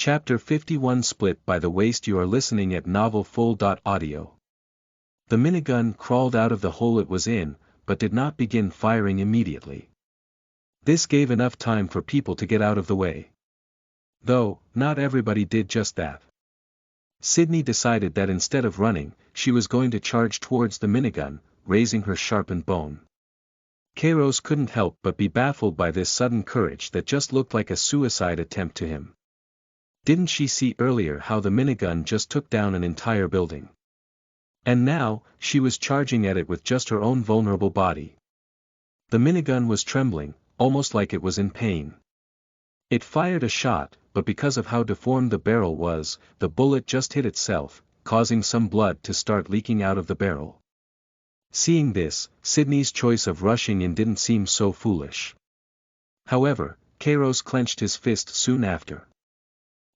Chapter 51 Split by the Waist. You are listening at novelfull.audio. The minigun crawled out of the hole it was in, but did not begin firing immediately. This gave enough time for people to get out of the way. Though, not everybody did just that. Sydney decided that instead of running, she was going to charge towards the minigun, raising her sharpened bone. Kairos couldn't help but be baffled by this sudden courage that just looked like a suicide attempt to him. Didn't she see earlier how the minigun just took down an entire building? And now, she was charging at it with just her own vulnerable body. The minigun was trembling, almost like it was in pain. It fired a shot, but because of how deformed the barrel was, the bullet just hit itself, causing some blood to start leaking out of the barrel. Seeing this, Sydney's choice of rushing in didn't seem so foolish. However, Kairos clenched his fist soon after.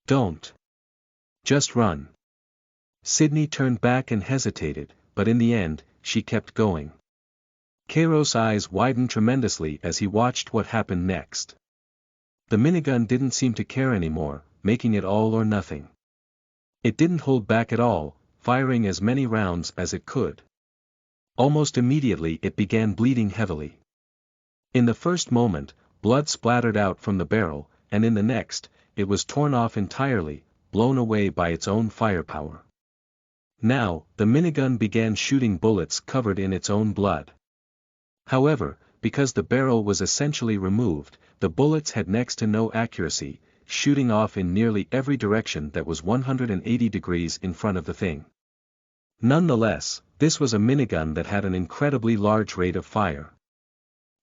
Don't. Just run. Sydney turned back and hesitated, but in the end, she kept going. Kairos' eyes widened tremendously as he watched what happened next. The minigun didn't seem to care anymore, making it all or nothing. It didn't hold back at all, firing as many rounds as it could. Almost immediately it began bleeding heavily. In the first moment, blood splattered out from the barrel, and in the next, it was torn off entirely, blown away by its own firepower. Now, the minigun began shooting bullets covered in its own blood. However, because the barrel was essentially removed, the bullets had next to no accuracy, shooting off in nearly every direction that was 180 degrees in front of the thing. Nonetheless, this was a minigun that had an incredibly large rate of fire.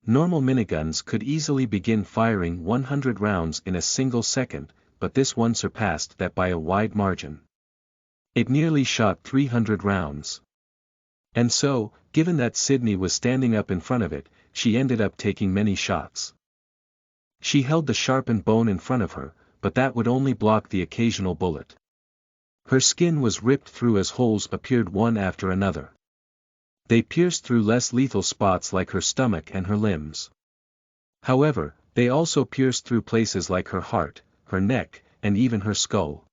Normal miniguns could easily begin firing 100 rounds in a single second, but this one surpassed that by a wide margin. It nearly shot 300 rounds. And so, given that Sydney was standing up in front of it, she ended up taking many shots. She held the sharpened bone in front of her, but that would only block the occasional bullet. Her skin was ripped through as holes appeared one after another. They pierced through less lethal spots like her stomach and her limbs. However, they also pierced through places like her heart, her neck, and even her skull.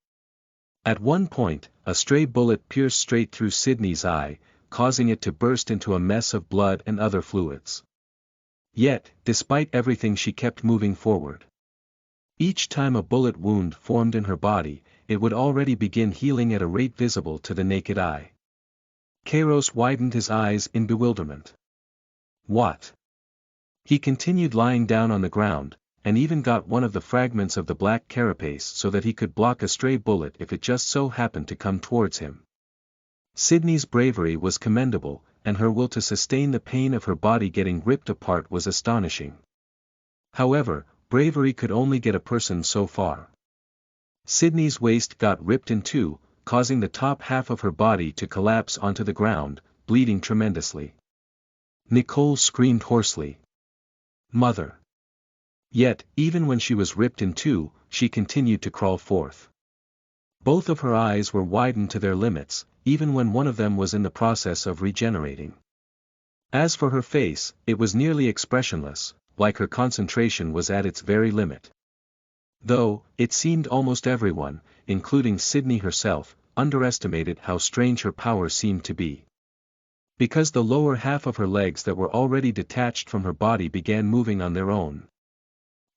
At one point, a stray bullet pierced straight through Sydney's eye, causing it to burst into a mess of blood and other fluids. Yet, despite everything, she kept moving forward. Each time a bullet wound formed in her body, it would already begin healing at a rate visible to the naked eye. Kairos widened his eyes in bewilderment. What? He continued lying down on the ground, and even got one of the fragments of the black carapace so that he could block a stray bullet if it just so happened to come towards him. Sydney's bravery was commendable, and her will to sustain the pain of her body getting ripped apart was astonishing. However, bravery could only get a person so far. Sydney's waist got ripped in two, causing the top half of her body to collapse onto the ground, bleeding tremendously. Nicole screamed hoarsely. Mother! Yet, even when she was ripped in two, she continued to crawl forth. Both of her eyes were widened to their limits, even when one of them was in the process of regenerating. As for her face, it was nearly expressionless, like her concentration was at its very limit. Though, it seemed almost everyone, including Sydney herself, underestimated how strange her power seemed to be. Because the lower half of her legs that were already detached from her body began moving on their own.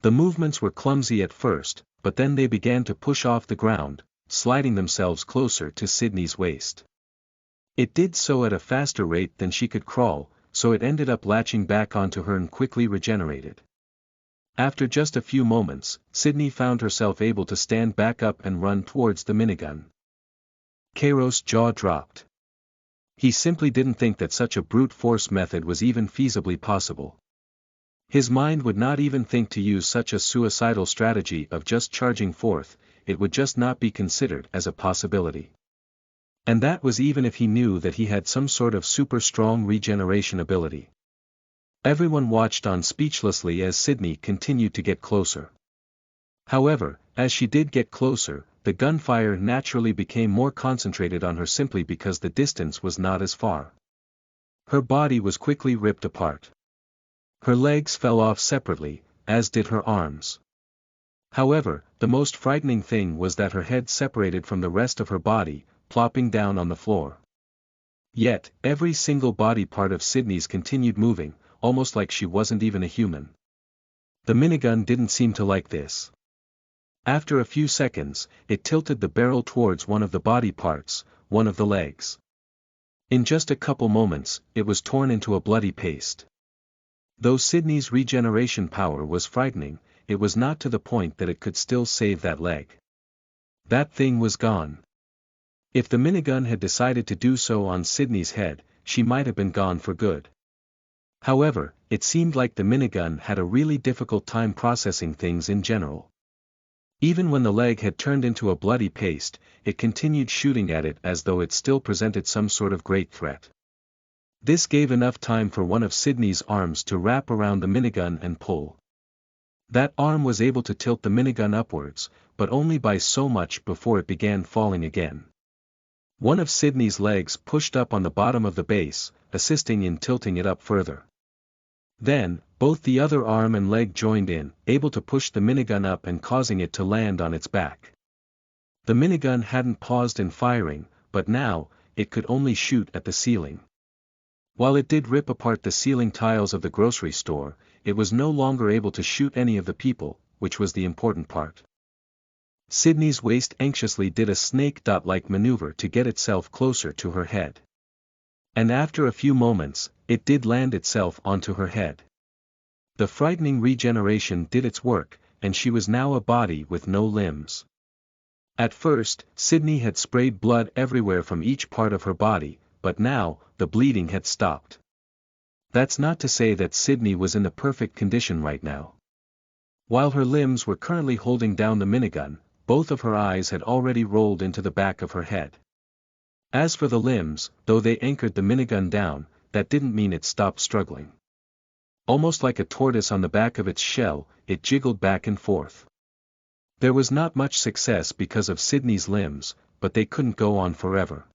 The movements were clumsy at first, but then they began to push off the ground, sliding themselves closer to Sydney's waist. It did so at a faster rate than she could crawl, so it ended up latching back onto her and quickly regenerated. After just a few moments, Sydney found herself able to stand back up and run towards the minigun. Kairos' jaw dropped. He simply didn't think that such a brute force method was even feasibly possible. His mind would not even think to use such a suicidal strategy of just charging forth, it would just not be considered as a possibility. And that was even if he knew that he had some sort of super strong regeneration ability. Everyone watched on speechlessly as Sydney continued to get closer. However, as she did get closer, the gunfire naturally became more concentrated on her simply because the distance was not as far. Her body was quickly ripped apart. Her legs fell off separately, as did her arms. However, the most frightening thing was that her head separated from the rest of her body, plopping down on the floor. Yet, every single body part of Sydney's continued moving, almost like she wasn't even a human. The minigun didn't seem to like this. After a few seconds, it tilted the barrel towards one of the body parts, one of the legs. In just a couple moments, it was torn into a bloody paste. Though Sydney's regeneration power was frightening, it was not to the point that it could still save that leg. That thing was gone. If the minigun had decided to do so on Sydney's head, she might have been gone for good. However, it seemed like the minigun had a really difficult time processing things in general. Even when the leg had turned into a bloody paste, it continued shooting at it as though it still presented some sort of great threat. This gave enough time for one of Sydney's arms to wrap around the minigun and pull. That arm was able to tilt the minigun upwards, but only by so much before it began falling again. One of Sydney's legs pushed up on the bottom of the base, assisting in tilting it up further. Then, both the other arm and leg joined in, able to push the minigun up and causing it to land on its back. The minigun hadn't paused in firing, but now, it could only shoot at the ceiling. While it did rip apart the ceiling tiles of the grocery store, it was no longer able to shoot any of the people, which was the important part. Sydney's waist anxiously did a snake-like maneuver to get itself closer to her head. And after a few moments, it did land itself onto her head. The frightening regeneration did its work, and she was now a body with no limbs. At first, Sydney had sprayed blood everywhere from each part of her body, but now, the bleeding had stopped. That's not to say that Sydney was in the perfect condition right now. While her limbs were currently holding down the minigun, both of her eyes had already rolled into the back of her head. As for the limbs, though they anchored the minigun down, that didn't mean it stopped struggling. Almost like a tortoise on the back of its shell, it jiggled back and forth. There was not much success because of Sydney's limbs, but they couldn't go on forever.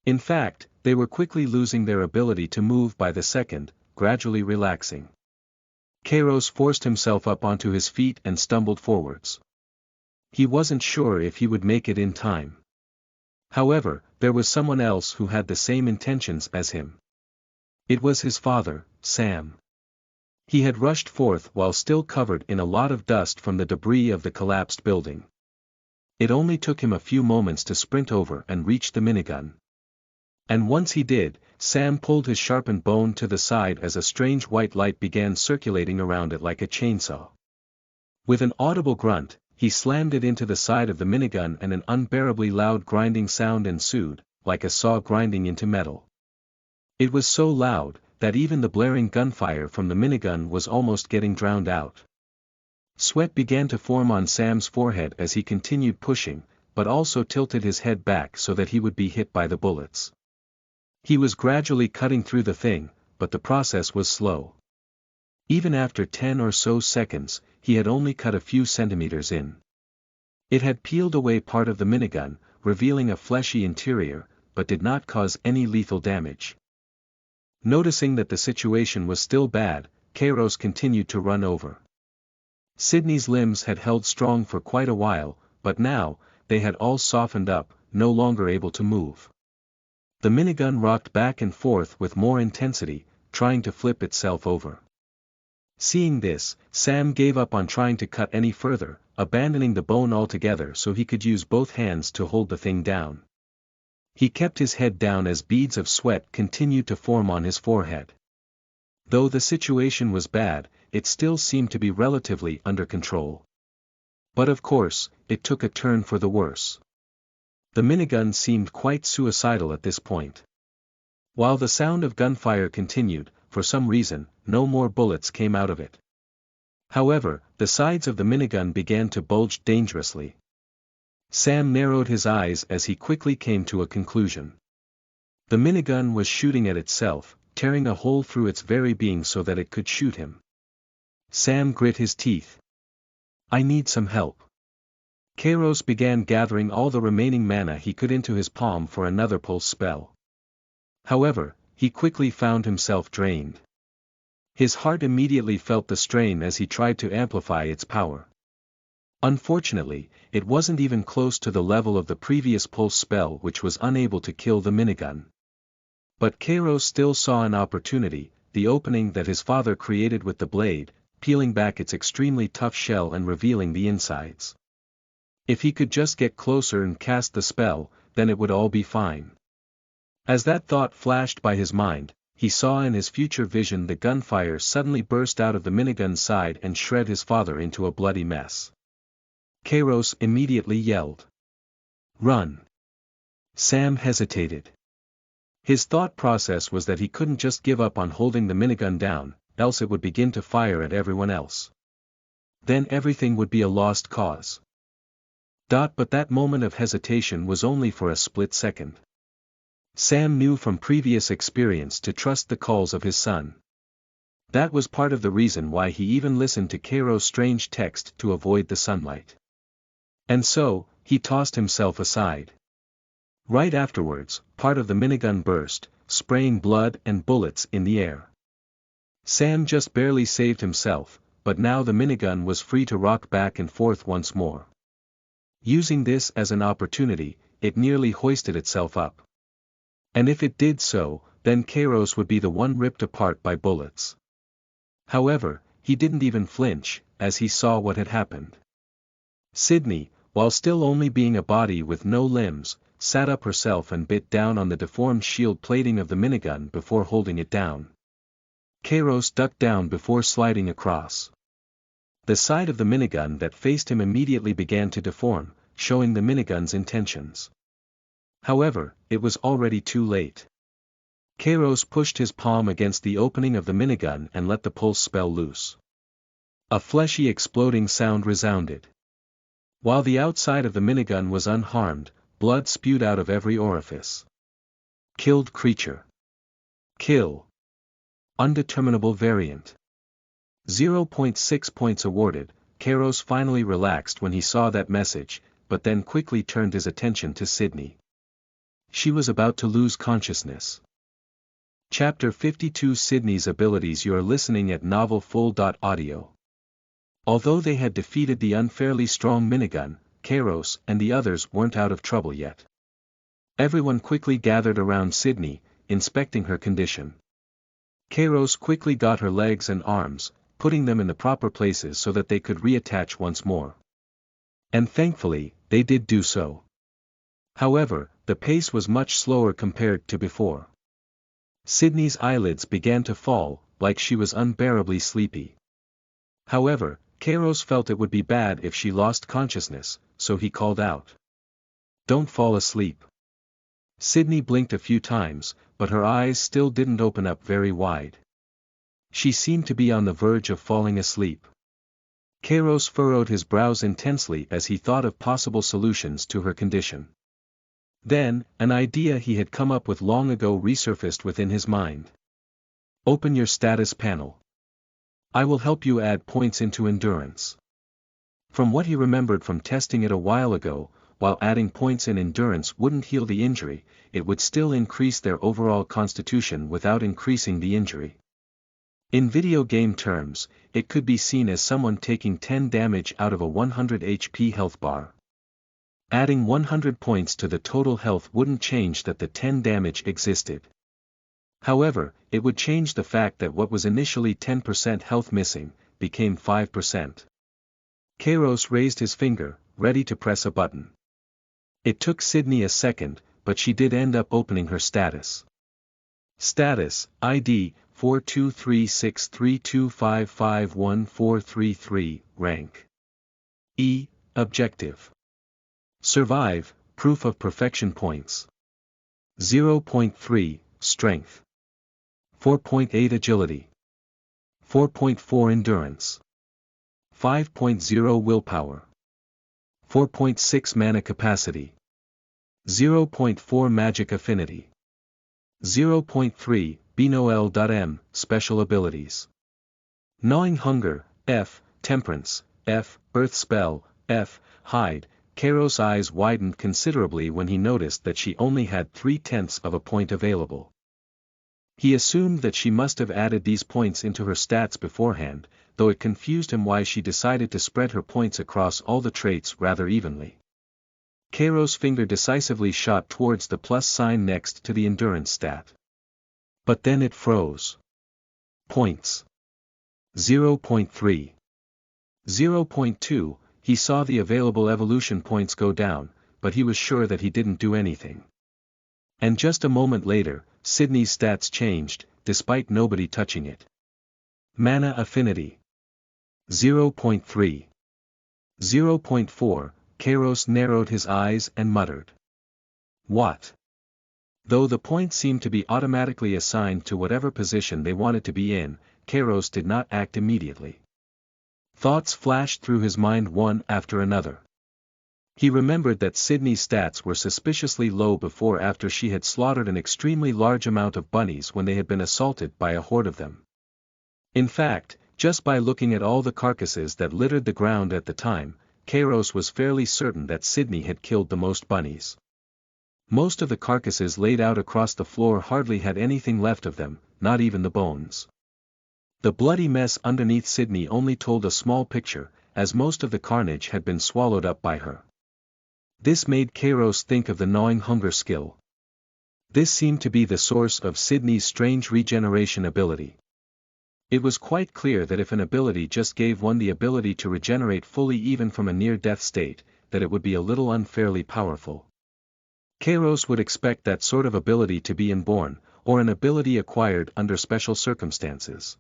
In fact, they were quickly losing their ability to move by the second, gradually relaxing. Kairos forced himself up onto his feet and stumbled forwards. He wasn't sure if he would make it in time. However, there was someone else who had the same intentions as him. It was his father, Sam. He had rushed forth while still covered in a lot of dust from the debris of the collapsed building. It only took him a few moments to sprint over and reach the minigun. And once he did, Sam pulled his sharpened bone to the side as a strange white light began circulating around it like a chainsaw. With an audible grunt, he slammed it into the side of the minigun and an unbearably loud grinding sound ensued, like a saw grinding into metal. It was so loud, that even the blaring gunfire from the minigun was almost getting drowned out. Sweat began to form on Sam's forehead as he continued pushing, but also tilted his head back so that he would be hit by the bullets. He was gradually cutting through the thing, but the process was slow. Even after 10 or so seconds, he had only cut a few centimeters in. It had peeled away part of the minigun, revealing a fleshy interior, but did not cause any lethal damage. Noticing that the situation was still bad, Kairos continued to run over. Sydney's limbs had held strong for quite a while, but now, they had all softened up, no longer able to move. The minigun rocked back and forth with more intensity, trying to flip itself over. Seeing this, Sam gave up on trying to cut any further, abandoning the bone altogether so he could use both hands to hold the thing down. He kept his head down as beads of sweat continued to form on his forehead. Though the situation was bad, it still seemed to be relatively under control. But of course, it took a turn for the worse. The minigun seemed quite suicidal at this point. While the sound of gunfire continued, for some reason, no more bullets came out of it. However, the sides of the minigun began to bulge dangerously. Sam narrowed his eyes as he quickly came to a conclusion. The minigun was shooting at itself, tearing a hole through its very being so that it could shoot him. Sam grit his teeth. "I need some help." Kairos began gathering all the remaining mana he could into his palm for another pulse spell. However, he quickly found himself drained. His heart immediately felt the strain as he tried to amplify its power. Unfortunately, it wasn't even close to the level of the previous pulse spell, which was unable to kill the minigun. But Kairos still saw an opportunity, the opening that his father created with the blade, peeling back its extremely tough shell and revealing the insides. If he could just get closer and cast the spell, then it would all be fine. As that thought flashed by his mind, he saw in his future vision the gunfire suddenly burst out of the minigun's side and shred his father into a bloody mess. Kairos immediately yelled, "Run!" Sam hesitated. His thought process was that he couldn't just give up on holding the minigun down, else it would begin to fire at everyone else. Then everything would be a lost cause. But that moment of hesitation was only for a split second. Sam knew from previous experience to trust the calls of his son. That was part of the reason why he even listened to Kairos' strange text to avoid the sunlight. And so, he tossed himself aside. Right afterwards, part of the minigun burst, spraying blood and bullets in the air. Sam just barely saved himself, but now the minigun was free to rock back and forth once more. Using this as an opportunity, it nearly hoisted itself up. And if it did so, then Kairos would be the one ripped apart by bullets. However, he didn't even flinch, as he saw what had happened. Sydney, while still only being a body with no limbs, sat up herself and bit down on the deformed shield plating of the minigun before holding it down. Kairos ducked down before sliding across. The side of the minigun that faced him immediately began to deform, showing the minigun's intentions. However, it was already too late. Kairos pushed his palm against the opening of the minigun and let the pulse spell loose. A fleshy exploding sound resounded. While the outside of the minigun was unharmed, blood spewed out of every orifice. Killed creature. Kill. Undeterminable variant. 0.6 points awarded. Kairos finally relaxed when he saw that message, but then quickly turned his attention to Sydney. She was about to lose consciousness. Chapter 52 Sydney's abilities. You are listening at novelfull.audio. Although they had defeated the unfairly strong minigun, Kairos and the others weren't out of trouble yet. Everyone quickly gathered around Sydney, inspecting her condition. Kairos quickly got her legs and arms, putting them in the proper places so that they could reattach once more. And thankfully, they did do so. However, the pace was much slower compared to before. Sydney's eyelids began to fall, like she was unbearably sleepy. However, Kairos felt it would be bad if she lost consciousness, so he called out, "Don't fall asleep." Sydney blinked a few times, but her eyes still didn't open up very wide. She seemed to be on the verge of falling asleep. Kairos furrowed his brows intensely as he thought of possible solutions to her condition. Then, an idea he had come up with long ago resurfaced within his mind. "Open your status panel. I will help you add points into endurance." From what he remembered from testing it a while ago, while adding points in endurance wouldn't heal the injury, it would still increase their overall constitution without increasing the injury. In video game terms, it could be seen as someone taking 10 damage out of a 100 HP health bar. Adding 100 points to the total health wouldn't change that the 10 damage existed. However, it would change the fact that what was initially 10% health missing, became 5%. Kairos raised his finger, ready to press a button. It took Sydney a second, but she did end up opening her status. Status, ID, 423632551433, rank E, objective. Survive, proof of perfection points. 0.3, strength. 4.8 agility. 4.4 endurance. 5.0 willpower. 4.6 mana capacity. 0.4 magic affinity. 0.3, BNOL.M, special abilities. Gnawing hunger, F, temperance, F, earth spell, F, hide. Kairos' eyes widened considerably when he noticed that she only had 3/10 of a point available. He assumed that she must have added these points into her stats beforehand, though it confused him why she decided to spread her points across all the traits rather evenly. Kairos' finger decisively shot towards the plus sign next to the endurance stat. But then it froze. Points. 0.3. 0.2, he saw the available evolution points go down, but he was sure that he didn't do anything. And just a moment later, Sydney's stats changed, despite nobody touching it. Mana affinity. 0.3. 0.4, Kairos narrowed his eyes and muttered. What? Though the points seemed to be automatically assigned to whatever position they wanted to be in, Kairos did not act immediately. Thoughts flashed through his mind one after another. He remembered that Sydney's stats were suspiciously low after she had slaughtered an extremely large amount of bunnies when they had been assaulted by a horde of them. In fact, just by looking at all the carcasses that littered the ground at the time, Kairos was fairly certain that Sydney had killed the most bunnies. Most of the carcasses laid out across the floor hardly had anything left of them, not even the bones. The bloody mess underneath Sydney only told a small picture, as most of the carnage had been swallowed up by her. This made Kairos think of the gnawing hunger skill. This seemed to be the source of Sydney's strange regeneration ability. It was quite clear that if an ability just gave one the ability to regenerate fully even from a near-death state, that it would be a little unfairly powerful. Kairos would expect that sort of ability to be inborn, or an ability acquired under special circumstances.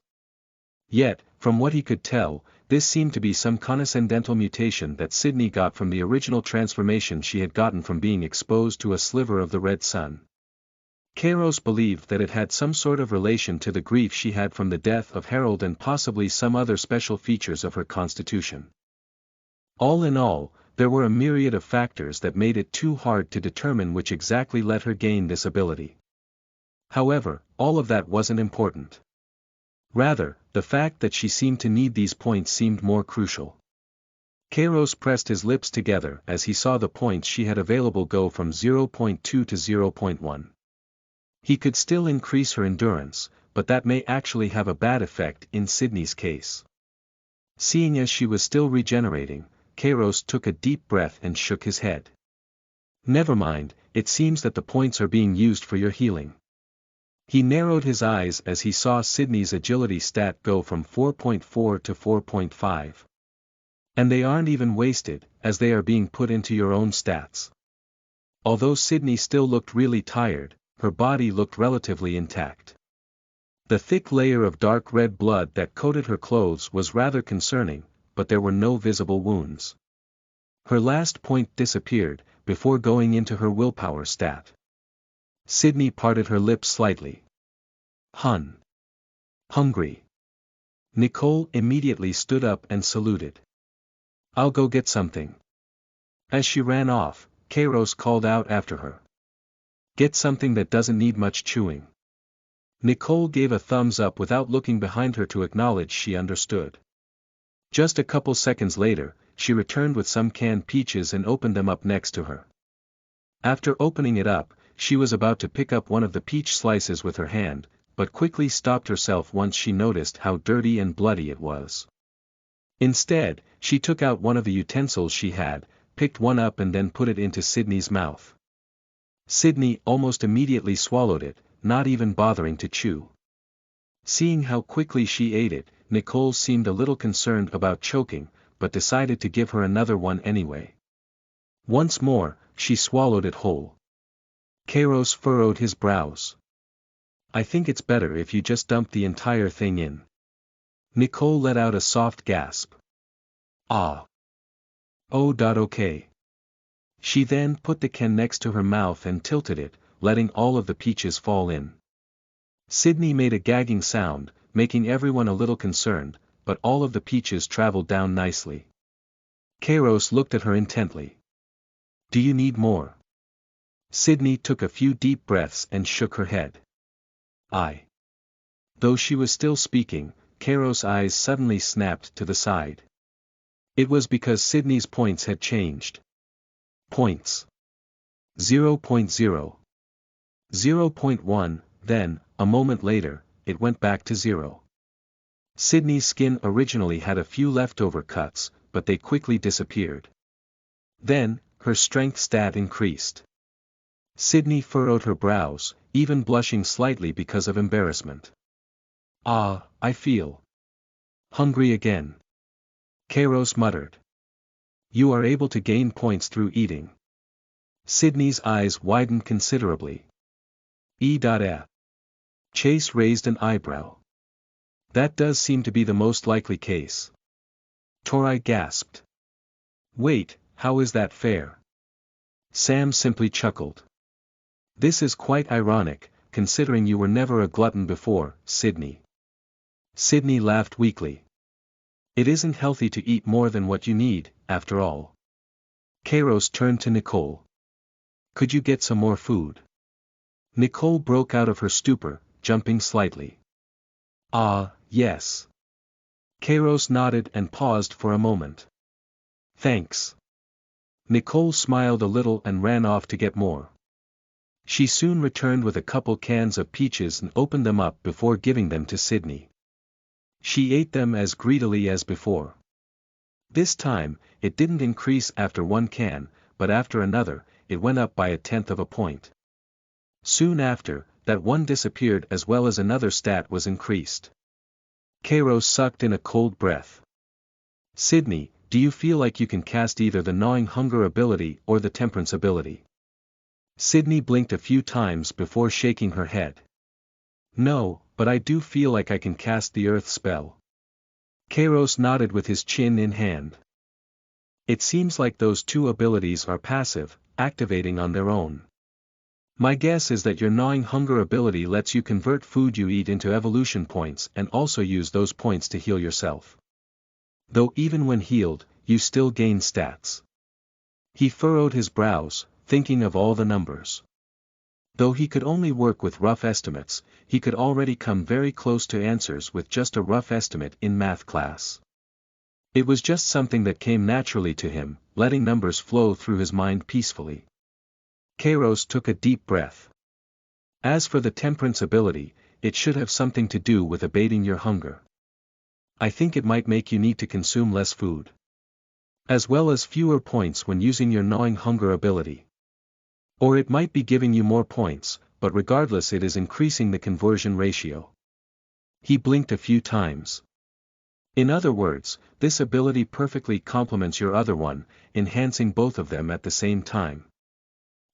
Yet, from what he could tell, this seemed to be some coincidental mutation that Sydney got from the original transformation she had gotten from being exposed to a sliver of the red sun. Kairos believed that it had some sort of relation to the grief she had from the death of Harold and possibly some other special features of her constitution. All in all, there were a myriad of factors that made it too hard to determine which exactly let her gain this ability. However, all of that wasn't important. Rather, the fact that she seemed to need these points seemed more crucial. Kairos pressed his lips together as he saw the points she had available go from 0.2 to 0.1. He could still increase her endurance, but that may actually have a bad effect in Sydney's case. Seeing as she was still regenerating, Kairos took a deep breath and shook his head. Never mind, it seems that the points are being used for your healing. He narrowed his eyes as he saw Sydney's agility stat go from 4.4 to 4.5. And they aren't even wasted, as they are being put into your own stats. Although Sydney still looked really tired, her body looked relatively intact. The thick layer of dark red blood that coated her clothes was rather concerning, but there were no visible wounds. Her last point disappeared, before going into her willpower stat. Sydney parted her lips slightly. Hungry. Nicole immediately stood up and saluted. I'll go get something. As she ran off, Kairos called out after her. Get something that doesn't need much chewing. Nicole gave a thumbs up without looking behind her to acknowledge she understood. Just a couple seconds later, she returned with some canned peaches and opened them up next to her. After opening it up, she was about to pick up one of the peach slices with her hand, but quickly stopped herself once she noticed how dirty and bloody it was. Instead, she took out one of the utensils she had, picked one up and then put it into Sydney's mouth. Sydney almost immediately swallowed it, not even bothering to chew. Seeing how quickly she ate it, Nicole seemed a little concerned about choking, but decided to give her another one anyway. Once more, she swallowed it whole. Kairos furrowed his brows. I think it's better if you just dump the entire thing in. Nicole let out a soft gasp. Ah. Okay. She then put the can next to her mouth and tilted it, letting all of the peaches fall in. Sydney made a gagging sound, making everyone a little concerned, but all of the peaches traveled down nicely. Kairos looked at her intently. Do you need more? Sydney took a few deep breaths and shook her head. Though she was still speaking, Kairos' eyes suddenly snapped to the side. It was because Sydney's points had changed. Points. 0.0. 0.1, then, a moment later, it went back to 0. Sydney's skin originally had a few leftover cuts, but they quickly disappeared. Then, her strength stat increased. Sydney furrowed her brows, even blushing slightly because of embarrassment. "Ah, I feel hungry again," Kairos muttered. "You are able to gain points through eating." Sydney's eyes widened considerably. Chase raised an eyebrow. "That does seem to be the most likely case." Torai gasped. "Wait, how is that fair?" Sam simply chuckled. "This is quite ironic, considering you were never a glutton before, Sydney." Sydney laughed weakly. "It isn't healthy to eat more than what you need, after all." Kairos turned to Nicole. "Could you get some more food?" Nicole broke out of her stupor, jumping slightly. "Ah, yes." Kairos nodded and paused for a moment. "Thanks." Nicole smiled a little and ran off to get more. She soon returned with a couple cans of peaches and opened them up before giving them to Sydney. She ate them as greedily as before. This time, it didn't increase after one can, but after another, it went up by 1/10 of a point. Soon after, that one disappeared as well as another stat was increased. Kairos sucked in a cold breath. "Sydney, do you feel like you can cast either the gnawing hunger ability or the temperance ability?" Sydney blinked a few times before shaking her head. "No, but I do feel like I can cast the earth spell." Kairos nodded with his chin in hand. "It seems like those two abilities are passive, activating on their own. My guess is that your gnawing hunger ability lets you convert food you eat into evolution points and also use those points to heal yourself. Though even when healed, you still gain stats." He furrowed his brows, thinking of all the numbers. Though he could only work with rough estimates, he could already come very close to answers with just a rough estimate in math class. It was just something that came naturally to him, letting numbers flow through his mind peacefully. Kairos took a deep breath. "As for the temperance ability, it should have something to do with abating your hunger. I think it might make you need to consume less food. As well as fewer points when using your gnawing hunger ability. Or it might be giving you more points, but regardless it is increasing the conversion ratio." He blinked a few times. "In other words, this ability perfectly complements your other one, enhancing both of them at the same time."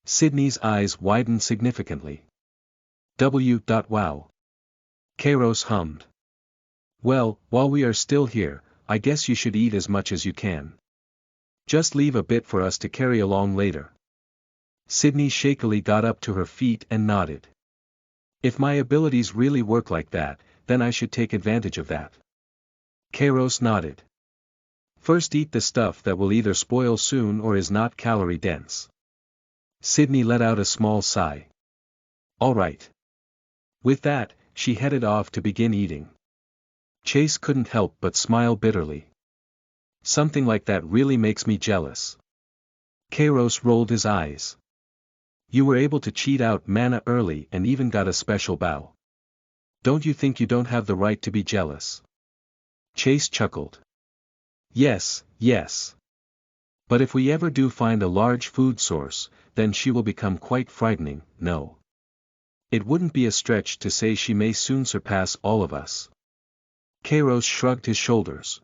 Sydney's eyes widened significantly. Wow. Kairos hummed. "Well, while we are still here, I guess you should eat as much as you can. Just leave a bit for us to carry along later." Sydney shakily got up to her feet and nodded. "If my abilities really work like that, then I should take advantage of that." Kairos nodded. "First eat the stuff that will either spoil soon or is not calorie dense." Sydney let out a small sigh. "All right." With that, she headed off to begin eating. Chase couldn't help but smile bitterly. "Something like that really makes me jealous." Kairos rolled his eyes. "You were able to cheat out Mana early and even got a special bow. Don't you think you don't have the right to be jealous?" Chase chuckled. Yes. But if we ever do find a large food source, then she will become quite frightening, no? It wouldn't be a stretch to say she may soon surpass all of us." Kairos shrugged his shoulders.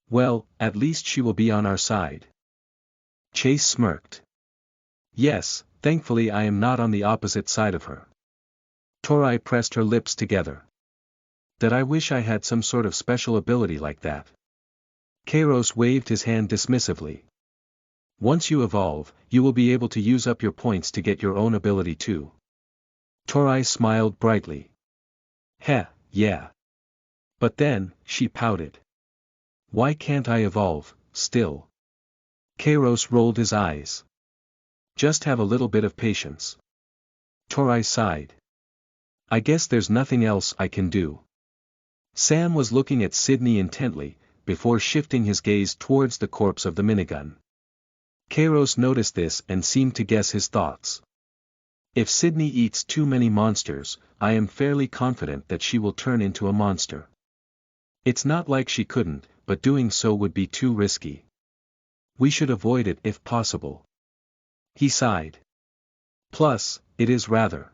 "Well, at least she will be on our side." Chase smirked. "Yes, thankfully I am not on the opposite side of her." Torai pressed her lips together. "That I wish I had some sort of special ability like that." Kairos waved his hand dismissively. "Once you evolve, you will be able to use up your points to get your own ability too." Torai smiled brightly. "Heh, yeah. But then," she pouted. "Why can't I evolve, still?" Kairos rolled his eyes. "Just have a little bit of patience." Torai sighed. "I guess there's nothing else I can do." Sam was looking at Sydney intently, before shifting his gaze towards the corpse of the minigun. Kairos noticed this and seemed to guess his thoughts. If Sydney eats too many monsters, I am fairly confident that she will turn into a monster. It's not like she couldn't, but doing so would be too risky. We should avoid it if possible. He sighed. Plus, it is rather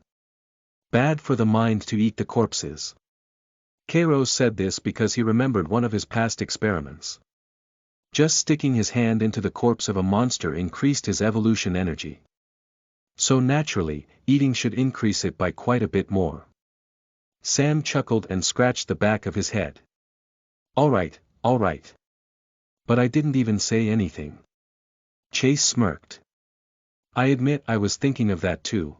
bad for the mind to eat the corpses. Kairos said this because he remembered one of his past experiments. Just sticking his hand into the corpse of a monster increased his evolution energy. So naturally, eating should increase it by quite a bit more. Sam chuckled and scratched the back of his head. All right. But I didn't even say anything. Chase smirked. I admit I was thinking of that too.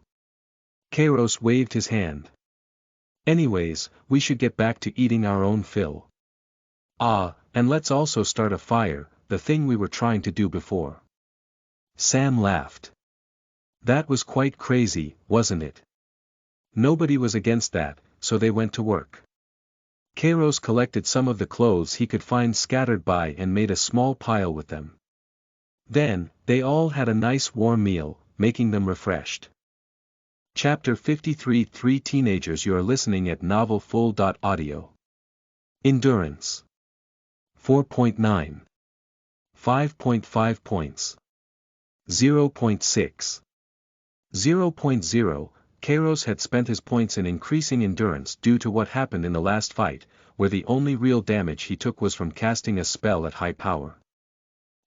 Kairos waved his hand. Anyways, we should get back to eating our own fill. Ah, and let's also start a fire, the thing we were trying to do before. Sam laughed. That was quite crazy, wasn't it? Nobody was against that, so they went to work. Kairos collected some of the clothes he could find scattered by and made a small pile with them. Then, they all had a nice warm meal, making them refreshed. Chapter 53 3 Teenagers. You are listening at novelfull.audio. Endurance. 4.9. 5.5 points. 0.6. 0.0. Kairos had spent his points in increasing endurance due to what happened in the last fight, where the only real damage he took was from casting a spell at high power.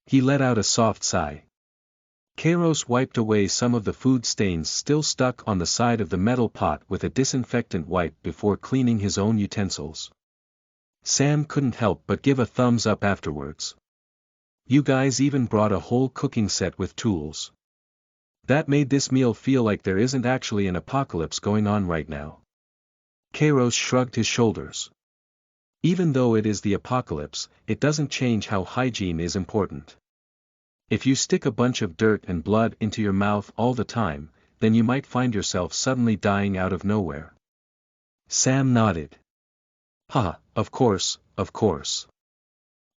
He let out a soft sigh. Kairos wiped away some of the food stains still stuck on the side of the metal pot with a disinfectant wipe before cleaning his own utensils. Sam couldn't help but give a thumbs up afterwards. You guys even brought a whole cooking set with tools. That made this meal feel like there isn't actually an apocalypse going on right now. Kairos shrugged his shoulders. Even though it is the apocalypse, it doesn't change how hygiene is important. If you stick a bunch of dirt and blood into your mouth all the time, then you might find yourself suddenly dying out of nowhere. Sam nodded. Ha, of course.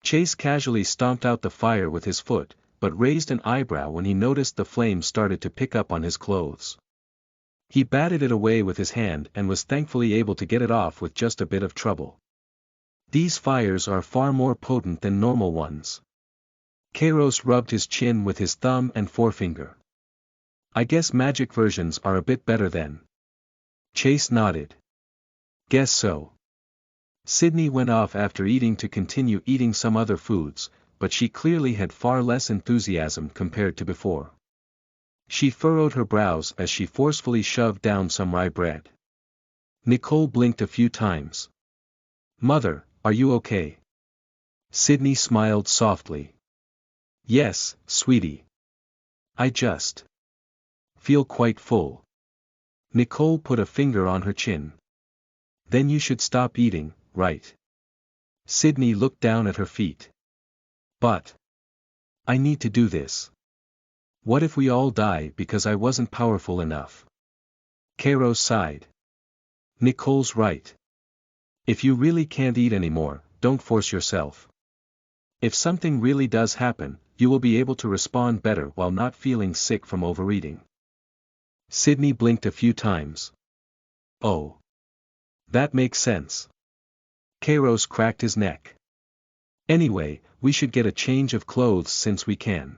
Chase casually stomped out the fire with his foot, but raised an eyebrow when he noticed the flame started to pick up on his clothes. He batted it away with his hand and was thankfully able to get it off with just a bit of trouble. These fires are far more potent than normal ones. Kairos rubbed his chin with his thumb and forefinger. I guess magic versions are a bit better then. Chase nodded. Guess so. Sydney went off after eating to continue eating some other foods, but she clearly had far less enthusiasm compared to before. She furrowed her brows as she forcefully shoved down some rye bread. Nicole blinked a few times. Mother, are you okay? Sydney smiled softly. Yes, sweetie. I just feel quite full. Nicole put a finger on her chin. Then you should stop eating, right? Sydney looked down at her feet. But I need to do this. What if we all die because I wasn't powerful enough? Kairos sighed. Nicole's right. If you really can't eat anymore, don't force yourself. If something really does happen, you will be able to respond better while not feeling sick from overeating. Sydney blinked a few times. Oh. That makes sense. Kairos cracked his neck. Anyway, we should get a change of clothes since we can.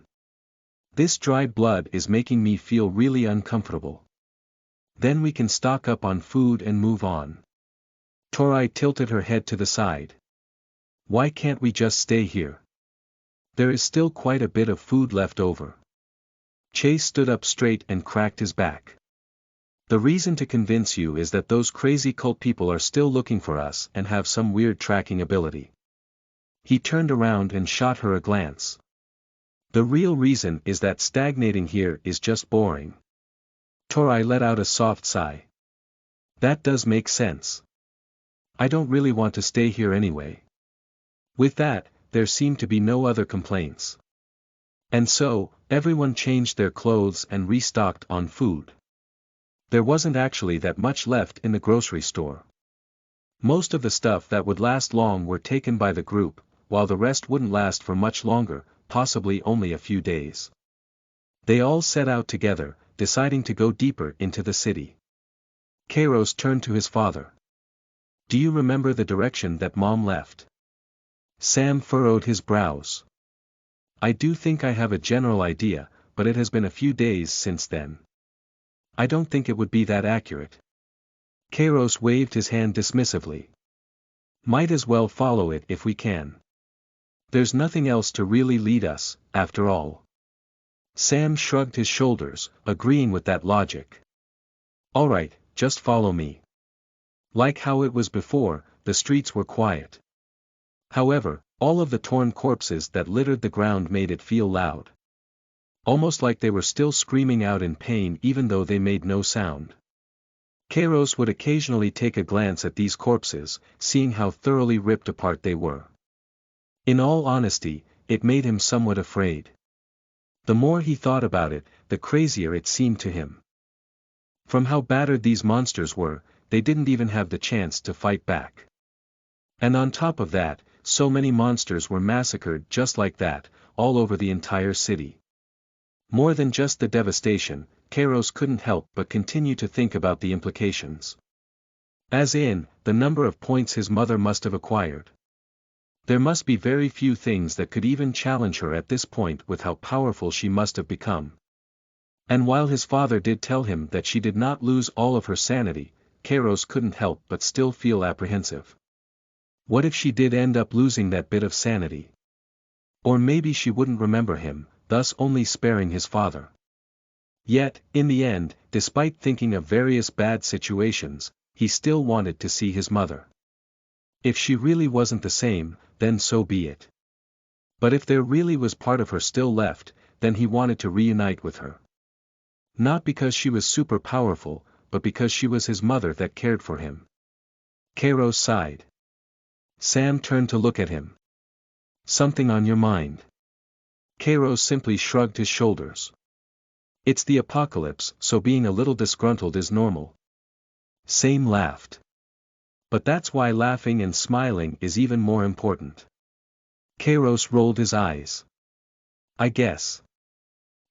This dried blood is making me feel really uncomfortable. Then we can stock up on food and move on. Tori tilted her head to the side. Why can't we just stay here? There is still quite a bit of food left over. Chase stood up straight and cracked his back. The reason to convince you is that those crazy cult people are still looking for us and have some weird tracking ability. He turned around and shot her a glance. The real reason is that stagnating here is just boring. Tori let out a soft sigh. That does make sense. I don't really want to stay here anyway. With that, there seemed to be no other complaints. And so, everyone changed their clothes and restocked on food. There wasn't actually that much left in the grocery store. Most of the stuff that would last long were taken by the group, while the rest wouldn't last for much longer, possibly only a few days. They all set out together, deciding to go deeper into the city. Kairos turned to his father. Do you remember the direction that Mom left? Sam furrowed his brows. I do think I have a general idea, but it has been a few days since then. I don't think it would be that accurate. Kairos waved his hand dismissively. Might as well follow it if we can. There's nothing else to really lead us, after all. Sam shrugged his shoulders, agreeing with that logic. All right, just follow me. Like how it was before, the streets were quiet. However, all of the torn corpses that littered the ground made it feel loud. Almost like they were still screaming out in pain even though they made no sound. Kairos would occasionally take a glance at these corpses, seeing how thoroughly ripped apart they were. In all honesty, it made him somewhat afraid. The more he thought about it, the crazier it seemed to him. From how battered these monsters were, they didn't even have the chance to fight back. And on top of that, so many monsters were massacred just like that, all over the entire city. More than just the devastation, Kairos couldn't help but continue to think about the implications. As in, the number of points his mother must have acquired. There must be very few things that could even challenge her at this point with how powerful she must have become. And while his father did tell him that she did not lose all of her sanity, Kairos couldn't help but still feel apprehensive. What if she did end up losing that bit of sanity? Or maybe she wouldn't remember him, thus only sparing his father. Yet, in the end, despite thinking of various bad situations, he still wanted to see his mother. If she really wasn't the same, then so be it. But if there really was part of her still left, then he wanted to reunite with her. Not because she was super powerful, but because she was his mother that cared for him. Kairos sighed. Sam turned to look at him. Something on your mind? Kairos simply shrugged his shoulders. It's the apocalypse, so being a little disgruntled is normal. Sam laughed. But that's why laughing and smiling is even more important. Kairos rolled his eyes. I guess.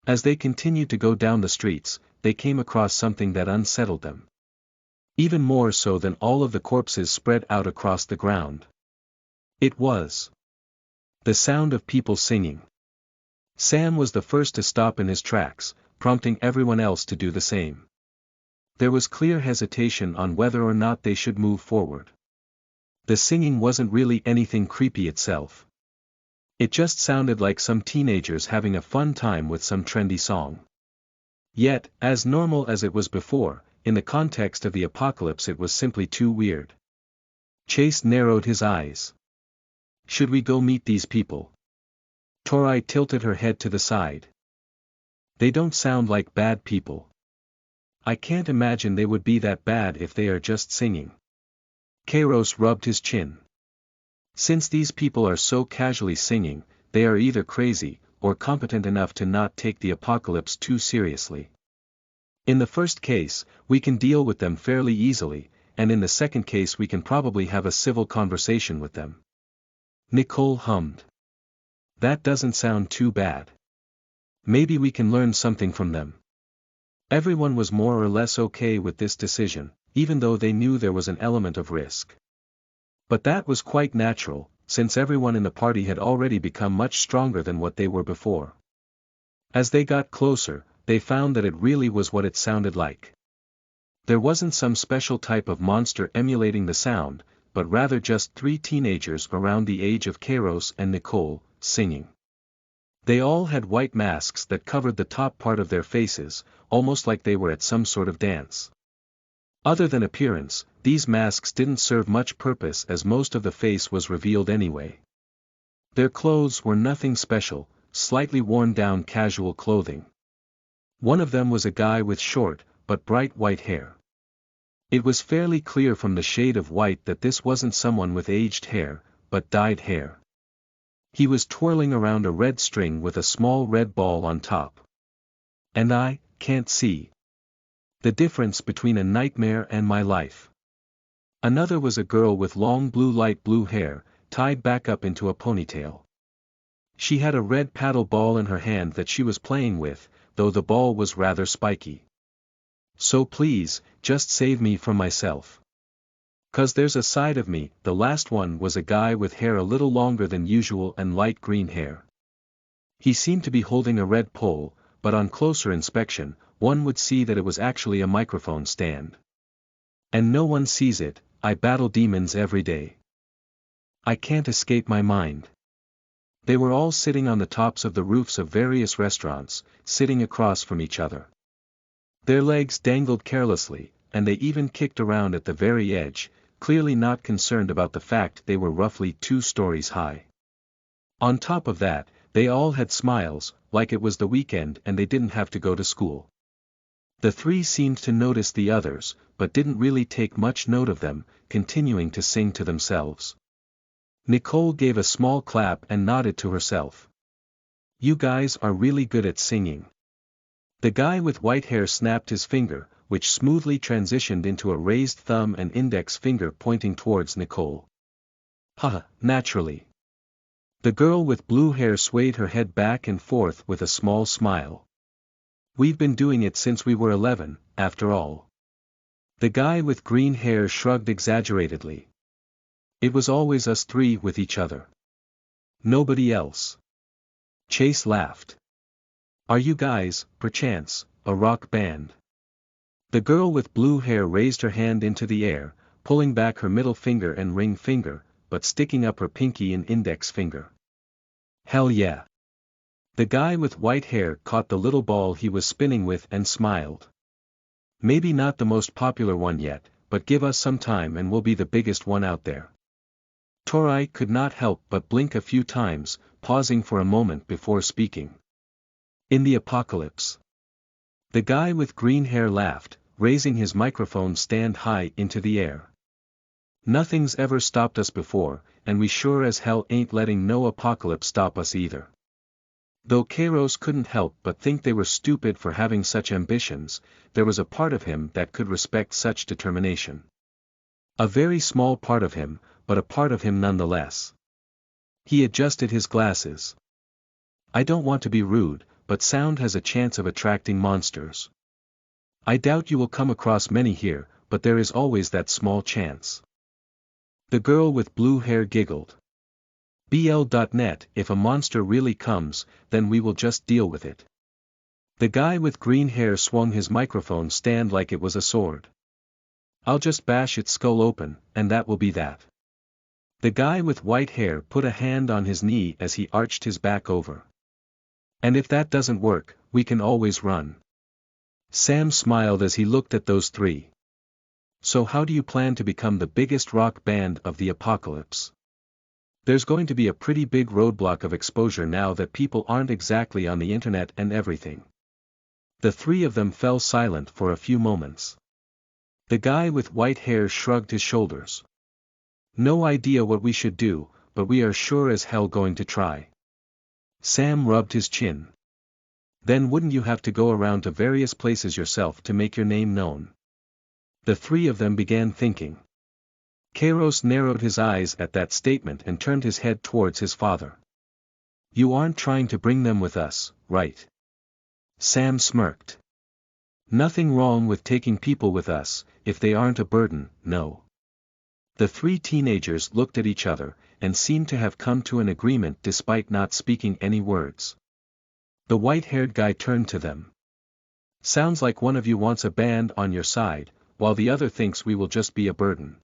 As they continued to go down the streets, they came across something that unsettled them. Even more so than all of the corpses spread out across the ground. It was the sound of people singing. Sam was the first to stop in his tracks, prompting everyone else to do the same. There was clear hesitation on whether or not they should move forward. The singing wasn't really anything creepy itself. It just sounded like some teenagers having a fun time with some trendy song. Yet, as normal as it was before, in the context of the apocalypse it was simply too weird. Chase narrowed his eyes. Should we go meet these people? Torai tilted her head to the side. They don't sound like bad people. I can't imagine they would be that bad if they are just singing. Kairos rubbed his chin. Since these people are so casually singing, they are either crazy, or competent enough to not take the apocalypse too seriously. In the first case, we can deal with them fairly easily, and in the second case we can probably have a civil conversation with them. Nicole hummed. That doesn't sound too bad. Maybe we can learn something from them. Everyone was more or less okay with this decision, even though they knew there was an element of risk. But that was quite natural, since everyone in the party had already become much stronger than what they were before. As they got closer, they found that it really was what it sounded like. There wasn't some special type of monster emulating the sound, but rather just three teenagers around the age of Kairos and Nicole, singing. They all had white masks that covered the top part of their faces, almost like they were at some sort of dance. Other than appearance, these masks didn't serve much purpose as most of the face was revealed anyway. Their clothes were nothing special, slightly worn down casual clothing. One of them was a guy with short, but bright white hair. It was fairly clear from the shade of white that this wasn't someone with aged hair, but dyed hair. He was twirling around a red string with a small red ball on top. And I can't see the difference between a nightmare and my life. Another was a girl with long light blue hair, tied back up into a ponytail. She had a red paddle ball in her hand that she was playing with, though the ball was rather spiky. So please, just save me from myself. 'Cause there's a side of me. The last one was a guy with hair a little longer than usual and light green hair. He seemed to be holding a red pole, but on closer inspection, one would see that it was actually a microphone stand. And no one sees it. I battle demons every day. I can't escape my mind. They were all sitting on the tops of the roofs of various restaurants, sitting across from each other. Their legs dangled carelessly, and they even kicked around at the very edge, clearly not concerned about the fact they were roughly 2 stories high. On top of that, they all had smiles, like it was the weekend and they didn't have to go to school. The 3 seemed to notice the others, but didn't really take much note of them, continuing to sing to themselves. Nicole gave a small clap and nodded to herself. You guys are really good at singing. The guy with white hair snapped his finger, which smoothly transitioned into a raised thumb and index finger pointing towards Nicole. Haha, naturally. The girl with blue hair swayed her head back and forth with a small smile. We've been doing it since we were 11, after all. The guy with green hair shrugged exaggeratedly. It was always us 3 with each other. Nobody else. Chase laughed. Are you guys, perchance, a rock band? The girl with blue hair raised her hand into the air, pulling back her middle finger and ring finger, but sticking up her pinky and index finger. Hell yeah. The guy with white hair caught the little ball he was spinning with and smiled. Maybe not the most popular one yet, but give us some time and we'll be the biggest one out there. Tori could not help but blink a few times, pausing for a moment before speaking. In the apocalypse. The guy with green hair laughed, raising his microphone stand high into the air. Nothing's ever stopped us before, and we sure as hell ain't letting no apocalypse stop us either. Though Kairos couldn't help but think they were stupid for having such ambitions, there was a part of him that could respect such determination. A very small part of him, but a part of him nonetheless. He adjusted his glasses. I don't want to be rude, but sound has a chance of attracting monsters. I doubt you will come across many here, but there is always that small chance. The girl with blue hair giggled. BL.net, if a monster really comes, then we will just deal with it. The guy with green hair swung his microphone stand like it was a sword. I'll just bash its skull open, and that will be that. The guy with white hair put a hand on his knee as he arched his back over. And if that doesn't work, we can always run. Sam smiled as he looked at those 3. So how do you plan to become the biggest rock band of the apocalypse? There's going to be a pretty big roadblock of exposure now that people aren't exactly on the internet and everything. The 3 of them fell silent for a few moments. The guy with white hair shrugged his shoulders. No idea what we should do, but we are sure as hell going to try. Sam rubbed his chin. Then wouldn't you have to go around to various places yourself to make your name known? The 3 of them began thinking. Kairos narrowed his eyes at that statement and turned his head towards his father. You aren't trying to bring them with us, right? Sam smirked. Nothing wrong with taking people with us, if they aren't a burden, no. The 3 teenagers looked at each other, and seemed to have come to an agreement despite not speaking any words. The white-haired guy turned to them. Sounds like one of you wants a band on your side, while the other thinks we will just be a burden.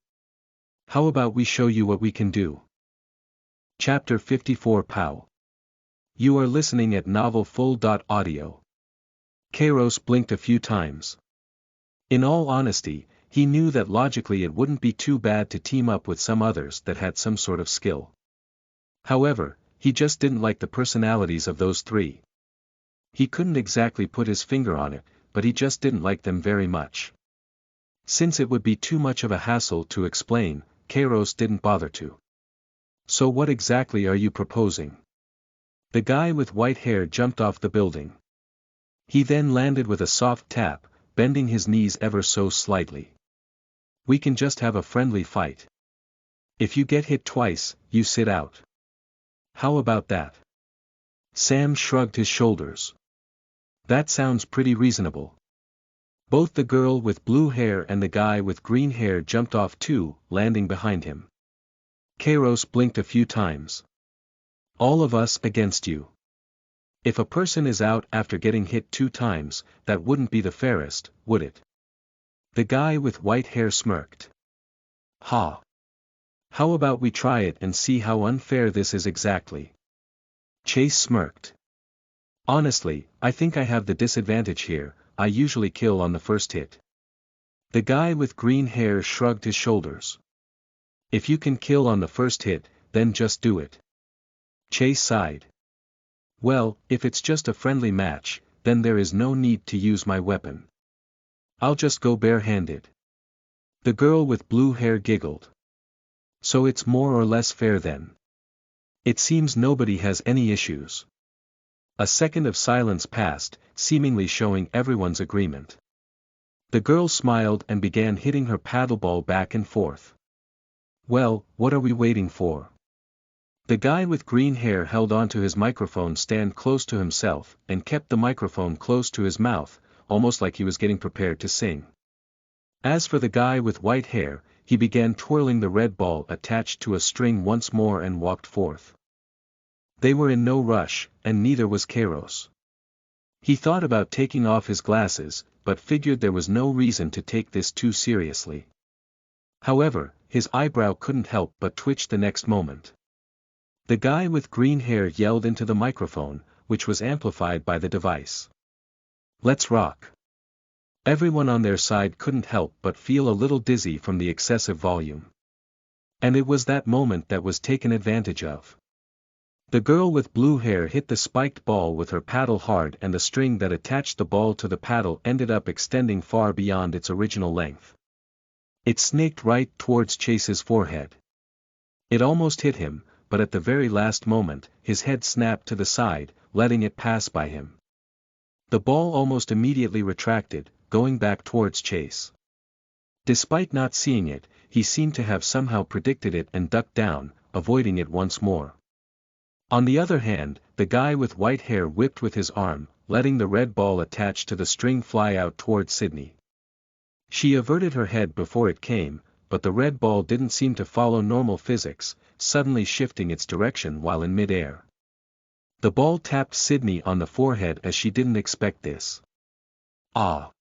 How about we show you what we can do? Chapter 54 Pow. You are listening at novelfull.audio. Kairos blinked a few times. In all honesty, he knew that logically it wouldn't be too bad to team up with some others that had some sort of skill. However, he just didn't like the personalities of those 3. He couldn't exactly put his finger on it, but he just didn't like them very much. Since it would be too much of a hassle to explain, Kairos didn't bother to. So what exactly are you proposing? The guy with white hair jumped off the building. He then landed with a soft tap, bending his knees ever so slightly. We can just have a friendly fight. If you get hit twice, you sit out. How about that? Sam shrugged his shoulders. That sounds pretty reasonable. Both the girl with blue hair and the guy with green hair jumped off too, landing behind him. Kairos blinked a few times. All of us against you. If a person is out after getting hit 2 times, that wouldn't be the fairest, would it? The guy with white hair smirked. Ha! How about we try it and see how unfair this is exactly? Chase smirked. Honestly, I think I have the disadvantage here, I usually kill on the first hit. The guy with green hair shrugged his shoulders. If you can kill on the first hit, then just do it. Chase sighed. Well, if it's just a friendly match, then there is no need to use my weapon. I'll just go bare-handed. The girl with blue hair giggled. So it's more or less fair then. It seems nobody has any issues. A second of silence passed, seemingly showing everyone's agreement. The girl smiled and began hitting her paddleball back and forth. Well, what are we waiting for? The guy with green hair held onto his microphone stand close to himself and kept the microphone close to his mouth, almost like he was getting prepared to sing. As for the guy with white hair, he began twirling the red ball attached to a string once more and walked forth. They were in no rush, and neither was Kairos. He thought about taking off his glasses, but figured there was no reason to take this too seriously. However, his eyebrow couldn't help but twitch the next moment. The guy with green hair yelled into the microphone, which was amplified by the device. Let's rock. Everyone on their side couldn't help but feel a little dizzy from the excessive volume. And it was that moment that was taken advantage of. The girl with blue hair hit the spiked ball with her paddle hard, and the string that attached the ball to the paddle ended up extending far beyond its original length. It snaked right towards Chase's forehead. It almost hit him, but at the very last moment, his head snapped to the side, letting it pass by him. The ball almost immediately retracted, going back towards Chase. Despite not seeing it, he seemed to have somehow predicted it and ducked down, avoiding it once more. On the other hand, the guy with white hair whipped with his arm, letting the red ball attached to the string fly out towards Sydney. She averted her head before it came, but the red ball didn't seem to follow normal physics, suddenly shifting its direction while in mid-air. The ball tapped Sydney on the forehead as she didn't expect this. Ah!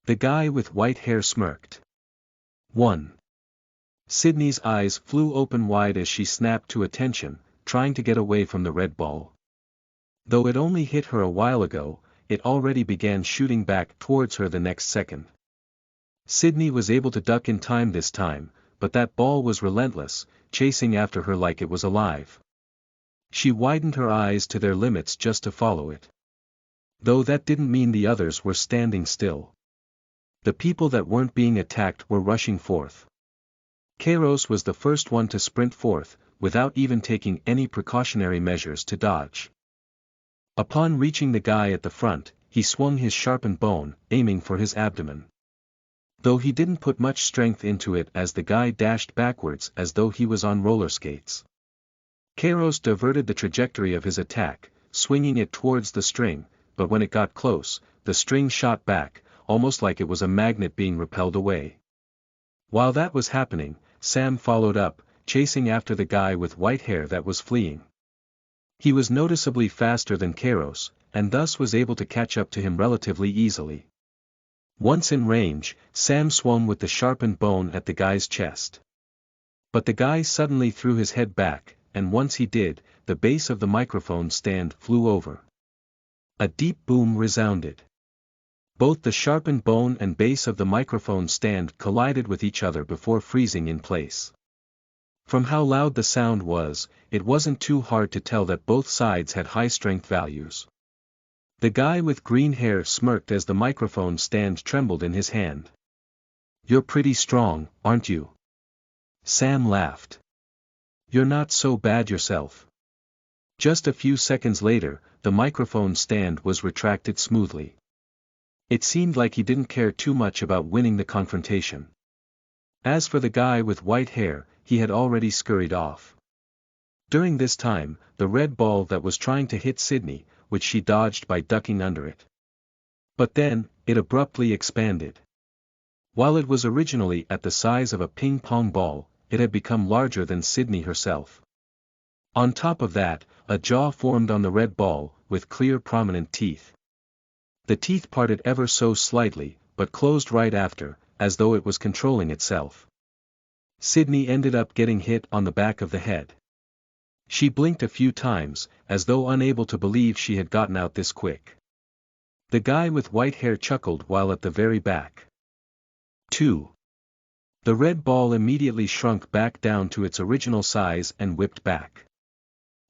The guy with white hair smirked. 1. Sydney's eyes flew open wide as she snapped to attention, trying to get away from the red ball. Though it only hit her a while ago, it already began shooting back towards her the next second. Sydney was able to duck in time this time, but that ball was relentless, chasing after her like it was alive. She widened her eyes to their limits just to follow it. Though that didn't mean the others were standing still. The people that weren't being attacked were rushing forth. Kairos was the first one to sprint forth, without even taking any precautionary measures to dodge. Upon reaching the guy at the front, he swung his sharpened bone, aiming for his abdomen. Though he didn't put much strength into it as the guy dashed backwards as though he was on roller skates. Kairos diverted the trajectory of his attack, swinging it towards the string, but when it got close, the string shot back, almost like it was a magnet being repelled away. While that was happening, Sam followed up, chasing after the guy with white hair that was fleeing. He was noticeably faster than Kairos, and thus was able to catch up to him relatively easily. Once in range, Sam swung with the sharpened bone at the guy's chest. But the guy suddenly threw his head back, and once he did, the base of the microphone stand flew over. A deep boom resounded. Both the sharpened bone and base of the microphone stand collided with each other before freezing in place. From how loud the sound was, it wasn't too hard to tell that both sides had high strength values. The guy with green hair smirked as the microphone stand trembled in his hand. "You're pretty strong, aren't you?" Sam laughed. "You're not so bad yourself." Just a few seconds later, the microphone stand was retracted smoothly. It seemed like he didn't care too much about winning the confrontation. As for the guy with white hair, he had already scurried off. During this time, the red ball that was trying to hit Sydney, which she dodged by ducking under it. But then, it abruptly expanded. While it was originally at the size of a ping-pong ball, it had become larger than Sydney herself. On top of that, a jaw formed on the red ball, with clear prominent teeth. The teeth parted ever so slightly, but closed right after, as though it was controlling itself. Sydney ended up getting hit on the back of the head. She blinked a few times, as though unable to believe she had gotten out this quick. The guy with white hair chuckled while at the very back. 2. The red ball immediately shrunk back down to its original size and whipped back.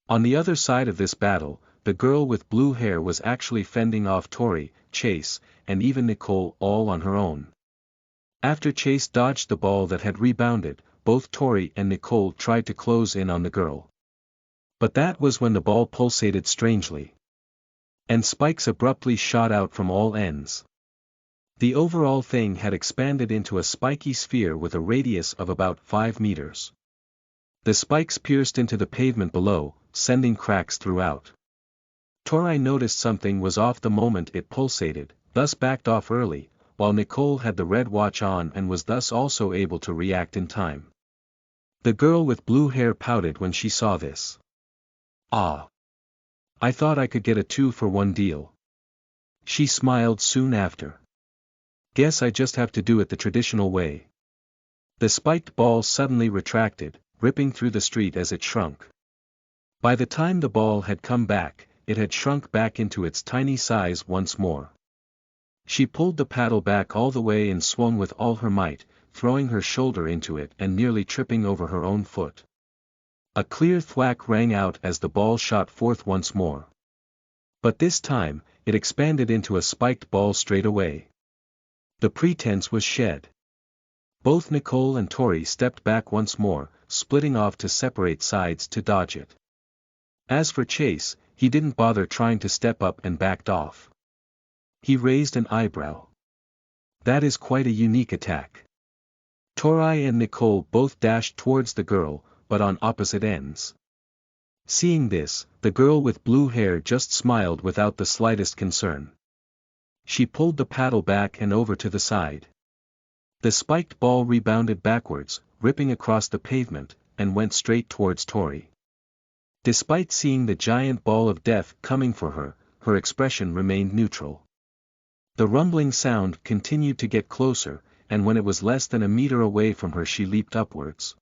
On the other side of this battle, the girl with blue hair was actually fending off Tori, Chase, and even Nicole all on her own. After Chase dodged the ball that had rebounded, both Tori and Nicole tried to close in on the girl. But that was when the ball pulsated strangely. And spikes abruptly shot out from all ends. The overall thing had expanded into a spiky sphere with a radius of about 5 meters. The spikes pierced into the pavement below, sending cracks throughout. Tori noticed something was off the moment it pulsated, thus backed off early, while Nicole had the red watch on and was thus also able to react in time. The girl with blue hair pouted when she saw this. "Ah. I thought I could get a 2-for-1 deal." She smiled soon after. "Guess I just have to do it the traditional way." The spiked ball suddenly retracted, ripping through the street as it shrunk. By the time the ball had come back, it had shrunk back into its tiny size once more. She pulled the paddle back all the way and swung with all her might, throwing her shoulder into it and nearly tripping over her own foot. A clear thwack rang out as the ball shot forth once more. But this time, it expanded into a spiked ball straight away. The pretense was shed. Both Nicole and Tori stepped back once more, splitting off to separate sides to dodge it. As for Chase, he didn't bother trying to step up and backed off. He raised an eyebrow. "That is quite a unique attack." Tori and Nicole both dashed towards the girl, but on opposite ends. Seeing this, the girl with blue hair just smiled without the slightest concern. She pulled the paddle back and over to the side. The spiked ball rebounded backwards, ripping across the pavement, and went straight towards Tori. Despite seeing the giant ball of death coming for her, her expression remained neutral. The rumbling sound continued to get closer, and when it was less than a meter away from her she leaped upwards.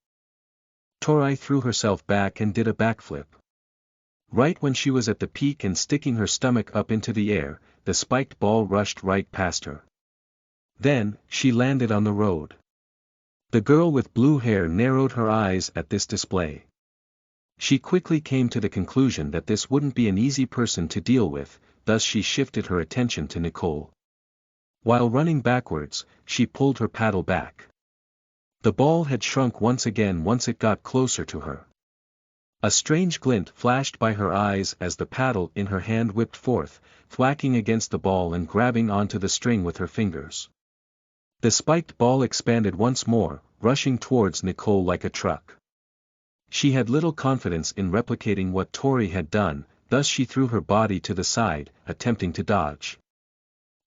Tori threw herself back and did a backflip. Right when she was at the peak and sticking her stomach up into the air, the spiked ball rushed right past her. Then, she landed on the road. The girl with blue hair narrowed her eyes at this display. She quickly came to the conclusion that this wouldn't be an easy person to deal with, thus she shifted her attention to Nicole. While running backwards, she pulled her paddle back. The ball had shrunk once again once it got closer to her. A strange glint flashed by her eyes as the paddle in her hand whipped forth, thwacking against the ball and grabbing onto the string with her fingers. The spiked ball expanded once more, rushing towards Nicole like a truck. She had little confidence in replicating what Tori had done, thus she threw her body to the side, attempting to dodge.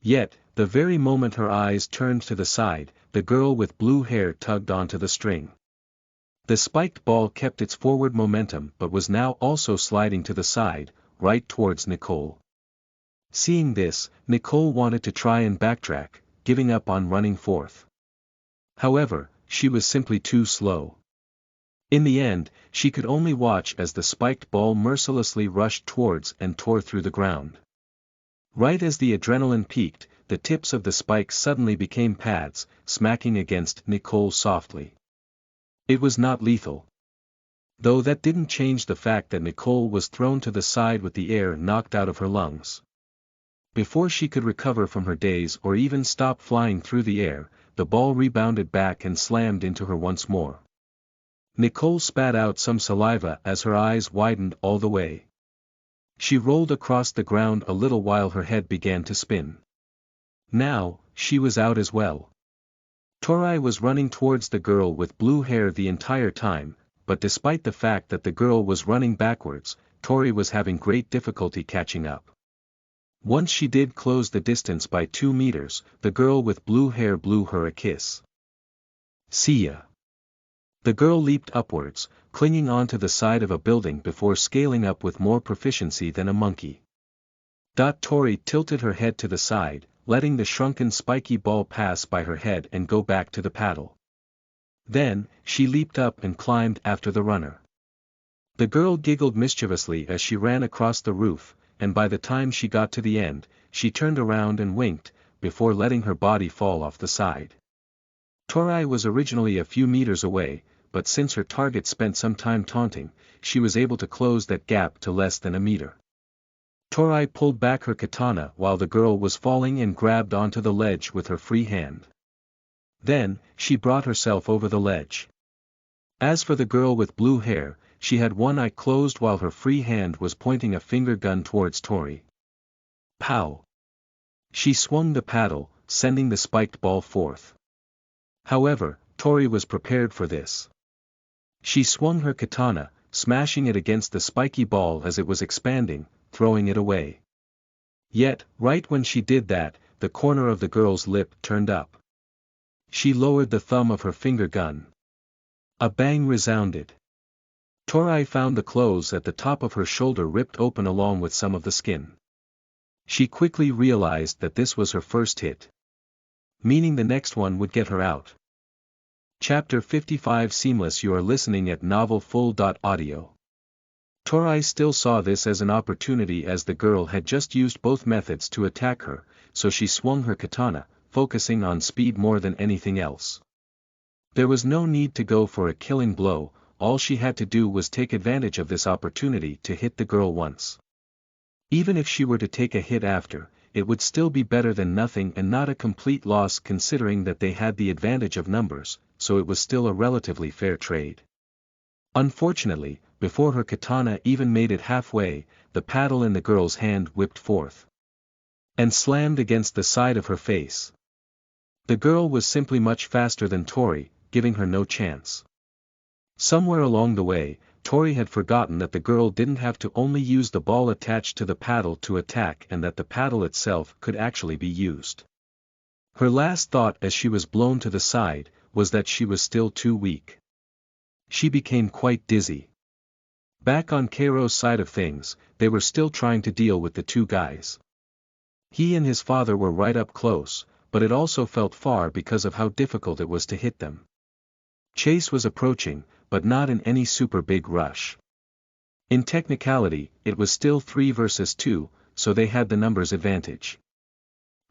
Yet, the very moment her eyes turned to the side, the girl with blue hair tugged onto the string. The spiked ball kept its forward momentum but was now also sliding to the side, right towards Nicole. Seeing this, Nicole wanted to try and backtrack, giving up on running forth. However, she was simply too slow. In the end, she could only watch as the spiked ball mercilessly rushed towards and tore through the ground. Right as the adrenaline peaked, the tips of the spikes suddenly became pads, smacking against Nicole softly. It was not lethal. Though that didn't change the fact that Nicole was thrown to the side with the air knocked out of her lungs. Before she could recover from her daze or even stop flying through the air, the ball rebounded back and slammed into her once more. Nicole spat out some saliva as her eyes widened all the way. She rolled across the ground a little while her head began to spin. Now, she was out as well. Tori was running towards the girl with blue hair the entire time, but despite the fact that the girl was running backwards, Tori was having great difficulty catching up. Once she did close the distance by 2 meters, the girl with blue hair blew her a kiss. "See ya." The girl leaped upwards, clinging onto the side of a building before scaling up with more proficiency than a monkey. Tori tilted her head to the side, letting the shrunken spiky ball pass by her head and go back to the paddle. Then, she leaped up and climbed after the runner. The girl giggled mischievously as she ran across the roof, and by the time she got to the end, she turned around and winked, before letting her body fall off the side. Tori was originally a few meters away, but since her target spent some time taunting, she was able to close that gap to less than a meter. Tori pulled back her katana while the girl was falling and grabbed onto the ledge with her free hand. Then, she brought herself over the ledge. As for the girl with blue hair, she had one eye closed while her free hand was pointing a finger gun towards Tori. Pow! She swung the paddle, sending the spiked ball forth. However, Tori was prepared for this. She swung her katana, smashing it against the spiky ball as it was expanding, throwing it away. Yet, right when she did that, the corner of the girl's lip turned up. She lowered the thumb of her finger gun. A bang resounded. Tori found the clothes at the top of her shoulder ripped open along with some of the skin. She quickly realized that this was her first hit. Meaning the next one would get her out. Chapter 55 Seamless. You are listening at novelfull.audio. Tori still saw this as an opportunity as the girl had just used both methods to attack her, so she swung her katana, focusing on speed more than anything else. There was no need to go for a killing blow, all she had to do was take advantage of this opportunity to hit the girl once. Even if she were to take a hit after, it would still be better than nothing and not a complete loss considering that they had the advantage of numbers, so it was still a relatively fair trade. Unfortunately, before her katana even made it halfway, the paddle in the girl's hand whipped forth and slammed against the side of her face. The girl was simply much faster than Tori, giving her no chance. Somewhere along the way, Tori had forgotten that the girl didn't have to only use the ball attached to the paddle to attack and that the paddle itself could actually be used. Her last thought as she was blown to the side, was that she was still too weak. She became quite dizzy. Back on Kairo's side of things, they were still trying to deal with the two guys. He and his father were right up close, but it also felt far because of how difficult it was to hit them. Chase was approaching, but not in any super big rush. In technicality, it was still 3 versus 2, so they had the numbers advantage.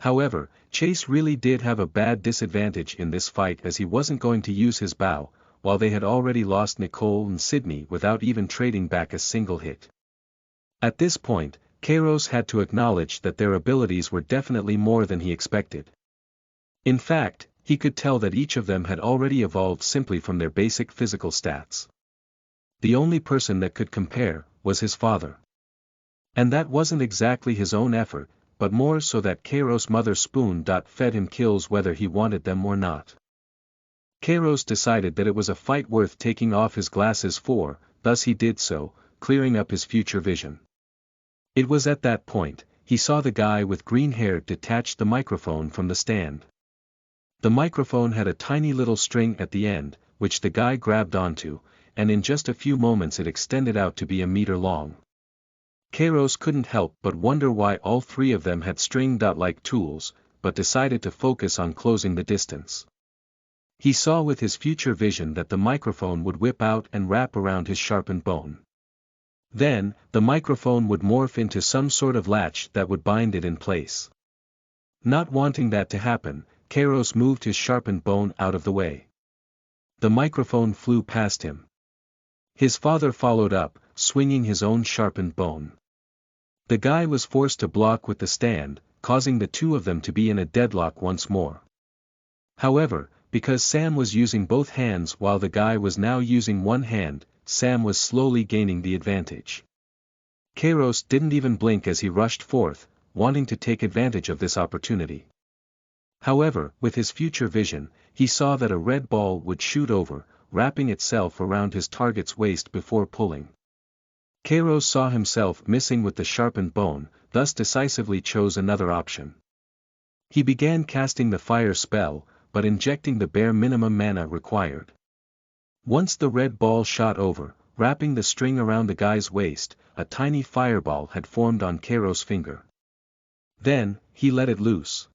However, Chase really did have a bad disadvantage in this fight as he wasn't going to use his bow, while they had already lost Nicole and Sydney without even trading back a single hit. At this point, Kairos had to acknowledge that their abilities were definitely more than he expected. In fact, he could tell that each of them had already evolved simply from their basic physical stats. The only person that could compare was his father. And that wasn't exactly his own effort, but more so that Kairos' mother spoon-fed him kills whether he wanted them or not. Kairos decided that it was a fight worth taking off his glasses for, thus he did so, clearing up his future vision. It was at that point, he saw the guy with green hair detach the microphone from the stand. The microphone had a tiny little string at the end, which the guy grabbed onto, and in just a few moments it extended out to be a meter long. Kairos couldn't help but wonder why all three of them had string-like tools, but decided to focus on closing the distance. He saw with his future vision that the microphone would whip out and wrap around his sharpened bone. Then, the microphone would morph into some sort of latch that would bind it in place. Not wanting that to happen, Kairos moved his sharpened bone out of the way. The microphone flew past him. His father followed up, swinging his own sharpened bone. The guy was forced to block with the stand, causing the two of them to be in a deadlock once more. However, because Sam was using both hands while the guy was now using one hand, Sam was slowly gaining the advantage. Kairos didn't even blink as he rushed forth, wanting to take advantage of this opportunity. However, with his future vision, he saw that a red ball would shoot over, wrapping itself around his target's waist before pulling. Kairos saw himself missing with the sharpened bone, thus decisively chose another option. He began casting the fire spell, but injecting the bare minimum mana required. Once the red ball shot over, wrapping the string around the guy's waist, a tiny fireball had formed on Kairos' finger. Then, he let it loose.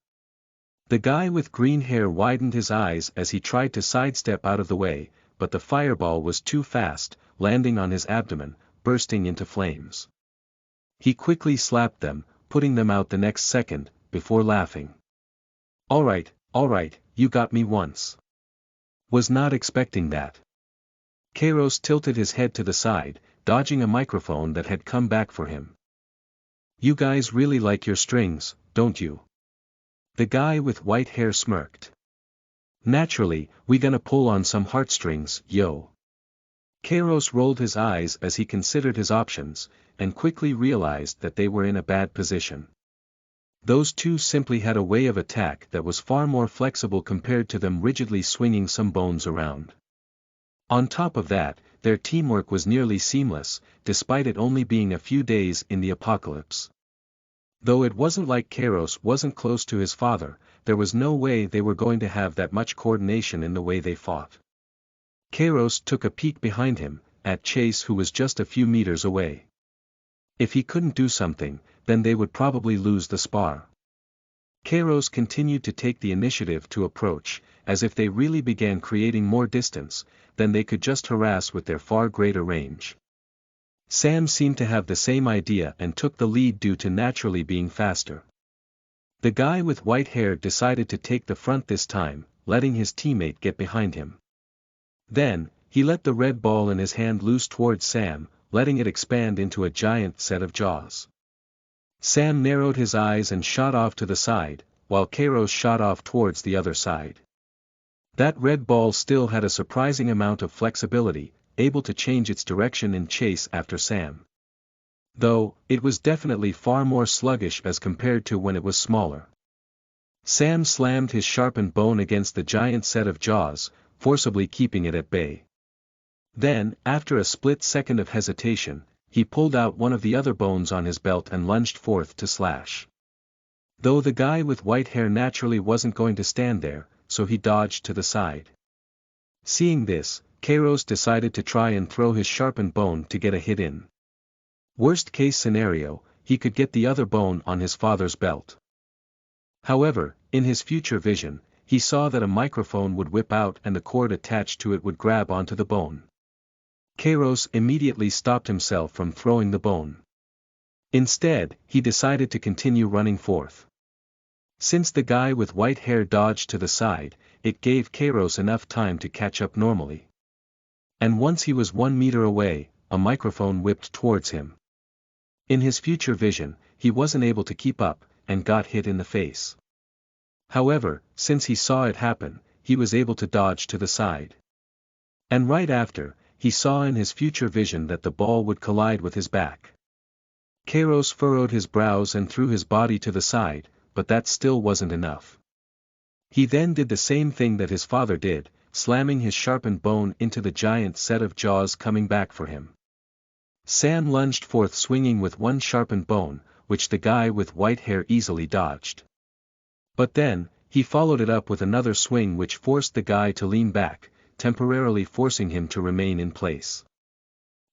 The guy with green hair widened his eyes as he tried to sidestep out of the way, but the fireball was too fast, landing on his abdomen, bursting into flames. He quickly slapped them, putting them out the next second, before laughing. All right, you got me once. Was not expecting that. Kairos tilted his head to the side, dodging a microphone that had come back for him. You guys really like your strings, don't you? The guy with white hair smirked. Naturally, we gonna pull on some heartstrings, yo. Kairos rolled his eyes as he considered his options, and quickly realized that they were in a bad position. Those two simply had a way of attack that was far more flexible compared to them rigidly swinging some bones around. On top of that, their teamwork was nearly seamless, despite it only being a few days in the apocalypse. Though it wasn't like Kairos wasn't close to his father, there was no way they were going to have that much coordination in the way they fought. Kairos took a peek behind him, at Chase, who was just a few meters away. If he couldn't do something, then they would probably lose the spar. Kairos continued to take the initiative to approach, as if they really began creating more distance, then they could just harass with their far greater range. Sam seemed to have the same idea and took the lead due to naturally being faster. The guy with white hair decided to take the front this time, letting his teammate get behind him. Then, he let the red ball in his hand loose towards Sam, letting it expand into a giant set of jaws. Sam narrowed his eyes and shot off to the side, while Kairos shot off towards the other side. That red ball still had a surprising amount of flexibility, able to change its direction in chase after Sam. Though, it was definitely far more sluggish as compared to when it was smaller. Sam slammed his sharpened bone against the giant set of jaws, forcibly keeping it at bay. Then, after a split second of hesitation, he pulled out one of the other bones on his belt and lunged forth to slash. Though the guy with white hair naturally wasn't going to stand there, so he dodged to the side. Seeing this, Kairos decided to try and throw his sharpened bone to get a hit in. Worst case scenario, he could get the other bone on his father's belt. However, in his future vision, he saw that a microphone would whip out and the cord attached to it would grab onto the bone. Kairos immediately stopped himself from throwing the bone. Instead, he decided to continue running forth. Since the guy with white hair dodged to the side, it gave Kairos enough time to catch up normally. And once he was 1 meter away, a microphone whipped towards him. In his future vision, he wasn't able to keep up, and got hit in the face. However, since he saw it happen, he was able to dodge to the side. And right after, he saw in his future vision that the ball would collide with his back. Kairos furrowed his brows and threw his body to the side, but that still wasn't enough. He then did the same thing that his father did, slamming his sharpened bone into the giant set of jaws coming back for him. Sam lunged forth swinging with one sharpened bone, which the guy with white hair easily dodged. But then, he followed it up with another swing which forced the guy to lean back, temporarily forcing him to remain in place.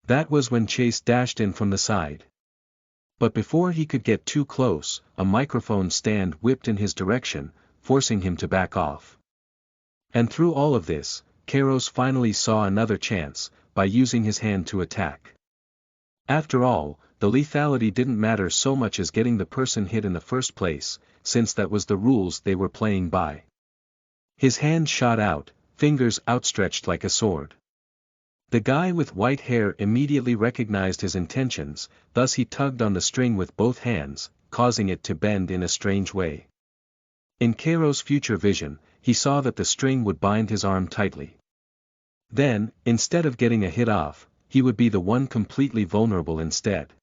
That was when Chase dashed in from the side. But before he could get too close, a microphone stand whipped in his direction, forcing him to back off. And through all of this, Kairos finally saw another chance, by using his hand to attack. After all, the lethality didn't matter so much as getting the person hit in the first place, since that was the rules they were playing by. His hand shot out, fingers outstretched like a sword. The guy with white hair immediately recognized his intentions, thus he tugged on the string with both hands, causing it to bend in a strange way. In Kairos' future vision, he saw that the string would bind his arm tightly. Then, instead of getting a hit off, he would be the one completely vulnerable instead.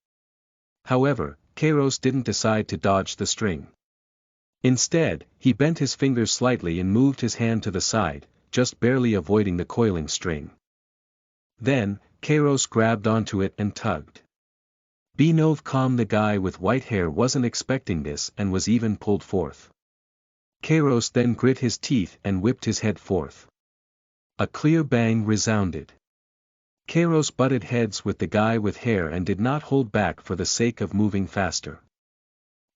However, Kairos didn't decide to dodge the string. Instead, he bent his fingers slightly and moved his hand to the side, just barely avoiding the coiling string. Then, Kairos grabbed onto it and tugged. Benov calm the guy with white hair wasn't expecting this and was even pulled forth. Kairos then grit his teeth and whipped his head forth. A clear bang resounded. Kairos butted heads with the guy with hair and did not hold back for the sake of moving faster.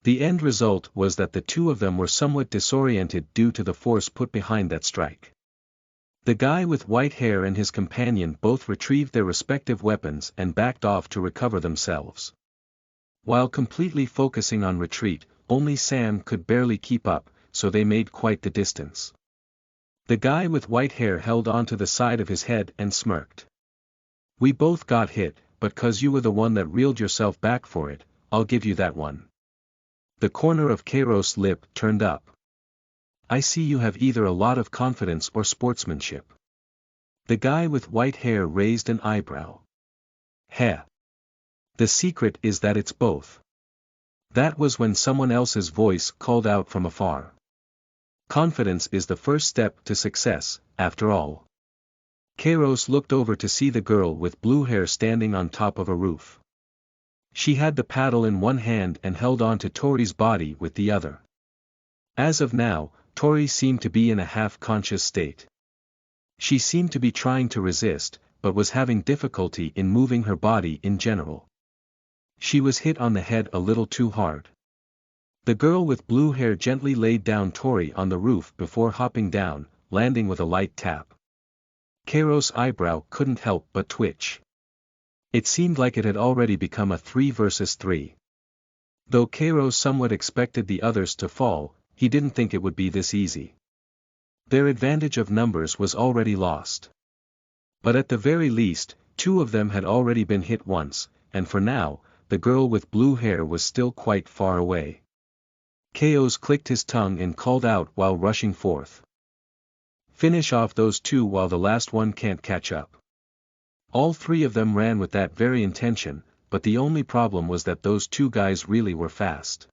The end result was that the two of them were somewhat disoriented due to the force put behind that strike. The guy with white hair and his companion both retrieved their respective weapons and backed off to recover themselves. While completely focusing on retreat, only Sam could barely keep up, so they made quite the distance. The guy with white hair held onto the side of his head and smirked. "We both got hit, but 'cause you were the one that reeled yourself back for it, I'll give you that one." The corner of Kairos' lip turned up. "I see you have either a lot of confidence or sportsmanship." The guy with white hair raised an eyebrow. "Heh. The secret is that it's both." That was when someone else's voice called out from afar. "Confidence is the first step to success, after all." Kairos looked over to see the girl with blue hair standing on top of a roof. She had the paddle in one hand and held on to Tori's body with the other. As of now, Tori seemed to be in a half-conscious state. She seemed to be trying to resist, but was having difficulty in moving her body in general. She was hit on the head a little too hard. The girl with blue hair gently laid down Tori on the roof before hopping down, landing with a light tap. Kairos' eyebrow couldn't help but twitch. It seemed like it had already become a 3 versus 3. Though Kairos somewhat expected the others to fall, he didn't think it would be this easy. Their advantage of numbers was already lost. But at the very least, two of them had already been hit once, and for now, the girl with blue hair was still quite far away. Kairos clicked his tongue and called out while rushing forth. "Finish off those two while the last one can't catch up." All three of them ran with that very intention, but the only problem was that those two guys really were fast.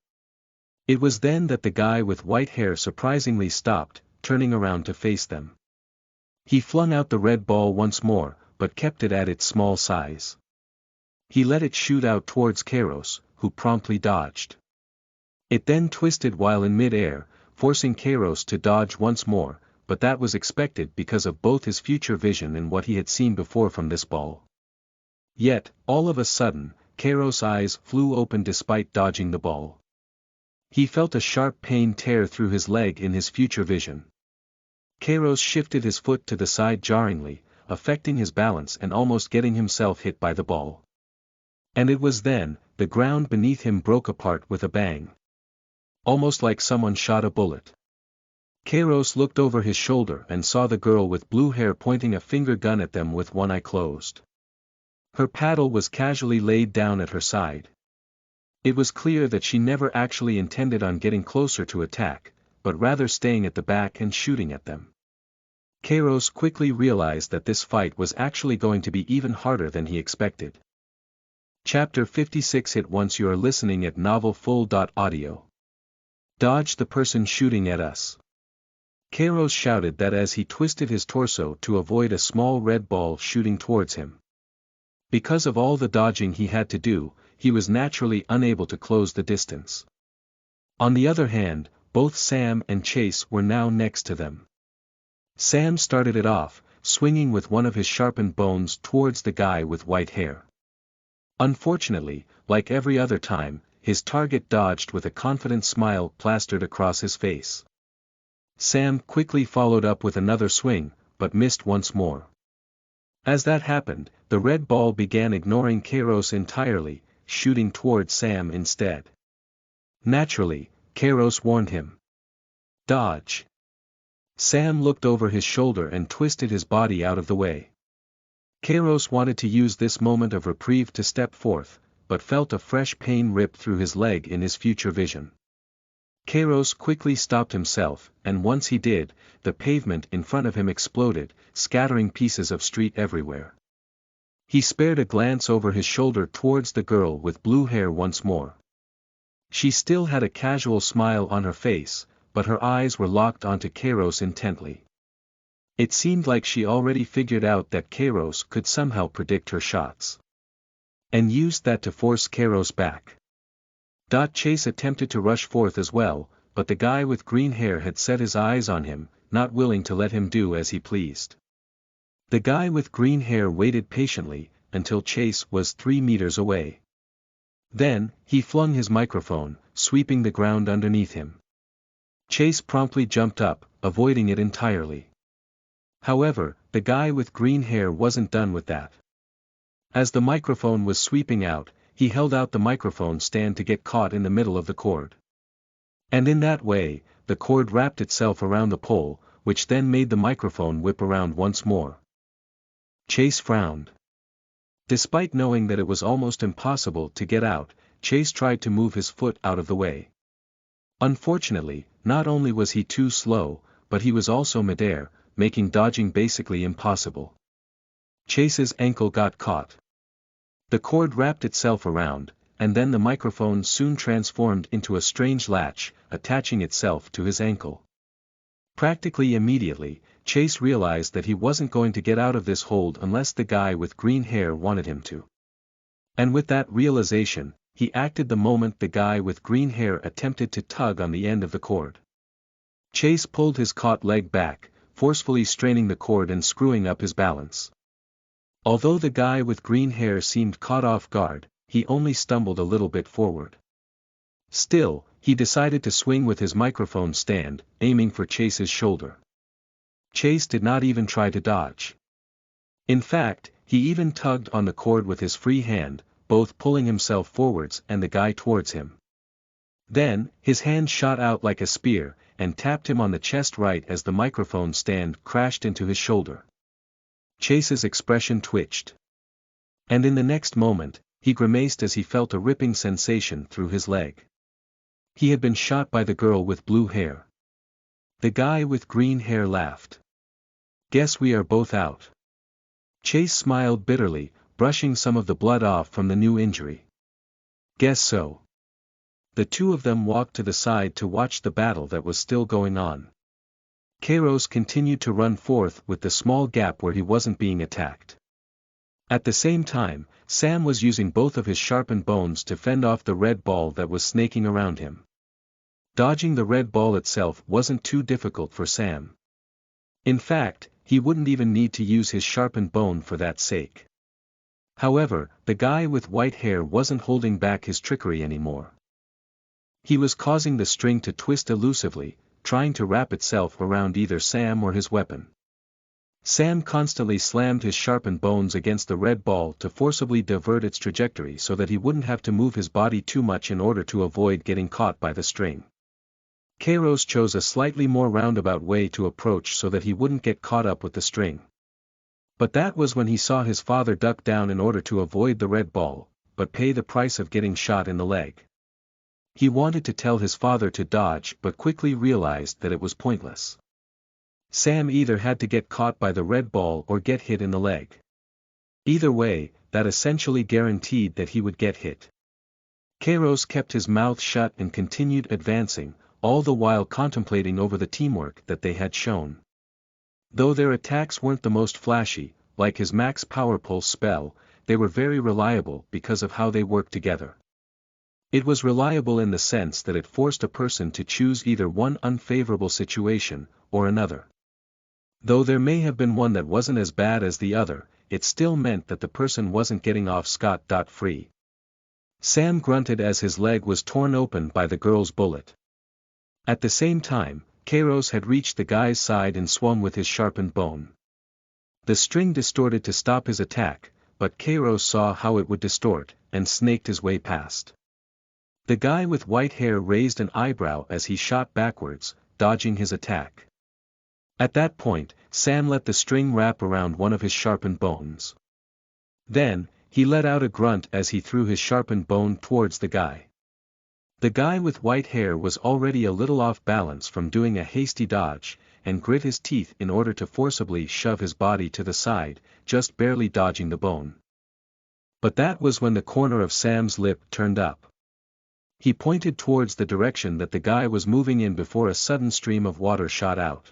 It was then that the guy with white hair surprisingly stopped, turning around to face them. He flung out the red ball once more, but kept it at its small size. He let it shoot out towards Kairos, who promptly dodged. It then twisted while in mid-air, forcing Kairos to dodge once more, but that was expected because of both his future vision and what he had seen before from this ball. Yet, all of a sudden, Kairos' eyes flew open despite dodging the ball. He felt a sharp pain tear through his leg in his future vision. Kairos shifted his foot to the side jarringly, affecting his balance and almost getting himself hit by the ball. And it was then, the ground beneath him broke apart with a bang. Almost like someone shot a bullet. Kairos looked over his shoulder and saw the girl with blue hair pointing a finger gun at them with one eye closed. Her paddle was casually laid down at her side. It was clear that she never actually intended on getting closer to attack, but rather staying at the back and shooting at them. Kairos quickly realized that this fight was actually going to be even harder than he expected. Chapter 56 Hit once you are listening at novelfull.audio. Dodge the person shooting at us. Kairos shouted that as he twisted his torso to avoid a small red ball shooting towards him. Because of all the dodging he had to do, he was naturally unable to close the distance. On the other hand, both Sam and Chase were now next to them. Sam started it off, swinging with one of his sharpened bones towards the guy with white hair. Unfortunately, like every other time, his target dodged with a confident smile plastered across his face. Sam quickly followed up with another swing, but missed once more. As that happened, the red ball began ignoring Kairos entirely, shooting towards Sam instead. Naturally, Kairos warned him. "Dodge." Sam looked over his shoulder and twisted his body out of the way. Kairos wanted to use this moment of reprieve to step forth, but felt a fresh pain rip through his leg in his future vision. Kairos quickly stopped himself, and once he did, the pavement in front of him exploded, scattering pieces of street everywhere. He spared a glance over his shoulder towards the girl with blue hair once more. She still had a casual smile on her face, but her eyes were locked onto Kairos intently. It seemed like she already figured out that Kairos could somehow predict her shots. and used that to force Kairos back. Chase attempted to rush forth as well, but the guy with green hair had set his eyes on him, not willing to let him do as he pleased. The guy with green hair waited patiently, until Chase was 3 meters away. Then, he flung his microphone, sweeping the ground underneath him. Chase promptly jumped up, avoiding it entirely. However, the guy with green hair wasn't done with that. As the microphone was sweeping out, he held out the microphone stand to get caught in the middle of the cord. And in that way, the cord wrapped itself around the pole, which then made the microphone whip around once more. Chase frowned. Despite knowing that it was almost impossible to get out, Chase tried to move his foot out of the way. Unfortunately, not only was he too slow, but he was also midair, making dodging basically impossible. Chase's ankle got caught. The cord wrapped itself around, and then the microphone soon transformed into a strange latch, attaching itself to his ankle. Practically immediately, Chase realized that he wasn't going to get out of this hold unless the guy with green hair wanted him to. And with that realization, he acted the moment the guy with green hair attempted to tug on the end of the cord. Chase pulled his caught leg back, forcefully straining the cord and screwing up his balance. Although the guy with green hair seemed caught off guard, he only stumbled a little bit forward. Still, he decided to swing with his microphone stand, aiming for Chase's shoulder. Chase did not even try to dodge. In fact, he even tugged on the cord with his free hand, both pulling himself forwards and the guy towards him. Then, his hand shot out like a spear, and tapped him on the chest right as the microphone stand crashed into his shoulder. Chase's expression twitched. And in the next moment, he grimaced as he felt a ripping sensation through his leg. He had been shot by the girl with blue hair. The guy with green hair laughed. "Guess we are both out." Chase smiled bitterly, brushing some of the blood off from the new injury. "Guess so." The two of them walked to the side to watch the battle that was still going on. Kairos continued to run forth with the small gap where he wasn't being attacked. At the same time, Sam was using both of his sharpened bones to fend off the red ball that was snaking around him. Dodging the red ball itself wasn't too difficult for Sam. In fact, he wouldn't even need to use his sharpened bone for that sake. However, the guy with white hair wasn't holding back his trickery anymore. He was causing the string to twist elusively, trying to wrap itself around either Sam or his weapon. Sam constantly slammed his sharpened bones against the red ball to forcibly divert its trajectory so that he wouldn't have to move his body too much in order to avoid getting caught by the string. Kairos chose a slightly more roundabout way to approach so that he wouldn't get caught up with the string. But that was when he saw his father duck down in order to avoid the red ball, but pay the price of getting shot in the leg. He wanted to tell his father to dodge but quickly realized that it was pointless. Sam either had to get caught by the red ball or get hit in the leg. Either way, that essentially guaranteed that he would get hit. Kairos kept his mouth shut and continued advancing, all the while contemplating over the teamwork that they had shown. Though their attacks weren't the most flashy, like his max power pulse spell, they were very reliable because of how they worked together. It was reliable in the sense that it forced a person to choose either one unfavorable situation, or another. Though there may have been one that wasn't as bad as the other, it still meant that the person wasn't getting off scot-free. Sam grunted as his leg was torn open by the girl's bullet. At the same time, Kairos had reached the guy's side and swung with his sharpened bone. The string distorted to stop his attack, but Kairos saw how it would distort, and snaked his way past. The guy with white hair raised an eyebrow as he shot backwards, dodging his attack. At that point, Sam let the string wrap around one of his sharpened bones. Then, he let out a grunt as he threw his sharpened bone towards the guy. The guy with white hair was already a little off balance from doing a hasty dodge, and grit his teeth in order to forcibly shove his body to the side, just barely dodging the bone. But that was when the corner of Sam's lip turned up. He pointed towards the direction that the guy was moving in before a sudden stream of water shot out.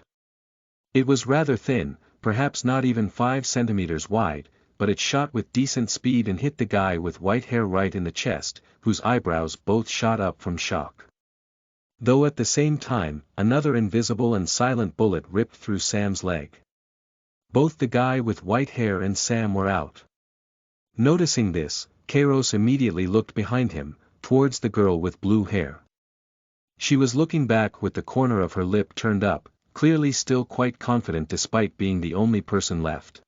It was rather thin, perhaps not even 5 centimeters wide, but it shot with decent speed and hit the guy with white hair right in the chest, whose eyebrows both shot up from shock. Though at the same time, another invisible and silent bullet ripped through Sam's leg. Both the guy with white hair and Sam were out. Noticing this, Kairos immediately looked behind him, towards the girl with blue hair. She was looking back with the corner of her lip turned up, clearly still quite confident despite being the only person left.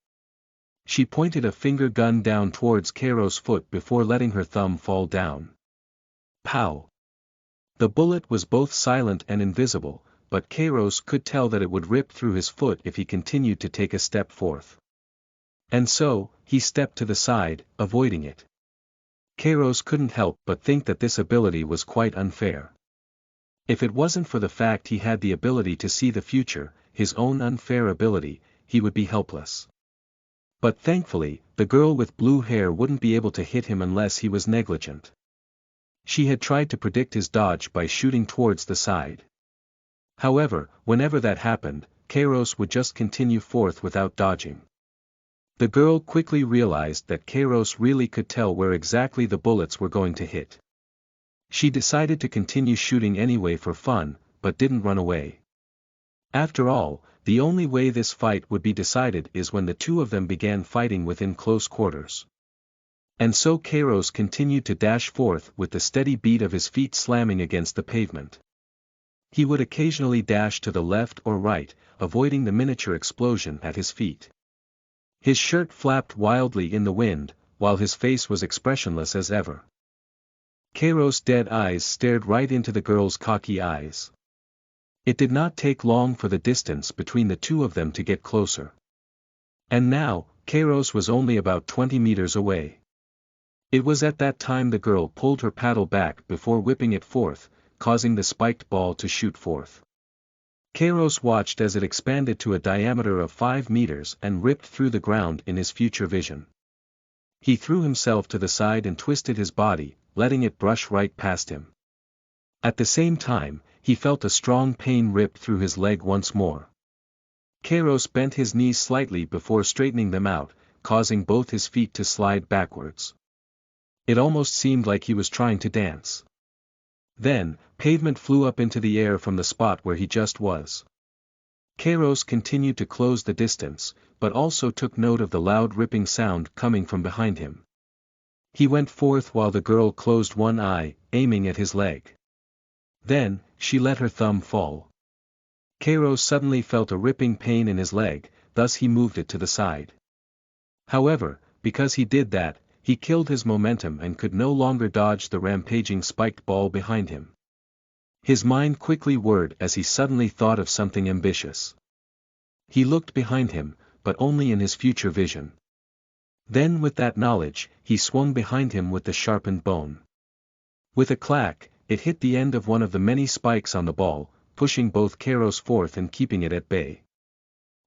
She pointed a finger gun down towards Kairos' foot before letting her thumb fall down. Pow! The bullet was both silent and invisible, but Kairos could tell that it would rip through his foot if he continued to take a step forth. And so, he stepped to the side, avoiding it. Kairos couldn't help but think that this ability was quite unfair. If it wasn't for the fact he had the ability to see the future, his own unfair ability, he would be helpless. But thankfully, the girl with blue hair wouldn't be able to hit him unless he was negligent. She had tried to predict his dodge by shooting towards the side. However, whenever that happened, Kairos would just continue forth without dodging. The girl quickly realized that Kairos really could tell where exactly the bullets were going to hit. She decided to continue shooting anyway for fun, but didn't run away. After all, the only way this fight would be decided is when the two of them began fighting within close quarters. And so Kairos continued to dash forth with the steady beat of his feet slamming against the pavement. He would occasionally dash to the left or right, avoiding the miniature explosion at his feet. His shirt flapped wildly in the wind, while his face was expressionless as ever. Kairos' dead eyes stared right into the girl's cocky eyes. It did not take long for the distance between the two of them to get closer. And now, Kairos was only about 20 meters away. It was at that time the girl pulled her paddle back before whipping it forth, causing the spiked ball to shoot forth. Kairos watched as it expanded to a diameter of 5 meters and ripped through the ground in his future vision. He threw himself to the side and twisted his body, letting it brush right past him. At the same time, he felt a strong pain rip through his leg once more. Kairos bent his knees slightly before straightening them out, causing both his feet to slide backwards. It almost seemed like he was trying to dance. Then, pavement flew up into the air from the spot where he just was. Kairos continued to close the distance, but also took note of the loud ripping sound coming from behind him. He went forth while the girl closed one eye, aiming at his leg. Then, she let her thumb fall. Kairos suddenly felt a ripping pain in his leg, thus he moved it to the side. However, because he did that, he killed his momentum and could no longer dodge the rampaging spiked ball behind him. His mind quickly whirred as he suddenly thought of something ambitious. He looked behind him, but only in his future vision. Then with that knowledge, he swung behind him with the sharpened bone. With a clack, it hit the end of one of the many spikes on the ball, pushing both Kairos forth and keeping it at bay.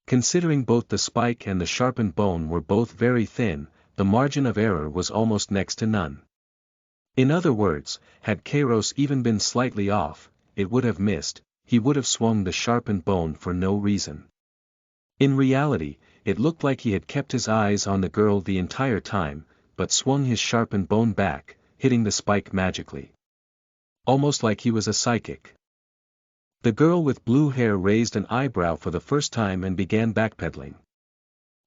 Considering both the spike and the sharpened bone were both very thin, the margin of error was almost next to none. In other words, had Kairos even been slightly off, it would have missed, he would have swung the sharpened bone for no reason. In reality, it looked like he had kept his eyes on the girl the entire time, but swung his sharpened bone back, hitting the spike magically. Almost like he was a psychic. The girl with blue hair raised an eyebrow for the first time and began backpedaling.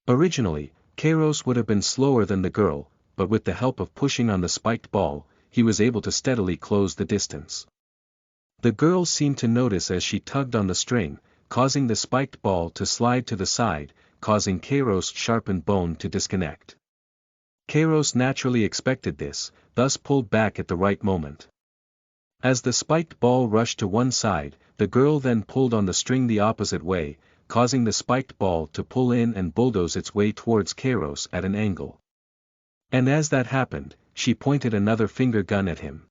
Originally, Kairos would have been slower than the girl, but with the help of pushing on the spiked ball, he was able to steadily close the distance. The girl seemed to notice as she tugged on the string, causing the spiked ball to slide to the side, causing Kairos' sharpened bone to disconnect. Kairos naturally expected this, thus pulled back at the right moment. As the spiked ball rushed to one side, the girl then pulled on the string the opposite way, causing the spiked ball to pull in and bulldoze its way towards Kairos at an angle. And as that happened, she pointed another finger gun at him.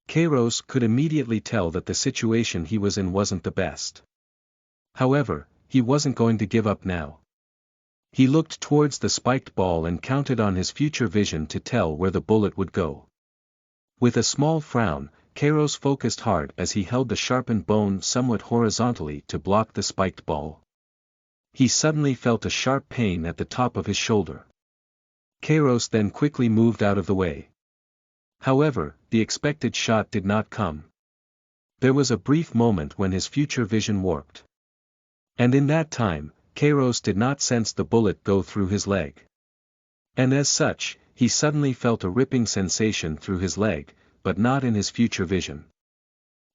Kairos could immediately tell that the situation he was in wasn't the best. However, he wasn't going to give up now. He looked towards the spiked ball and counted on his future vision to tell where the bullet would go. With a small frown, Kairos focused hard as he held the sharpened bone somewhat horizontally to block the spiked ball. He suddenly felt a sharp pain at the top of his shoulder. Kairos then quickly moved out of the way. However, the expected shot did not come. There was a brief moment when his future vision warped. And in that time, Kairos did not sense the bullet go through his leg. And as such, he suddenly felt a ripping sensation through his leg, but not in his future vision.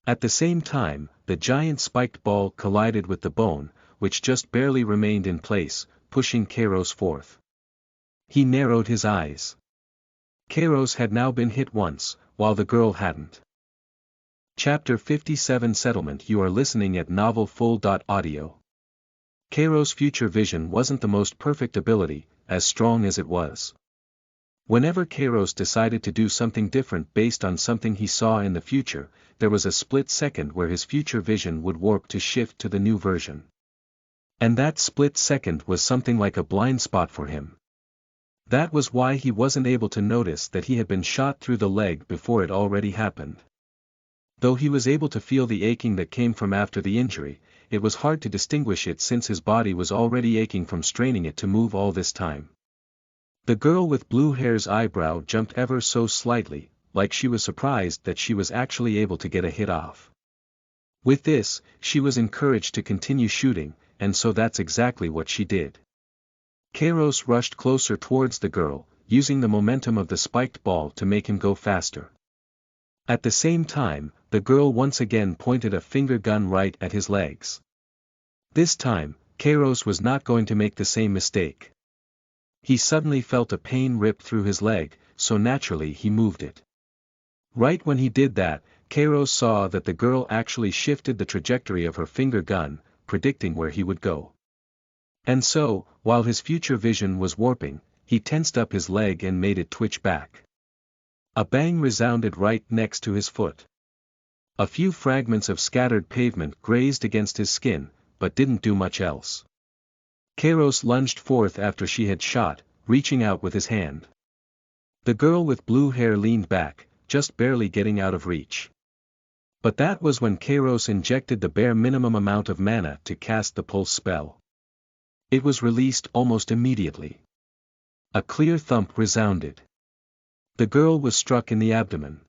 At the same time, the giant spiked ball collided with the bone, which just barely remained in place, pushing Kairos forth. He narrowed his eyes. Kairos had now been hit once, while the girl hadn't. Chapter 57 Settlement. You are listening at NovelFull.audio. Kairos' future vision wasn't the most perfect ability, as strong as it was. Whenever Kairos decided to do something different based on something he saw in the future, there was a split second where his future vision would warp to shift to the new version. And that split second was something like a blind spot for him. That was why he wasn't able to notice that he had been shot through the leg before it already happened. Though he was able to feel the aching that came from after the injury, it was hard to distinguish it since his body was already aching from straining it to move all this time. The girl with blue hair's eyebrow jumped ever so slightly, like she was surprised that she was actually able to get a hit off. With this, she was encouraged to continue shooting, and so that's exactly what she did. Kairos rushed closer towards the girl, using the momentum of the spiked ball to make him go faster. At the same time, the girl once again pointed a finger gun right at his legs. This time, Kairos was not going to make the same mistake. He suddenly felt a pain rip through his leg, so naturally he moved it. Right when he did that, Kairos saw that the girl actually shifted the trajectory of her finger gun, predicting where he would go. And so, while his future vision was warping, he tensed up his leg and made it twitch back. A bang resounded right next to his foot. A few fragments of scattered pavement grazed against his skin, but didn't do much else. Kairos lunged forth after she had shot, reaching out with his hand. The girl with blue hair leaned back, just barely getting out of reach. But that was when Kairos injected the bare minimum amount of mana to cast the pulse spell. It was released almost immediately. A clear thump resounded. The girl was struck in the abdomen.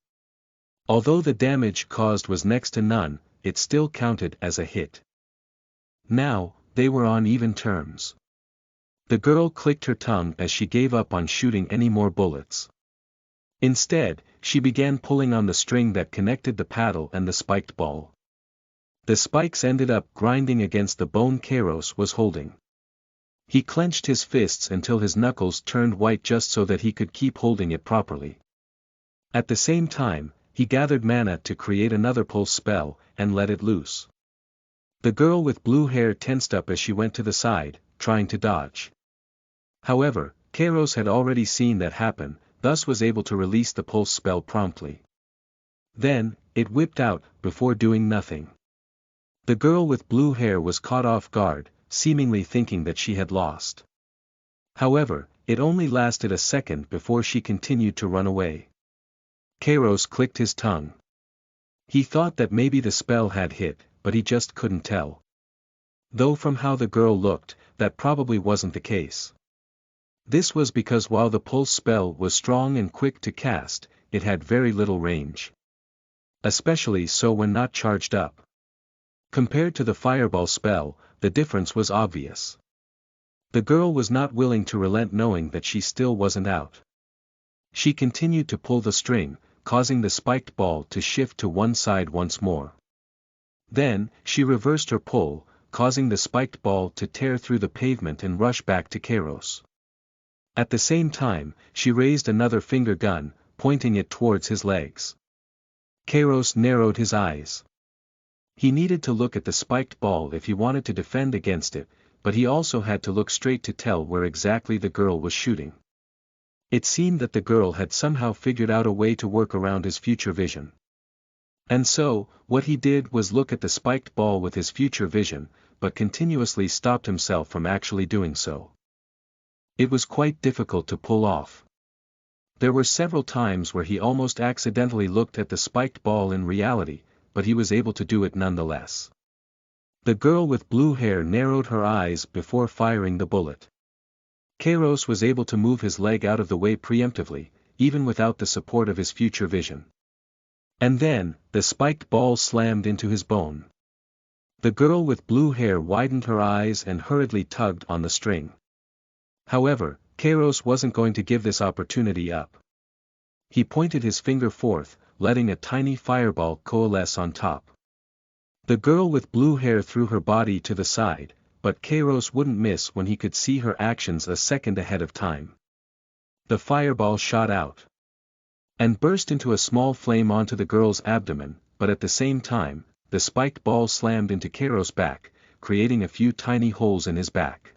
Although the damage caused was next to none, it still counted as a hit. Now, they were on even terms. The girl clicked her tongue as she gave up on shooting any more bullets. Instead, she began pulling on the string that connected the paddle and the spiked ball. The spikes ended up grinding against the bone Kairos was holding. He clenched his fists until his knuckles turned white just so that he could keep holding it properly. At the same time, he gathered mana to create another pulse spell, and let it loose. The girl with blue hair tensed up as she went to the side, trying to dodge. However, Kairos had already seen that happen, thus was able to release the pulse spell promptly. Then, it whipped out, before doing nothing. The girl with blue hair was caught off guard, seemingly thinking that she had lost. However, it only lasted a second before she continued to run away. Kairos clicked his tongue. He thought that maybe the spell had hit, but he just couldn't tell. Though from how the girl looked, that probably wasn't the case. This was because while the pulse spell was strong and quick to cast, it had very little range. Especially so when not charged up. Compared to the fireball spell, the difference was obvious. The girl was not willing to relent knowing that she still wasn't out. She continued to pull the string, causing the spiked ball to shift to one side once more. Then, she reversed her pull, causing the spiked ball to tear through the pavement and rush back to Kairos. At the same time, she raised another finger gun, pointing it towards his legs. Kairos narrowed his eyes. He needed to look at the spiked ball if he wanted to defend against it, but he also had to look straight to tell where exactly the girl was shooting. It seemed that the girl had somehow figured out a way to work around his future vision. And so, what he did was look at the spiked ball with his future vision, but continuously stopped himself from actually doing so. It was quite difficult to pull off. There were several times where he almost accidentally looked at the spiked ball in reality, but he was able to do it nonetheless. The girl with blue hair narrowed her eyes before firing the bullet. Kairos was able to move his leg out of the way preemptively, even without the support of his future vision. And then, the spiked ball slammed into his bone. The girl with blue hair widened her eyes and hurriedly tugged on the string. However, Kairos wasn't going to give this opportunity up. He pointed his finger forth, letting a tiny fireball coalesce on top. The girl with blue hair threw her body to the side, but Kairos wouldn't miss when he could see her actions a second ahead of time. The fireball shot out and burst into a small flame onto the girl's abdomen, but at the same time, the spiked ball slammed into Kairos' back, creating a few tiny holes in his back.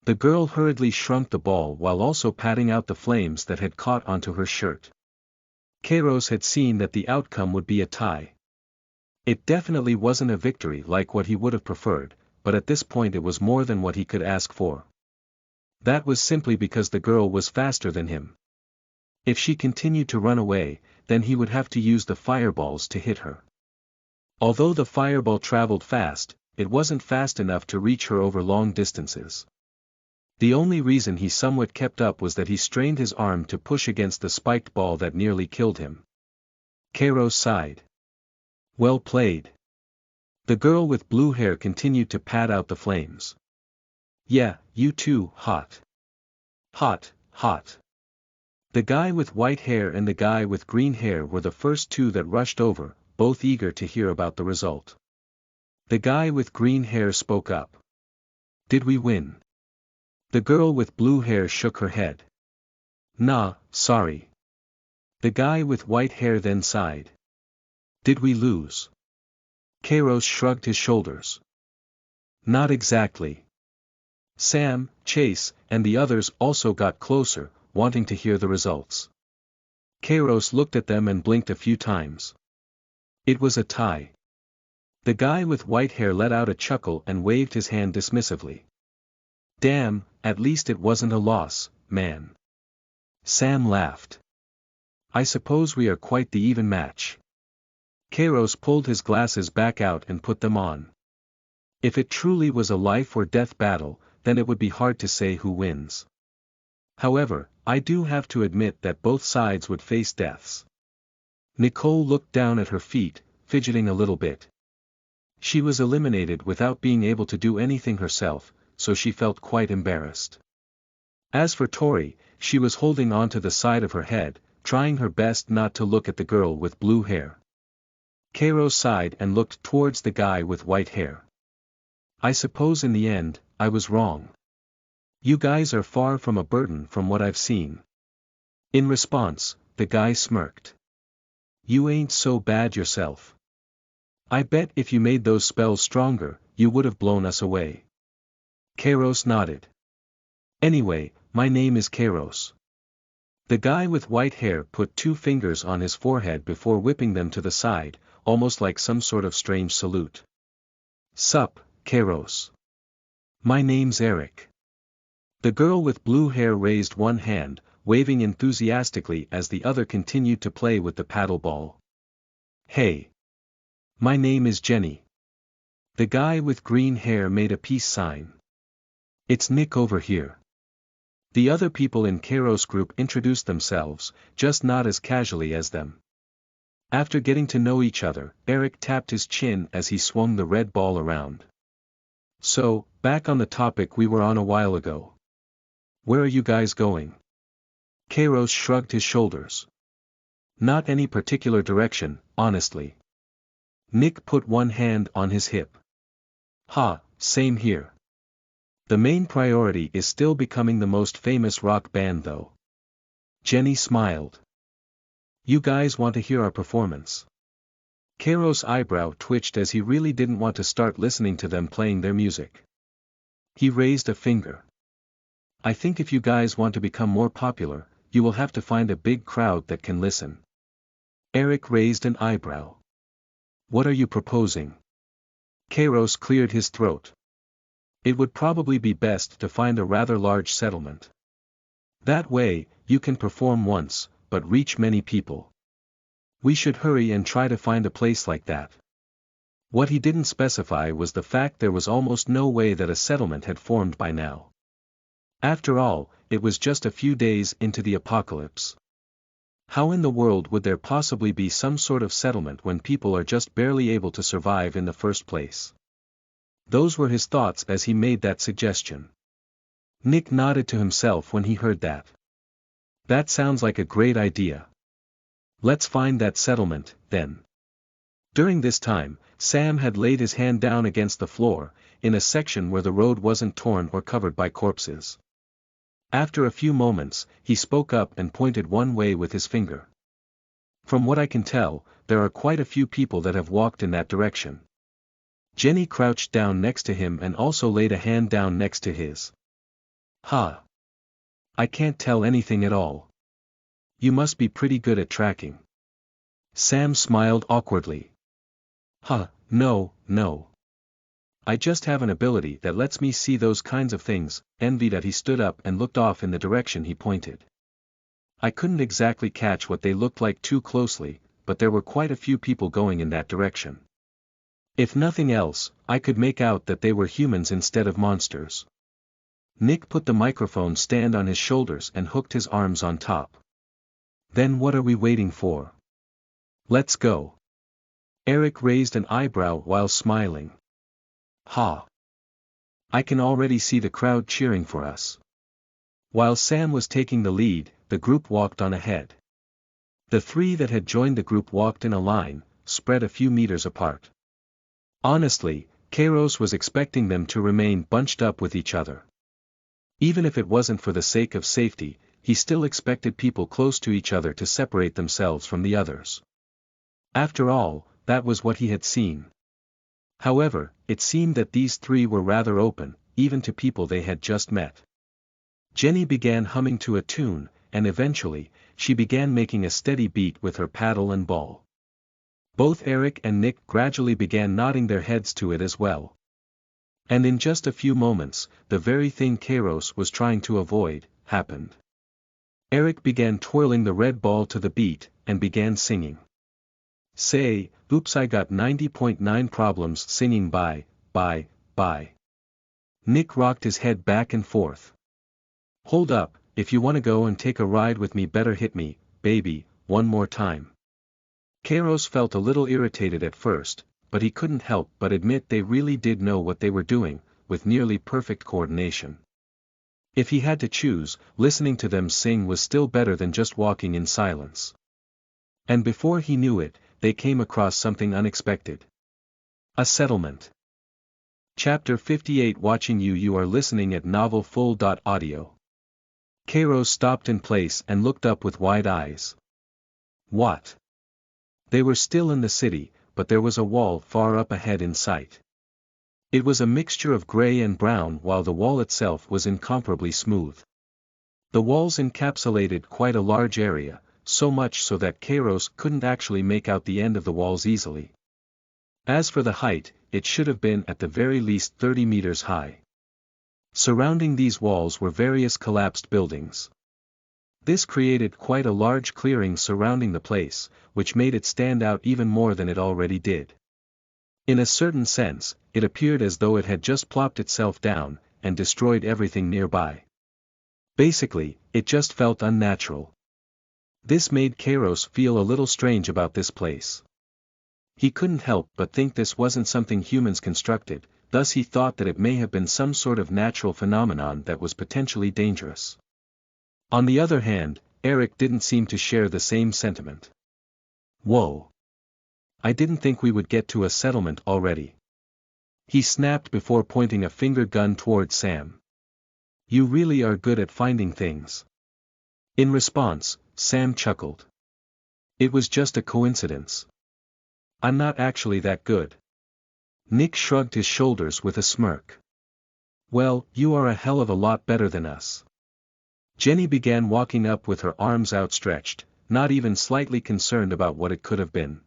The girl hurriedly shrunk the ball while also patting out the flames that had caught onto her shirt. Kairos had seen that the outcome would be a tie. It definitely wasn't a victory like what he would have preferred, but at this point it was more than what he could ask for. That was simply because the girl was faster than him. If she continued to run away, then he would have to use the fireballs to hit her. Although the fireball traveled fast, it wasn't fast enough to reach her over long distances. The only reason he somewhat kept up was that he strained his arm to push against the spiked ball that nearly killed him. Kairos sighed. Well played. The girl with blue hair continued to pat out the flames. Yeah, you too, hot. Hot, hot. The guy with white hair and the guy with green hair were the first two that rushed over, both eager to hear about the result. The guy with green hair spoke up. Did we win? The girl with blue hair shook her head. Nah, sorry. The guy with white hair then sighed. Did we lose? Kairos shrugged his shoulders. Not exactly. Sam, Chase, and the others also got closer, wanting to hear the results. Kairos looked at them and blinked a few times. It was a tie. The guy with white hair let out a chuckle and waved his hand dismissively. Damn, at least it wasn't a loss, man. Sam laughed. I suppose we are quite the even match. Kairos pulled his glasses back out and put them on. If it truly was a life or death battle, then it would be hard to say who wins. However, I do have to admit that both sides would face deaths. Nicole looked down at her feet, fidgeting a little bit. She was eliminated without being able to do anything herself, so she felt quite embarrassed. As for Tori, she was holding on to the side of her head, trying her best not to look at the girl with blue hair. Kairos sighed and looked towards the guy with white hair. I suppose in the end, I was wrong. You guys are far from a burden from what I've seen. In response, the guy smirked. You ain't so bad yourself. I bet if you made those spells stronger, you would have blown us away. Kairos nodded. Anyway, my name is Kairos. The guy with white hair put 2 fingers on his forehead before whipping them to the side, almost like some sort of strange salute. Sup, Kairos. My name's Eric. The girl with blue hair raised one hand, waving enthusiastically as the other continued to play with the paddle ball. Hey. My name is Jenny. The guy with green hair made a peace sign. It's Nick over here. The other people in Kairos' group introduced themselves, just not as casually as them. After getting to know each other, Eric tapped his chin as he swung the red ball around. So, back on the topic we were on a while ago. Where are you guys going? Kairos shrugged his shoulders. Not any particular direction, honestly. Nick put one hand on his hip. Ha, same here. The main priority is still becoming the most famous rock band though. Jenny smiled. You guys want to hear our performance? Kairos' eyebrow twitched as he really didn't want to start listening to them playing their music. He raised a finger. I think if you guys want to become more popular, you will have to find a big crowd that can listen. Eric raised an eyebrow. What are you proposing? Kairos cleared his throat. It would probably be best to find a rather large settlement. That way, you can perform once, but reach many people. We should hurry and try to find a place like that. What he didn't specify was the fact there was almost no way that a settlement had formed by now. After all, it was just a few days into the apocalypse. How in the world would there possibly be some sort of settlement when people are just barely able to survive in the first place? Those were his thoughts as he made that suggestion. Nick nodded to himself when he heard that. That sounds like a great idea. Let's find that settlement, then. During this time, Sam had laid his hand down against the floor, in a section where the road wasn't torn or covered by corpses. After a few moments, he spoke up and pointed one way with his finger. From what I can tell, there are quite a few people that have walked in that direction. Jenny crouched down next to him and also laid a hand down next to his. Huh. I can't tell anything at all. You must be pretty good at tracking. Sam smiled awkwardly. Huh, no. I just have an ability that lets me see those kinds of things. Envied that he stood up and looked off in the direction he pointed. I couldn't exactly catch what they looked like too closely, but there were quite a few people going in that direction. If nothing else, I could make out that they were humans instead of monsters. Nick put the microphone stand on his shoulders and hooked his arms on top. Then what are we waiting for? Let's go. Eric raised an eyebrow while smiling. Ha! I can already see the crowd cheering for us. While Sam was taking the lead, the group walked on ahead. The three that had joined the group walked in a line, spread a few meters apart. Honestly, Kairos was expecting them to remain bunched up with each other. Even if it wasn't for the sake of safety, he still expected people close to each other to separate themselves from the others. After all, that was what he had seen. However, it seemed that these three were rather open, even to people they had just met. Jenny began humming to a tune, and eventually, she began making a steady beat with her paddle and ball. Both Eric and Nick gradually began nodding their heads to it as well. And in just a few moments, the very thing Kairos was trying to avoid, happened. Eric began twirling the red ball to the beat, and began singing. Say, oops, I got 90.9 problems singing bye. Nick rocked his head back and forth. Hold up, if you wanna go and take a ride with me better hit me, baby, one more time. Kairos felt a little irritated at first, but he couldn't help but admit they really did know what they were doing, with nearly perfect coordination. If he had to choose, listening to them sing was still better than just walking in silence. And before he knew it, they came across something unexpected. A settlement. Chapter 58. Watching you are listening at novelfull.audio. Kairos stopped in place and looked up with wide eyes. What? They were still in the city, but there was a wall far up ahead in sight. It was a mixture of gray and brown while the wall itself was incomparably smooth. The walls encapsulated quite a large area, so much so that Kairos couldn't actually make out the end of the walls easily. As for the height, it should have been at the very least 30 meters high. Surrounding these walls were various collapsed buildings. This created quite a large clearing surrounding the place, which made it stand out even more than it already did. In a certain sense, it appeared as though it had just plopped itself down, and destroyed everything nearby. Basically, it just felt unnatural. This made Kairos feel a little strange about this place. He couldn't help but think this wasn't something humans constructed, thus he thought that it may have been some sort of natural phenomenon that was potentially dangerous. On the other hand, Eric didn't seem to share the same sentiment. Whoa! I didn't think we would get to a settlement already. He snapped before pointing a finger gun towards Sam. You really are good at finding things. In response, Sam chuckled. It was just a coincidence. I'm not actually that good. Nick shrugged his shoulders with a smirk. Well, you are a hell of a lot better than us. Jenny began walking up with her arms outstretched, not even slightly concerned about what it could have been.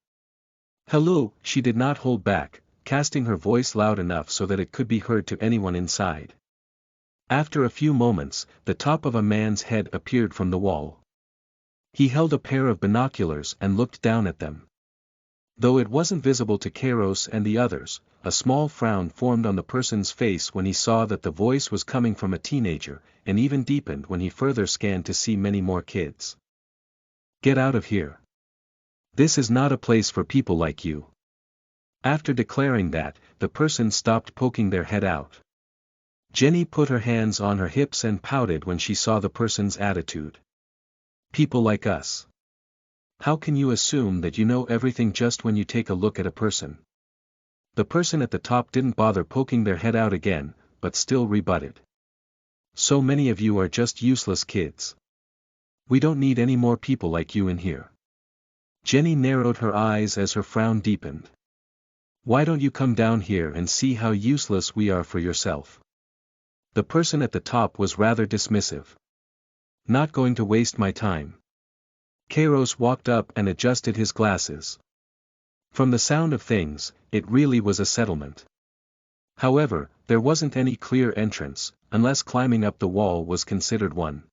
Hello, she did not hold back, casting her voice loud enough so that it could be heard to anyone inside. After a few moments, the top of a man's head appeared from the wall. He held a pair of binoculars and looked down at them. Though it wasn't visible to Kairos and the others, a small frown formed on the person's face when he saw that the voice was coming from a teenager, and even deepened when he further scanned to see many more kids. Get out of here. This is not a place for people like you. After declaring that, the person stopped poking their head out. Jenny put her hands on her hips and pouted when she saw the person's attitude. People like us. How can you assume that you know everything just when you take a look at a person? The person at the top didn't bother poking their head out again, but still rebutted. So many of you are just useless kids. We don't need any more people like you in here. Jenny narrowed her eyes as her frown deepened. Why don't you come down here and see how useless we are for yourself? The person at the top was rather dismissive. Not going to waste my time. Kairos walked up and adjusted his glasses. From the sound of things, it really was a settlement. However, there wasn't any clear entrance, unless climbing up the wall was considered one.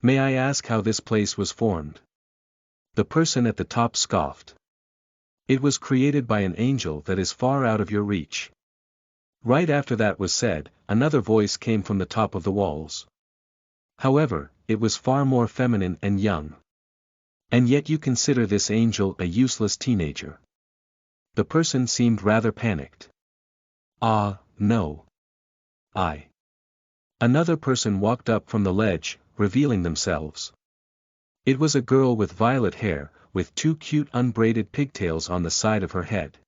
May I ask how this place was formed? The person at the top scoffed. It was created by an angel that is far out of your reach. Right after that was said, another voice came from the top of the walls. However, it was far more feminine and young. And yet you consider this angel a useless teenager. The person seemed rather panicked. No. Another person walked up from the ledge, revealing themselves. It was a girl with violet hair, with two cute unbraided pigtails on the side of her head.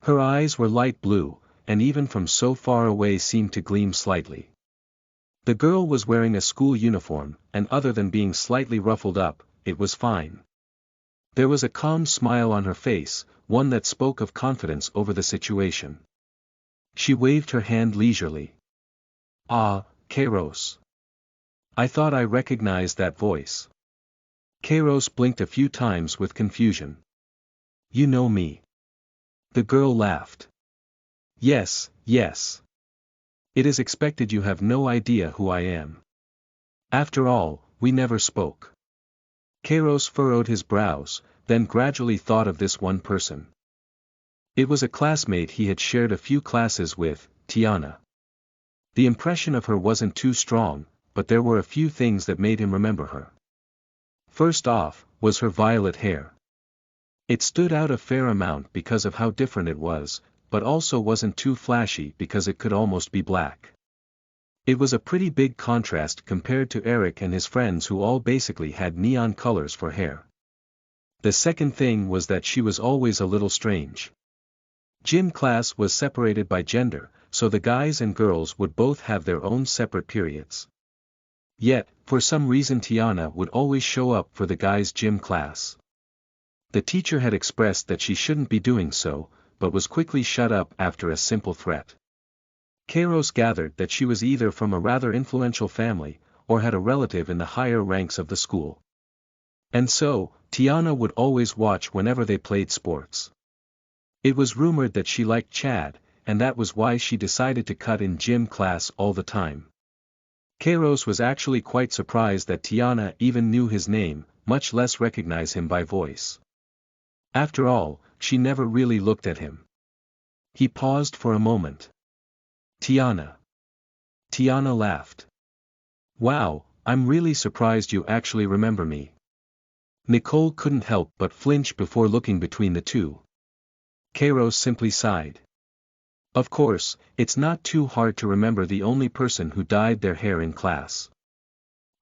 Her eyes were light blue, and even from so far away seemed to gleam slightly. The girl was wearing a school uniform, and other than being slightly ruffled up, it was fine. There was a calm smile on her face, one that spoke of confidence over the situation. She waved her hand leisurely. Kairos. I thought I recognized that voice. Kairos blinked a few times with confusion. You know me. The girl laughed. Yes. It is expected you have no idea who I am. After all, we never spoke. Kairos furrowed his brows, then gradually thought of this one person. It was a classmate he had shared a few classes with, Tiana. The impression of her wasn't too strong, but there were a few things that made him remember her. First off, was her violet hair. It stood out a fair amount because of how different it was, but also wasn't too flashy because it could almost be black. It was a pretty big contrast compared to Eric and his friends who all basically had neon colors for hair. The second thing was that she was always a little strange. Gym class was separated by gender, so the guys and girls would both have their own separate periods. Yet, for some reason Tiana would always show up for the guys' gym class. The teacher had expressed that she shouldn't be doing so, but was quickly shut up after a simple threat. Kairos gathered that she was either from a rather influential family, or had a relative in the higher ranks of the school. And so, Tiana would always watch whenever they played sports. It was rumored that she liked Chad, and that was why she decided to cut in gym class all the time. Kairos was actually quite surprised that Tiana even knew his name, much less recognize him by voice. After all, she never really looked at him. He paused for a moment. Tiana. Tiana laughed. Wow, I'm really surprised you actually remember me. Nicole couldn't help but flinch before looking between the two. Kairos simply sighed. Of course, it's not too hard to remember the only person who dyed their hair in class.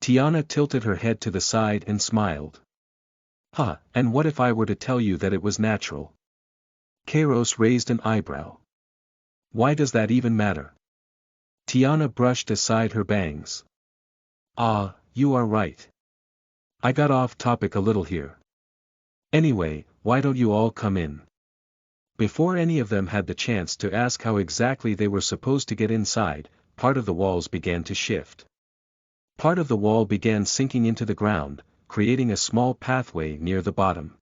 Tiana tilted her head to the side and smiled. And what if I were to tell you that it was natural? Kairos raised an eyebrow. Why does that even matter? Tiana brushed aside her bangs. You are right. I got off topic a little here. Anyway, why don't you all come in? Before any of them had the chance to ask how exactly they were supposed to get inside, part of the walls began to shift. Part of the wall began sinking into the ground, creating a small pathway near the bottom.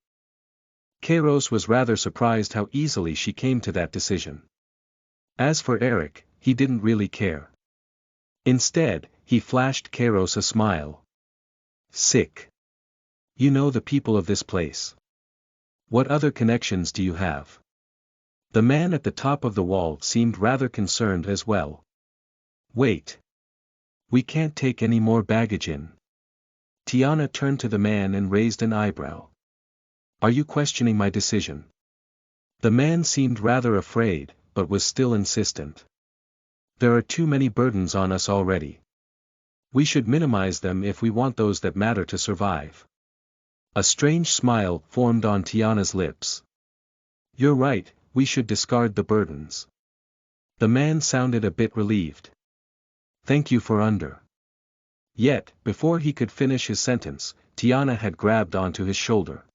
Kairos was rather surprised how easily she came to that decision. As for Eric, he didn't really care. Instead, he flashed Kairos a smile. Sick. You know the people of this place. What other connections do you have? The man at the top of the wall seemed rather concerned as well. Wait. We can't take any more baggage in. Tiana turned to the man and raised an eyebrow. Are you questioning my decision? The man seemed rather afraid, but was still insistent. There are too many burdens on us already. We should minimize them if we want those that matter to survive. A strange smile formed on Tiana's lips. You're right, we should discard the burdens. The man sounded a bit relieved. Thank you for under. Yet, before he could finish his sentence, Tiana had grabbed onto his shoulder.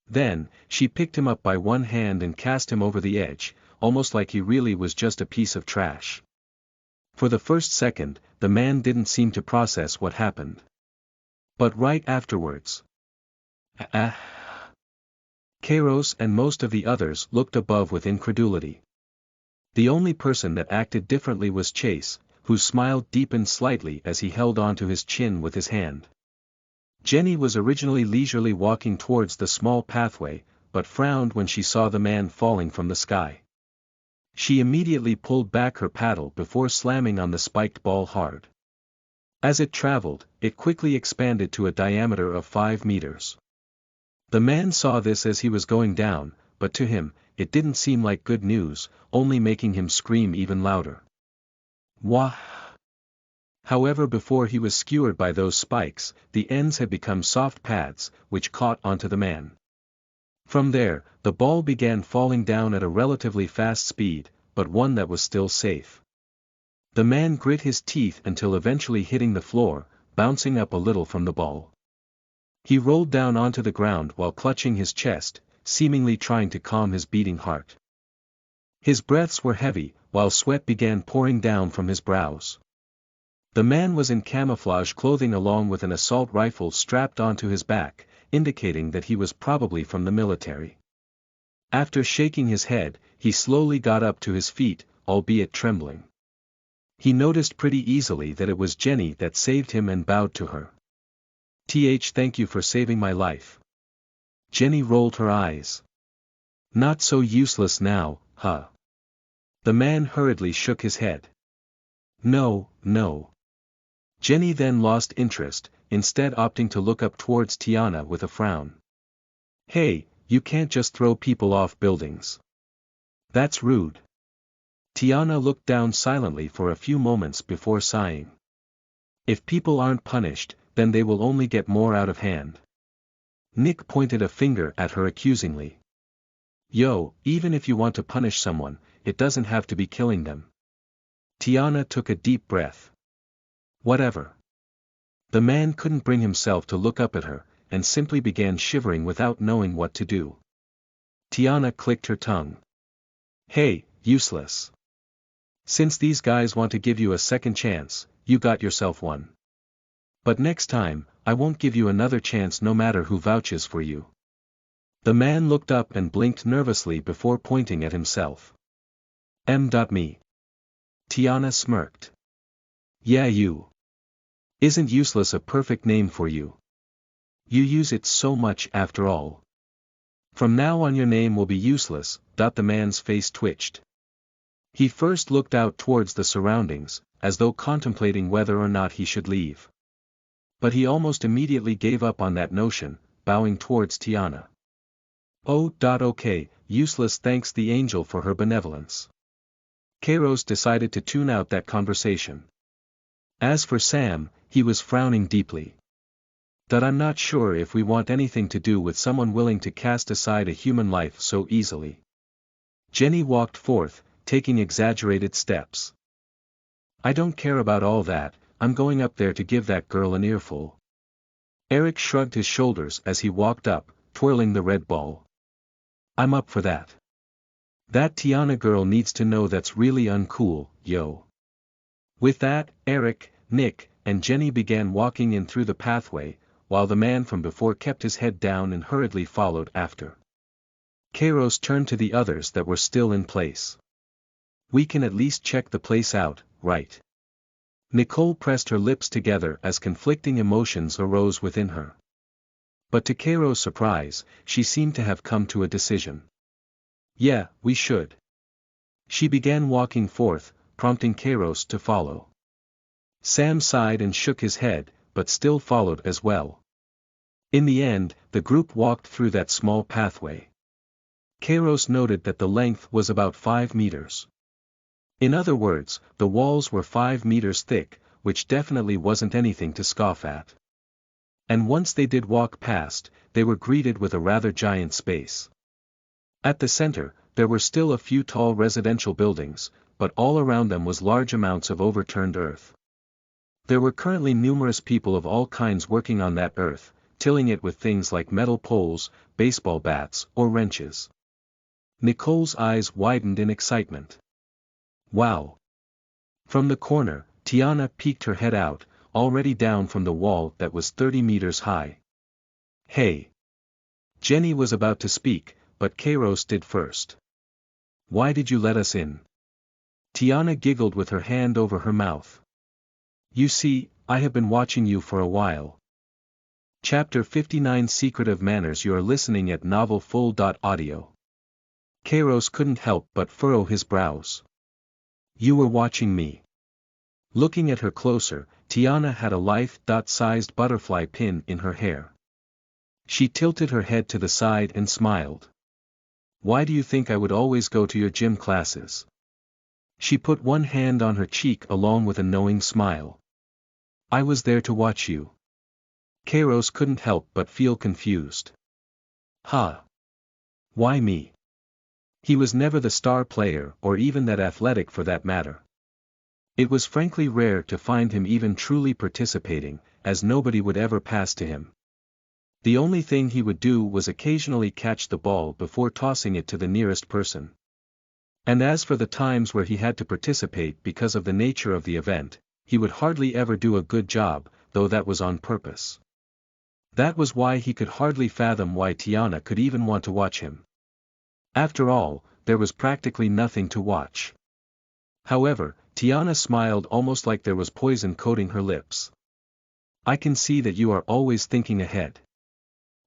Then, she picked him up by one hand and cast him over the edge, almost like he really was just a piece of trash. For the first second, the man didn't seem to process what happened. But right afterwards. Kairos and most of the others looked above with incredulity. The only person that acted differently was Chase, whose smile deepened slightly as he held onto his chin with his hand. Jenny was originally leisurely walking towards the small pathway, but frowned when she saw the man falling from the sky. She immediately pulled back her paddle before slamming on the spiked ball hard. As it traveled, it quickly expanded to a diameter of 5 meters. The man saw this as he was going down, but to him, it didn't seem like good news, only making him scream even louder. Wah! However, before he was skewered by those spikes, the ends had become soft pads, which caught onto the man. From there, the ball began falling down at a relatively fast speed, but one that was still safe. The man grit his teeth until eventually hitting the floor, bouncing up a little from the ball. He rolled down onto the ground while clutching his chest, seemingly trying to calm his beating heart. His breaths were heavy, while sweat began pouring down from his brows. The man was in camouflage clothing along with an assault rifle strapped onto his back, indicating that he was probably from the military. After shaking his head, he slowly got up to his feet, albeit trembling. He noticed pretty easily that it was Jenny that saved him and bowed to her. Thank you for saving my life. Jenny rolled her eyes. Not so useless now, huh? The man hurriedly shook his head. No, no. Jenny then lost interest, instead opting to look up towards Tiana with a frown. Hey, you can't just throw people off buildings. That's rude. Tiana looked down silently for a few moments before sighing. If people aren't punished, then they will only get more out of hand. Nick pointed a finger at her accusingly. Yo, even if you want to punish someone, it doesn't have to be killing them. Tiana took a deep breath. Whatever. The man couldn't bring himself to look up at her, and simply began shivering without knowing what to do. Tiana clicked her tongue. Hey, useless. Since these guys want to give you a second chance, you got yourself one. But next time, I won't give you another chance no matter who vouches for you. The man looked up and blinked nervously before pointing at himself. Me. Tiana smirked. Yeah, you. Isn't useless a perfect name for you? You use it so much after all. From now on your name will be useless. The man's face twitched. He first looked out towards the surroundings, as though contemplating whether or not he should leave. But he almost immediately gave up on that notion, bowing towards Tiana. Okay, useless, thanks the angel for her benevolence. Kairos decided to tune out that conversation. As for Sam, he was frowning deeply. I'm not sure if we want anything to do with someone willing to cast aside a human life so easily. Jenny walked forth, taking exaggerated steps. I don't care about all that, I'm going up there to give that girl an earful. Eric shrugged his shoulders as he walked up, twirling the red ball. I'm up for that. That Tiana girl needs to know that's really uncool, yo. With that, Eric, Nick, and Jenny began walking in through the pathway, while the man from before kept his head down and hurriedly followed after. Kairos turned to the others that were still in place. We can at least check the place out, right? Nicole pressed her lips together as conflicting emotions arose within her. But to Cairo's surprise, she seemed to have come to a decision. Yeah, we should. She began walking forth, prompting Kairos to follow. Sam sighed and shook his head, but still followed as well. In the end, the group walked through that small pathway. Kairos noted that the length was about 5 meters. In other words, the walls were 5 meters thick, which definitely wasn't anything to scoff at. And once they did walk past, they were greeted with a rather giant space. At the center, there were still a few tall residential buildings, but all around them was large amounts of overturned earth. There were currently numerous people of all kinds working on that earth, tilling it with things like metal poles, baseball bats, or wrenches. Nicole's eyes widened in excitement. Wow! From the corner, Tiana peeked her head out, already down from the wall that was 30 meters high. Hey! Jenny was about to speak, but Kairos did first. Why did you let us in? Tiana giggled with her hand over her mouth. You see, I have been watching you for a while. Chapter 59 Secret of Manners. You are listening at novelfull.audio. Kairos couldn't help but furrow his brows. You were watching me. Looking at her closer, Tiana had a life-sized butterfly pin in her hair. She tilted her head to the side and smiled. Why do you think I would always go to your gym classes? She put one hand on her cheek along with a knowing smile. I was there to watch you. Kairos couldn't help but feel confused. Huh? Why me? He was never the star player or even that athletic for that matter. It was frankly rare to find him even truly participating, as nobody would ever pass to him. The only thing he would do was occasionally catch the ball before tossing it to the nearest person. And as for the times where he had to participate because of the nature of the event, he would hardly ever do a good job, though that was on purpose. That was why he could hardly fathom why Tiana could even want to watch him. After all, there was practically nothing to watch. However, Tiana smiled almost like there was poison coating her lips. I can see that you are always thinking ahead.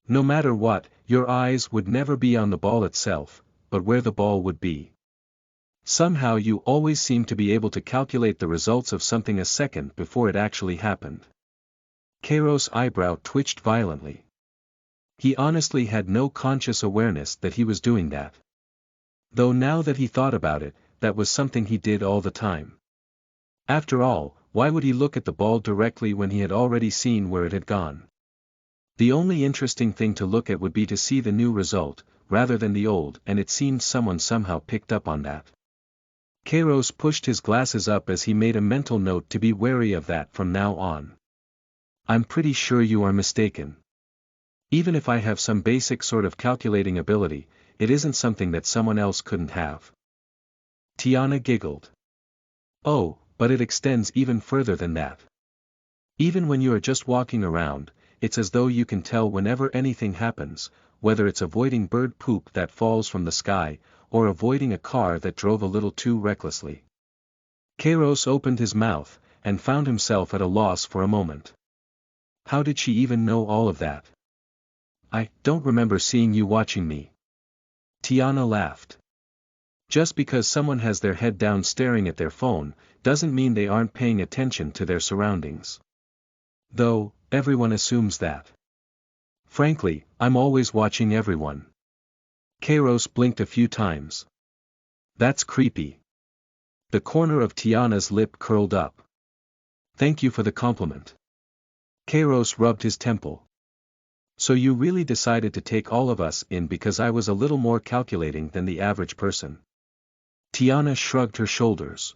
No matter what, your eyes would never be on the ball itself, but where the ball would be. Somehow you always seem to be able to calculate the results of something a second before it actually happened. Kairos' eyebrow twitched violently. He honestly had no conscious awareness that he was doing that. Though now that he thought about it, that was something he did all the time. After all, why would he look at the ball directly when he had already seen where it had gone? The only interesting thing to look at would be to see the new result, rather than the old, and it seemed someone somehow picked up on that. Kairos pushed his glasses up as he made a mental note to be wary of that from now on. I'm pretty sure you are mistaken. Even if I have some basic sort of calculating ability, it isn't something that someone else couldn't have. Tiana giggled. Oh, but it extends even further than that. Even when you are just walking around, it's as though you can tell whenever anything happens, whether it's avoiding bird poop that falls from the sky, or avoiding a car that drove a little too recklessly. Kairos opened his mouth, and found himself at a loss for a moment. How did she even know all of that? I don't remember seeing you watching me. Tiana laughed. Just because someone has their head down staring at their phone, doesn't mean they aren't paying attention to their surroundings. Though, everyone assumes that. Frankly, I'm always watching everyone. Kairos blinked a few times. That's creepy. The corner of Tiana's lip curled up. Thank you for the compliment. Kairos rubbed his temple. So you really decided to take all of us in because I was a little more calculating than the average person. Tiana shrugged her shoulders.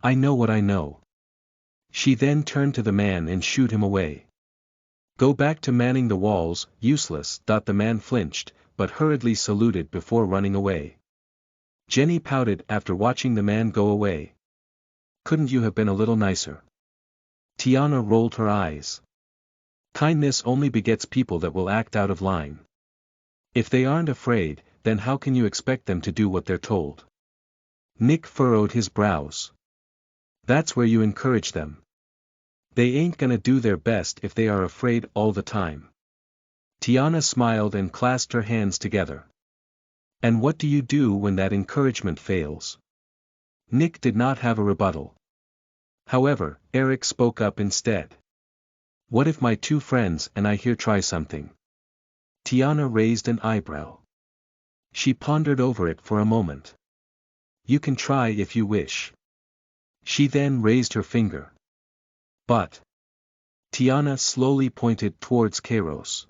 I know what I know. She then turned to the man and shooed him away. Go back to manning the walls, useless. The man flinched, but hurriedly saluted before running away. Jenny pouted after watching the man go away. Couldn't you have been a little nicer? Tiana rolled her eyes. Kindness only begets people that will act out of line. If they aren't afraid, then how can you expect them to do what they're told? Nick furrowed his brows. That's where you encourage them. They ain't gonna do their best if they are afraid all the time. Tiana smiled and clasped her hands together. And what do you do when that encouragement fails? Nick did not have a rebuttal. However, Eric spoke up instead. What if my two friends and I here try something? Tiana raised an eyebrow. She pondered over it for a moment. You can try if you wish. She then raised her finger. But. Tiana slowly pointed towards Kairos.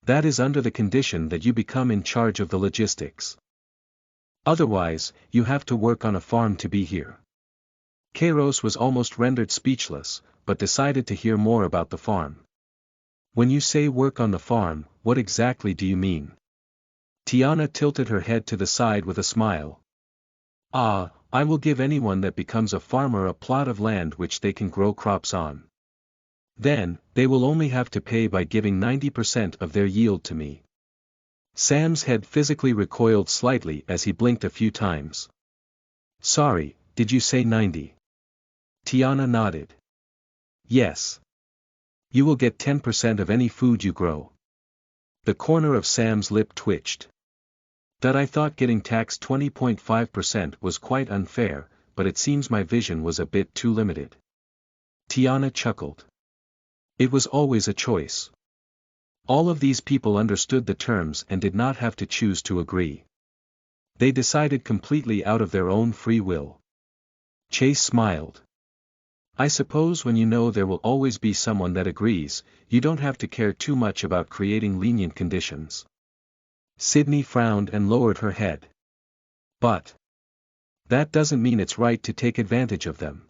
That is under the condition that you become in charge of the logistics. Otherwise, you have to work on a farm to be here. Kairos was almost rendered speechless, but decided to hear more about the farm. When you say work on the farm, what exactly do you mean? Tiana tilted her head to the side with a smile. I will give anyone that becomes a farmer a plot of land which they can grow crops on. Then, they will only have to pay by giving 90% of their yield to me. Sam's head physically recoiled slightly as he blinked a few times. Sorry, did you say 90? Tiana nodded. Yes. You will get 10% of any food you grow. The corner of Sam's lip twitched. That I thought getting taxed 20.5% was quite unfair, but it seems my vision was a bit too limited. Tiana chuckled. It was always a choice. All of these people understood the terms and did not have to choose to agree. They decided completely out of their own free will. Chase smiled. I suppose when you know there will always be someone that agrees, you don't have to care too much about creating lenient conditions. Sydney frowned and lowered her head. But. That doesn't mean it's right to take advantage of them.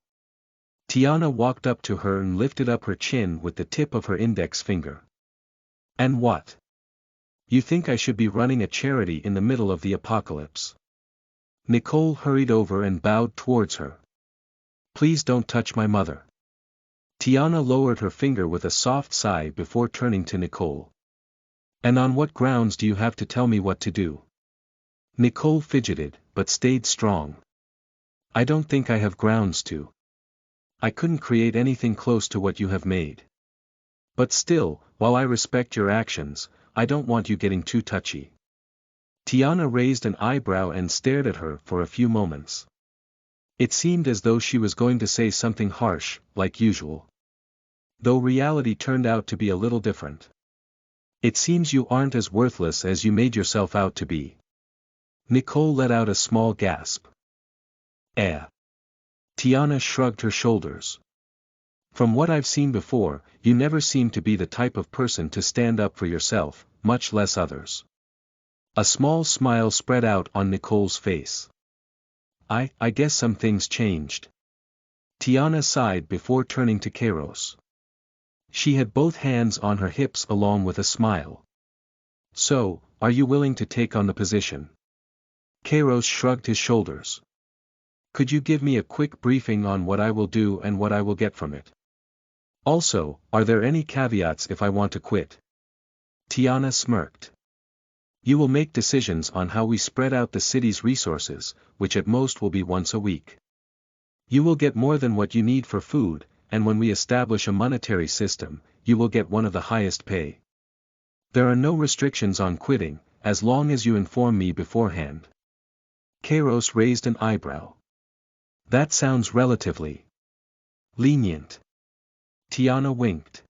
Tiana walked up to her and lifted up her chin with the tip of her index finger. And what? You think I should be running a charity in the middle of the apocalypse? Nicole hurried over and bowed towards her. Please don't touch my mother. Tiana lowered her finger with a soft sigh before turning to Nicole. And on what grounds do you have to tell me what to do? Nicole fidgeted, but stayed strong. I don't think I have grounds to. I couldn't create anything close to what you have made. But still, while I respect your actions, I don't want you getting too touchy. Tiana raised an eyebrow and stared at her for a few moments. It seemed as though she was going to say something harsh, like usual. Though reality turned out to be a little different. It seems you aren't as worthless as you made yourself out to be. Nicole let out a small gasp. Tiana shrugged her shoulders. From what I've seen before, you never seem to be the type of person to stand up for yourself, much less others. A small smile spread out on Nicole's face. I guess some things changed. Tiana sighed before turning to Kairos. She had both hands on her hips along with a smile. So, are you willing to take on the position? Kairos shrugged his shoulders. Could you give me a quick briefing on what I will do and what I will get from it? Also, are there any caveats if I want to quit? Tiana smirked. You will make decisions on how we spread out the city's resources, which at most will be once a week. You will get more than what you need for food, and when we establish a monetary system, you will get one of the highest pay. There are no restrictions on quitting, as long as you inform me beforehand. Kairos raised an eyebrow. That sounds relatively lenient. Tiana winked.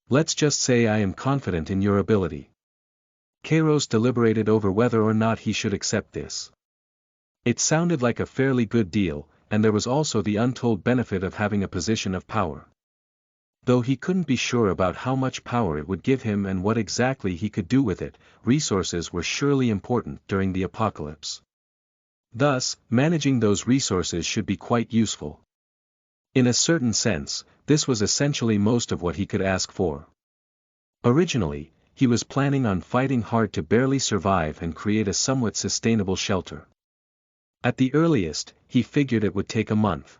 Let's just say I am confident in your ability. Kairos deliberated over whether or not he should accept this. It sounded like a fairly good deal, and there was also the untold benefit of having a position of power. Though he couldn't be sure about how much power it would give him and what exactly he could do with it, resources were surely important during the apocalypse. Thus, managing those resources should be quite useful. In a certain sense, this was essentially most of what he could ask for. Originally, he was planning on fighting hard to barely survive and create a somewhat sustainable shelter. At the earliest, he figured it would take a month.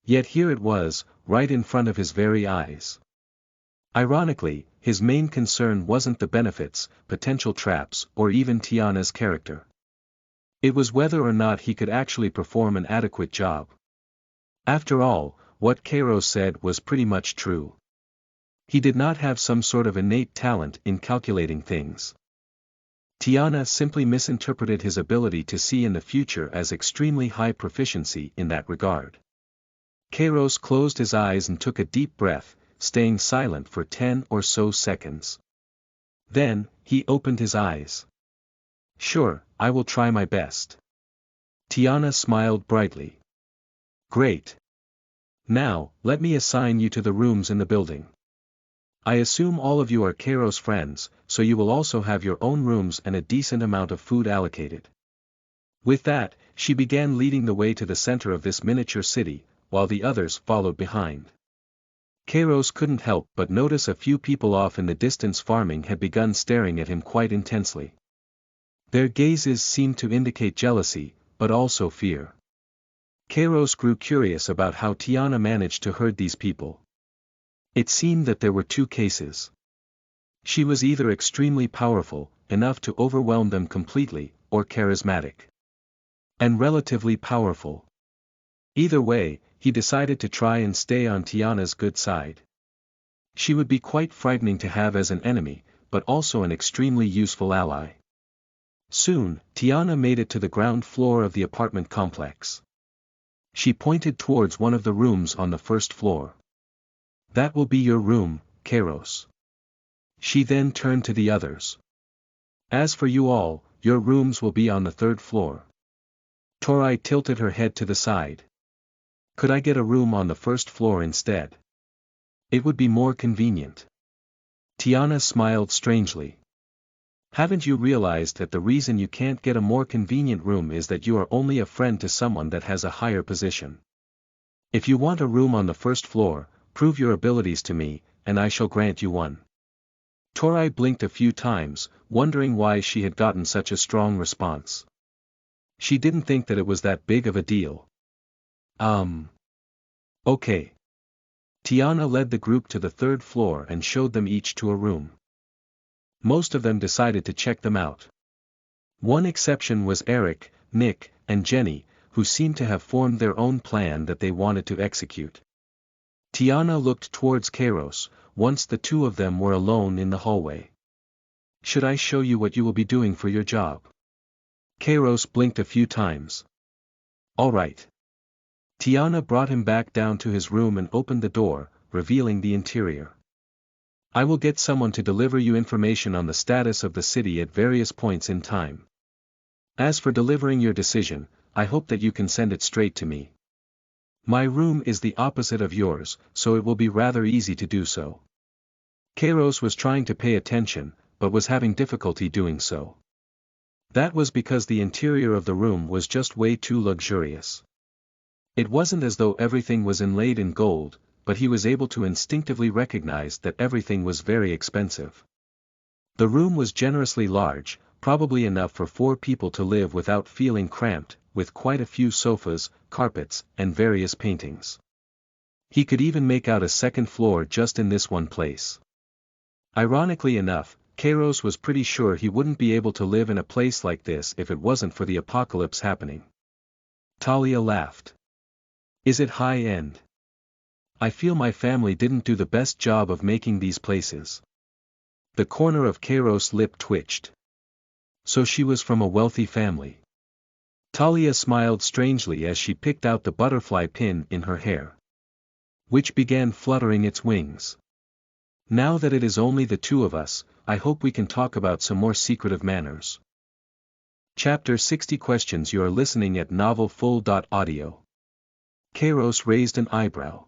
Yet here it was, right in front of his very eyes. Ironically, his main concern wasn't the benefits, potential traps, or even Tiana's character. It was whether or not he could actually perform an adequate job. After all, what Kairos said was pretty much true. He did not have some sort of innate talent in calculating things. Tiana simply misinterpreted his ability to see in the future as extremely high proficiency in that regard. Kairos closed his eyes and took a deep breath, staying silent for 10 or so seconds. Then, he opened his eyes. "Sure, I will try my best." Tiana smiled brightly. "Great. Now, let me assign you to the rooms in the building. I assume all of you are Kairos friends, so you will also have your own rooms and a decent amount of food allocated." With that, she began leading the way to the center of this miniature city, while the others followed behind. Kairos couldn't help but notice a few people off in the distance farming had begun staring at him quite intensely. Their gazes seemed to indicate jealousy, but also fear. Kairos grew curious about how Tiana managed to herd these people. It seemed that there were two cases. She was either extremely powerful, enough to overwhelm them completely, or charismatic and relatively powerful. Either way, he decided to try and stay on Tiana's good side. She would be quite frightening to have as an enemy, but also an extremely useful ally. Soon, Tiana made it to the ground floor of the apartment complex. She pointed towards one of the rooms on the first floor. "That will be your room, Kairos." She then turned to the others. "As for you all, your rooms will be on the third floor." Torai tilted her head to the side. "Could I get a room on the first floor instead? It would be more convenient." Tiana smiled strangely. "Haven't you realized that the reason you can't get a more convenient room is that you are only a friend to someone that has a higher position? If you want a room on the first floor, prove your abilities to me, and I shall grant you one." Torai blinked a few times, wondering why she had gotten such a strong response. She didn't think that it was that big of a deal. Okay. Tiana led the group to the third floor and showed them each to a room. Most of them decided to check them out. One exception was Eric, Nick, and Jenny, who seemed to have formed their own plan that they wanted to execute. Tiana looked towards Kairos, once the two of them were alone in the hallway. "Should I show you what you will be doing for your job?" Kairos blinked a few times. "All right." Tiana brought him back down to his room and opened the door, revealing the interior. "I will get someone to deliver you information on the status of the city at various points in time. As for delivering your decision, I hope that you can send it straight to me. My room is the opposite of yours, so it will be rather easy to do so." Kairos was trying to pay attention, but was having difficulty doing so. That was because the interior of the room was just way too luxurious. It wasn't as though everything was inlaid in gold, but he was able to instinctively recognize that everything was very expensive. The room was generously large, probably enough for 4 people to live without feeling cramped, with quite a few sofas, carpets, and various paintings. He could even make out a second floor just in this one place. Ironically enough, Kairos was pretty sure he wouldn't be able to live in a place like this if it wasn't for the apocalypse happening. Talia laughed. "Is it high-end? I feel my family didn't do the best job of making these places." The corner of Kairos' lip twitched. So she was from a wealthy family. Talia smiled strangely as she picked out the butterfly pin in her hair, which began fluttering its wings. "Now that it is only the two of us, I hope we can talk about some more secretive manners." Chapter 60 Questions. You are listening at novelfull.audio. Kairos raised an eyebrow.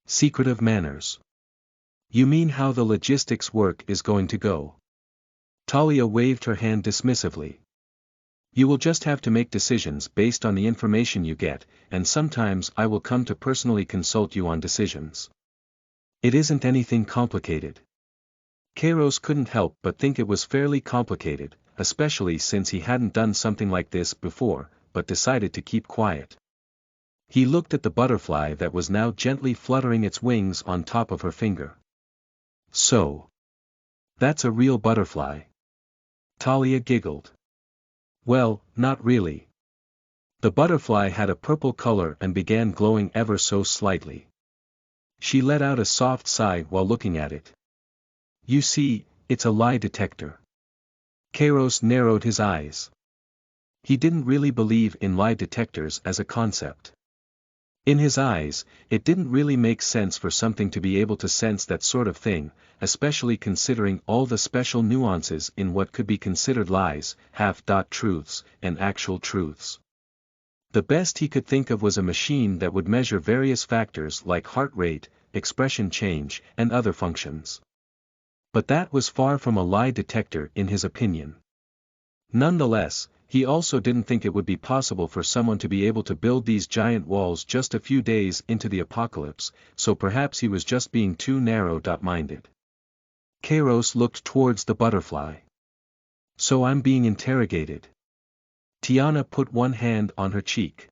"Secretive manners? You mean how the logistics work is going to go?" Talia waved her hand dismissively. "You will just have to make decisions based on the information you get, and sometimes I will come to personally consult you on decisions. It isn't anything complicated." Kairos couldn't help but think it was fairly complicated, especially since he hadn't done something like this before, but decided to keep quiet. He looked at the butterfly that was now gently fluttering its wings on top of her finger. "So, that's a real butterfly?" Talia giggled. "Well, not really. The butterfly had a purple color and began glowing ever so slightly. She let out a soft sigh while looking at it. You see, it's a lie detector. Kairos narrowed his eyes. He didn't really believe in lie detectors as a concept. In his eyes, it didn't really make sense for something to be able to sense that sort of thing, especially considering all the special nuances in what could be considered lies, half-truths, and actual truths. The best he could think of was a machine that would measure various factors like heart rate, expression change, and other functions. But that was far from a lie detector in his opinion. Nonetheless, he also didn't think it would be possible for someone to be able to build these giant walls just a few days into the apocalypse, so perhaps he was just being too narrow-minded. Kairos looked towards the butterfly. So I'm being interrogated. Tiana put one hand on her cheek.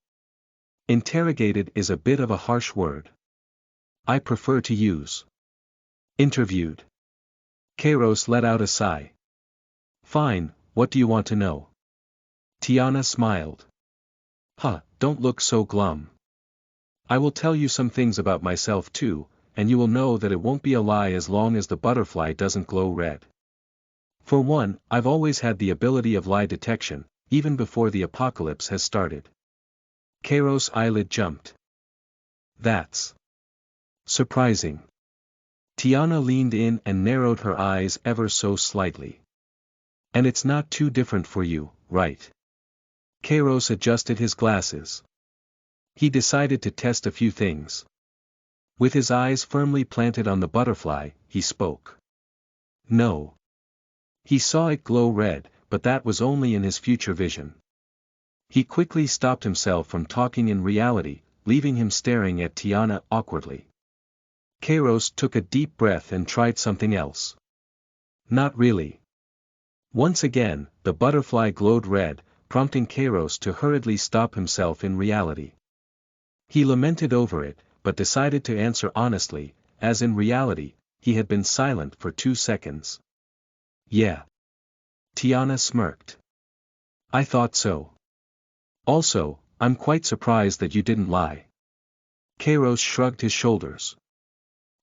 Interrogated is a bit of a harsh word. I prefer to use interviewed. Kairos let out a sigh. Fine, what do you want to know? Tiana smiled. Don't look so glum. I will tell you some things about myself too, and you will know that it won't be a lie as long as the butterfly doesn't glow red. For one, I've always had the ability of lie detection, even before the apocalypse has started. Kairos' eyelid jumped. That's surprising. Tiana leaned in and narrowed her eyes ever so slightly. And it's not too different for you, right? Kairos adjusted his glasses. He decided to test a few things. With his eyes firmly planted on the butterfly, he spoke. No. He saw it glow red, but that was only in his future vision. He quickly stopped himself from talking in reality, leaving him staring at Tiana awkwardly. Kairos took a deep breath and tried something else. Not really. Once again, the butterfly glowed red, prompting Kairos to hurriedly stop himself in reality. He lamented over it, but decided to answer honestly, as in reality, he had been silent for 2 seconds. Yeah. Tiana smirked. I thought so. Also, I'm quite surprised that you didn't lie. Kairos shrugged his shoulders.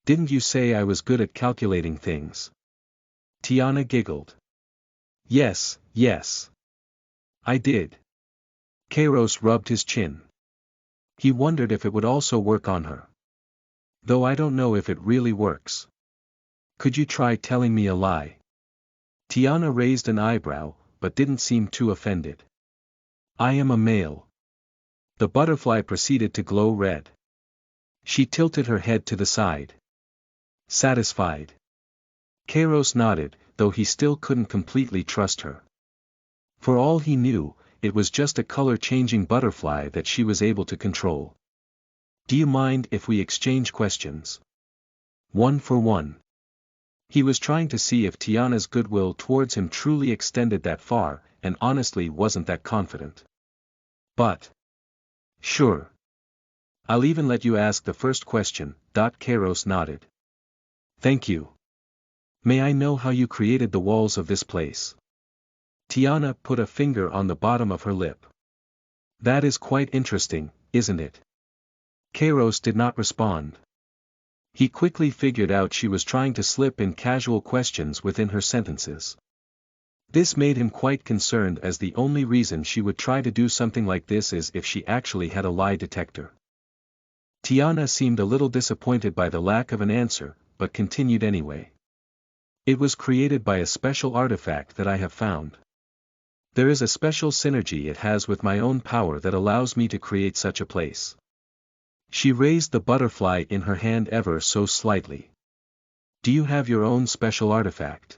Didn't you say I was good at calculating things? Tiana giggled. Yes. I did. Kairos rubbed his chin. He wondered if it would also work on her. Though I don't know if it really works. Could you try telling me a lie? Tiana raised an eyebrow, but didn't seem too offended. I am a male. The butterfly proceeded to glow red. She tilted her head to the side. Satisfied. Kairos nodded, though he still couldn't completely trust her. For all he knew, it was just a color-changing butterfly that she was able to control. Do you mind if we exchange questions? 1 for 1. He was trying to see if Tiana's goodwill towards him truly extended that far, and honestly wasn't that confident. But. Sure. I'll even let you ask the first question. Kairos nodded. Thank you. May I know how you created the walls of this place? Tiana put a finger on the bottom of her lip. That is quite interesting, isn't it? Kairos did not respond. He quickly figured out she was trying to slip in casual questions within her sentences. This made him quite concerned, as the only reason she would try to do something like this is if she actually had a lie detector. Tiana seemed a little disappointed by the lack of an answer, but continued anyway. It was created by a special artifact that I have found. There is a special synergy it has with my own power that allows me to create such a place. She raised the butterfly in her hand ever so slightly. Do you have your own special artifact?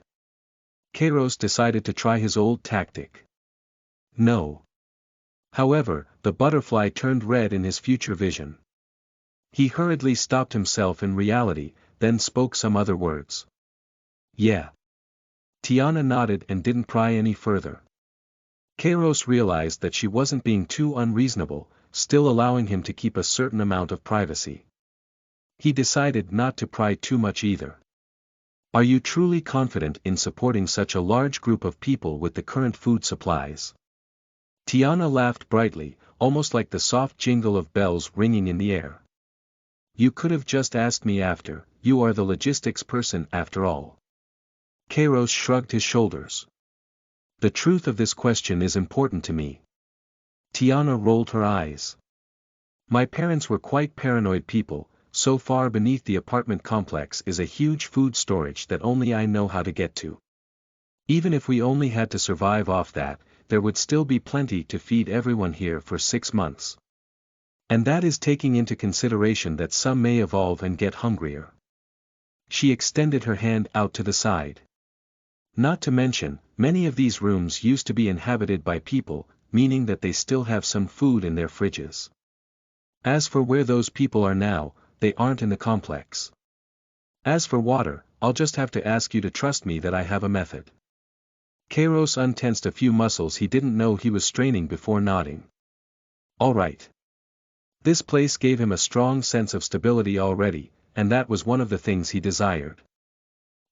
Kairos decided to try his old tactic. No. However, the butterfly turned red in his future vision. He hurriedly stopped himself in reality, then spoke some other words. Yeah. Tiana nodded and didn't pry any further. Kairos realized that she wasn't being too unreasonable, still allowing him to keep a certain amount of privacy. He decided not to pry too much either. Are you truly confident in supporting such a large group of people with the current food supplies? Tiana laughed brightly, almost like the soft jingle of bells ringing in the air. You could have just asked me after, you are the logistics person after all. Kairos shrugged his shoulders. The truth of this question is important to me. Tiana rolled her eyes. My parents were quite paranoid people, so far beneath the apartment complex is a huge food storage that only I know how to get to. Even if we only had to survive off that, there would still be plenty to feed everyone here for 6 months. And that is taking into consideration that some may evolve and get hungrier. She extended her hand out to the side. Not to mention, many of these rooms used to be inhabited by people, meaning that they still have some food in their fridges. As for where those people are now, they aren't in the complex. As for water, I'll just have to ask you to trust me that I have a method. Kairos untensed a few muscles he didn't know he was straining before nodding. All right. This place gave him a strong sense of stability already, and that was one of the things he desired.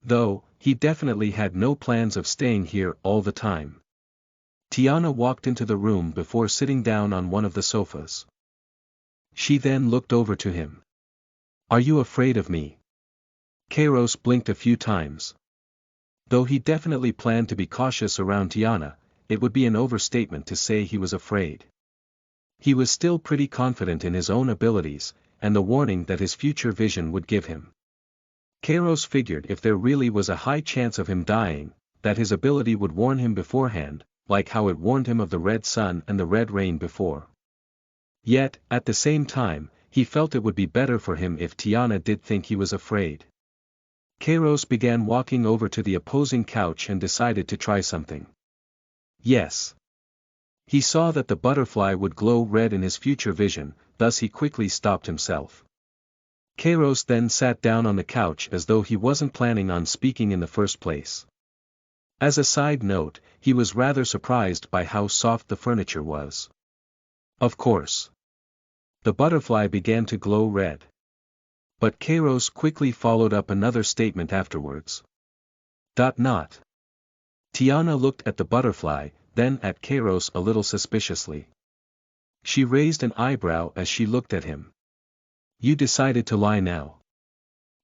Though, he definitely had no plans of staying here all the time. Tiana walked into the room before sitting down on one of the sofas. She then looked over to him. Are you afraid of me? Kairos blinked a few times. Though he definitely planned to be cautious around Tiana, it would be an overstatement to say he was afraid. He was still pretty confident in his own abilities, and the warning that his future vision would give him. Kairos figured if there really was a high chance of him dying, that his ability would warn him beforehand, like how it warned him of the red sun and the red rain before. Yet, at the same time, he felt it would be better for him if Tiana did think he was afraid. Kairos began walking over to the opposing couch and decided to try something. Yes. He saw that the butterfly would glow red in his future vision, thus he quickly stopped himself. Kairos then sat down on the couch as though he wasn't planning on speaking in the first place. As a side note, he was rather surprised by how soft the furniture was. Of course. The butterfly began to glow red. But Kairos quickly followed up another statement afterwards. Not. Tiana looked at the butterfly, then at Kairos a little suspiciously. She raised an eyebrow as she looked at him. You decided to lie now.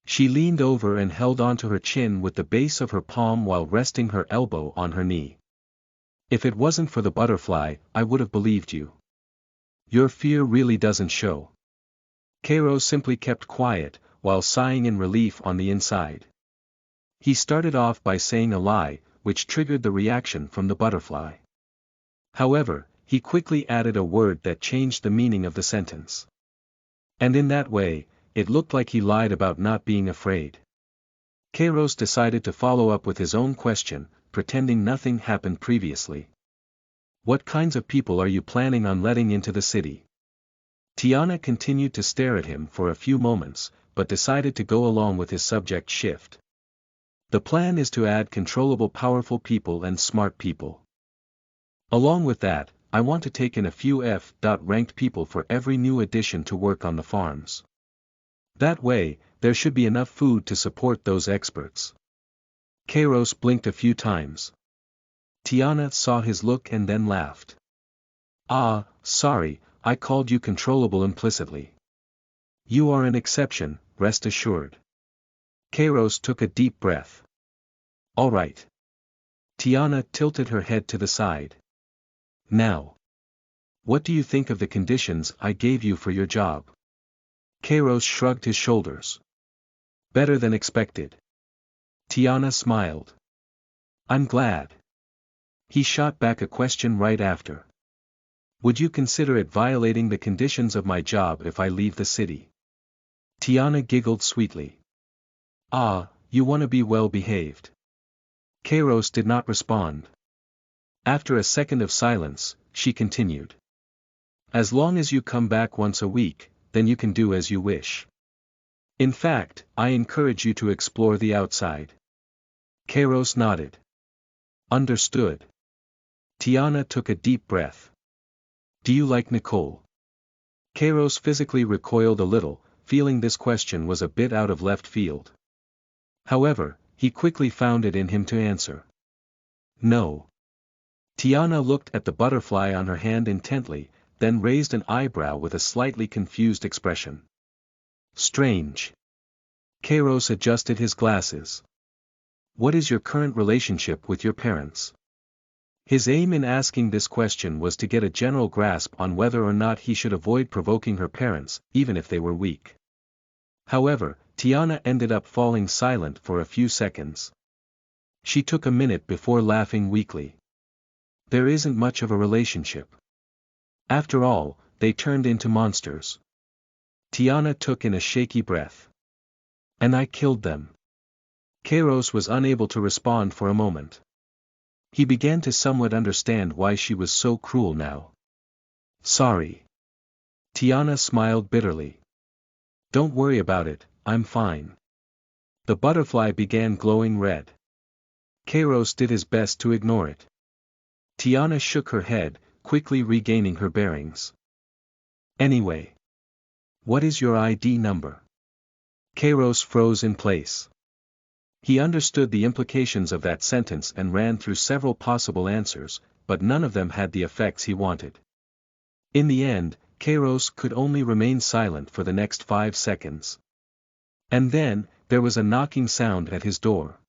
She leaned over and held onto her chin with the base of her palm while resting her elbow on her knee. If it wasn't for the butterfly, I would have believed you. Your fear really doesn't show. Kairos simply kept quiet, while sighing in relief on the inside. He started off by saying a lie, which triggered the reaction from the butterfly. However, he quickly added a word that changed the meaning of the sentence. And in that way, it looked like he lied about not being afraid. Kairos decided to follow up with his own question, pretending nothing happened previously. What kinds of people are you planning on letting into the city? Tiana continued to stare at him for a few moments, but decided to go along with his subject shift. The plan is to add controllable powerful people and smart people. Along with that, I want to take in a few F.-ranked people for every new addition to work on the farms. That way, there should be enough food to support those experts. Kairos blinked a few times. Tiana saw his look and then laughed. Ah, sorry, I called you controllable implicitly. You are an exception, rest assured. Kairos took a deep breath. All right. Tiana tilted her head to the side. Now. What do you think of the conditions I gave you for your job? Kairos shrugged his shoulders. Better than expected. Tiana smiled. I'm glad. He shot back a question right after. Would you consider it violating the conditions of my job if I leave the city? Tiana giggled sweetly. Ah, you want to be well behaved. Kairos did not respond. After a second of silence, she continued. As long as you come back once a week, then you can do as you wish. In fact, I encourage you to explore the outside. Kairos nodded. Understood. Tiana took a deep breath. Do you like Nicole? Kairos physically recoiled a little, feeling this question was a bit out of left field. However, he quickly found it in him to answer. No. Tiana looked at the butterfly on her hand intently, then raised an eyebrow with a slightly confused expression. Strange. Kairos adjusted his glasses. What is your current relationship with your parents? His aim in asking this question was to get a general grasp on whether or not he should avoid provoking her parents, even if they were weak. However, Tiana ended up falling silent for a few seconds. She took a minute before laughing weakly. There isn't much of a relationship. After all, they turned into monsters. Tiana took in a shaky breath. And I killed them. Kairos was unable to respond for a moment. He began to somewhat understand why she was so cruel now. Sorry. Tiana smiled bitterly. Don't worry about it, I'm fine. The butterfly began glowing red. Kairos did his best to ignore it. Tiana shook her head, quickly regaining her bearings. Anyway. What is your ID number? Kairos froze in place. He understood the implications of that sentence and ran through several possible answers, but none of them had the effects he wanted. In the end, Kairos could only remain silent for the next 5 seconds. And then, there was a knocking sound at his door.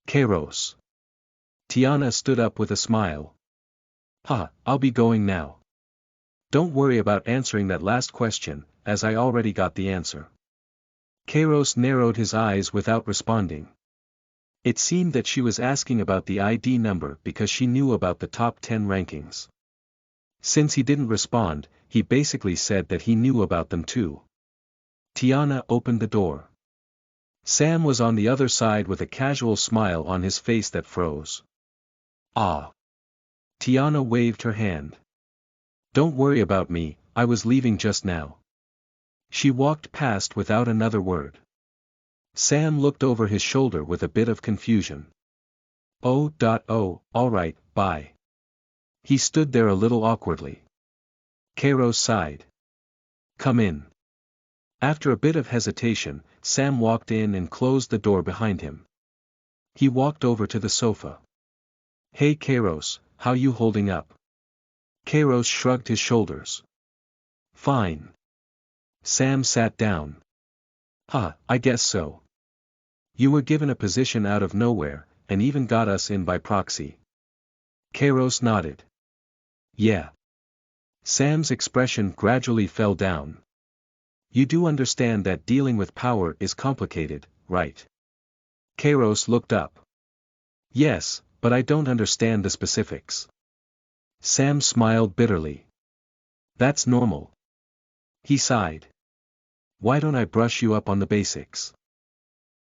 Kairos. Tiana stood up with a smile. I'll be going now. Don't worry about answering that last question, as I already got the answer. Kairos narrowed his eyes without responding. It seemed that she was asking about the ID number because she knew about the top 10 rankings. Since he didn't respond, he basically said that he knew about them too. Tiana opened the door. Sam was on the other side with a casual smile on his face that froze. Ah. Tiana waved her hand. Don't worry about me, I was leaving just now. She walked past without another word. Sam looked over his shoulder with a bit of confusion. Alright, bye. He stood there a little awkwardly. Kairos sighed. Come in. After a bit of hesitation, Sam walked in and closed the door behind him. He walked over to the sofa. Hey Kairos, how you holding up? Kairos shrugged his shoulders. Fine. Sam sat down. I guess so. You were given a position out of nowhere, and even got us in by proxy. Kairos nodded. Yeah. Sam's expression gradually fell down. You do understand that dealing with power is complicated, right? Kairos looked up. Yes, but I don't understand the specifics. Sam smiled bitterly. That's normal. He sighed. Why don't I brush you up on the basics?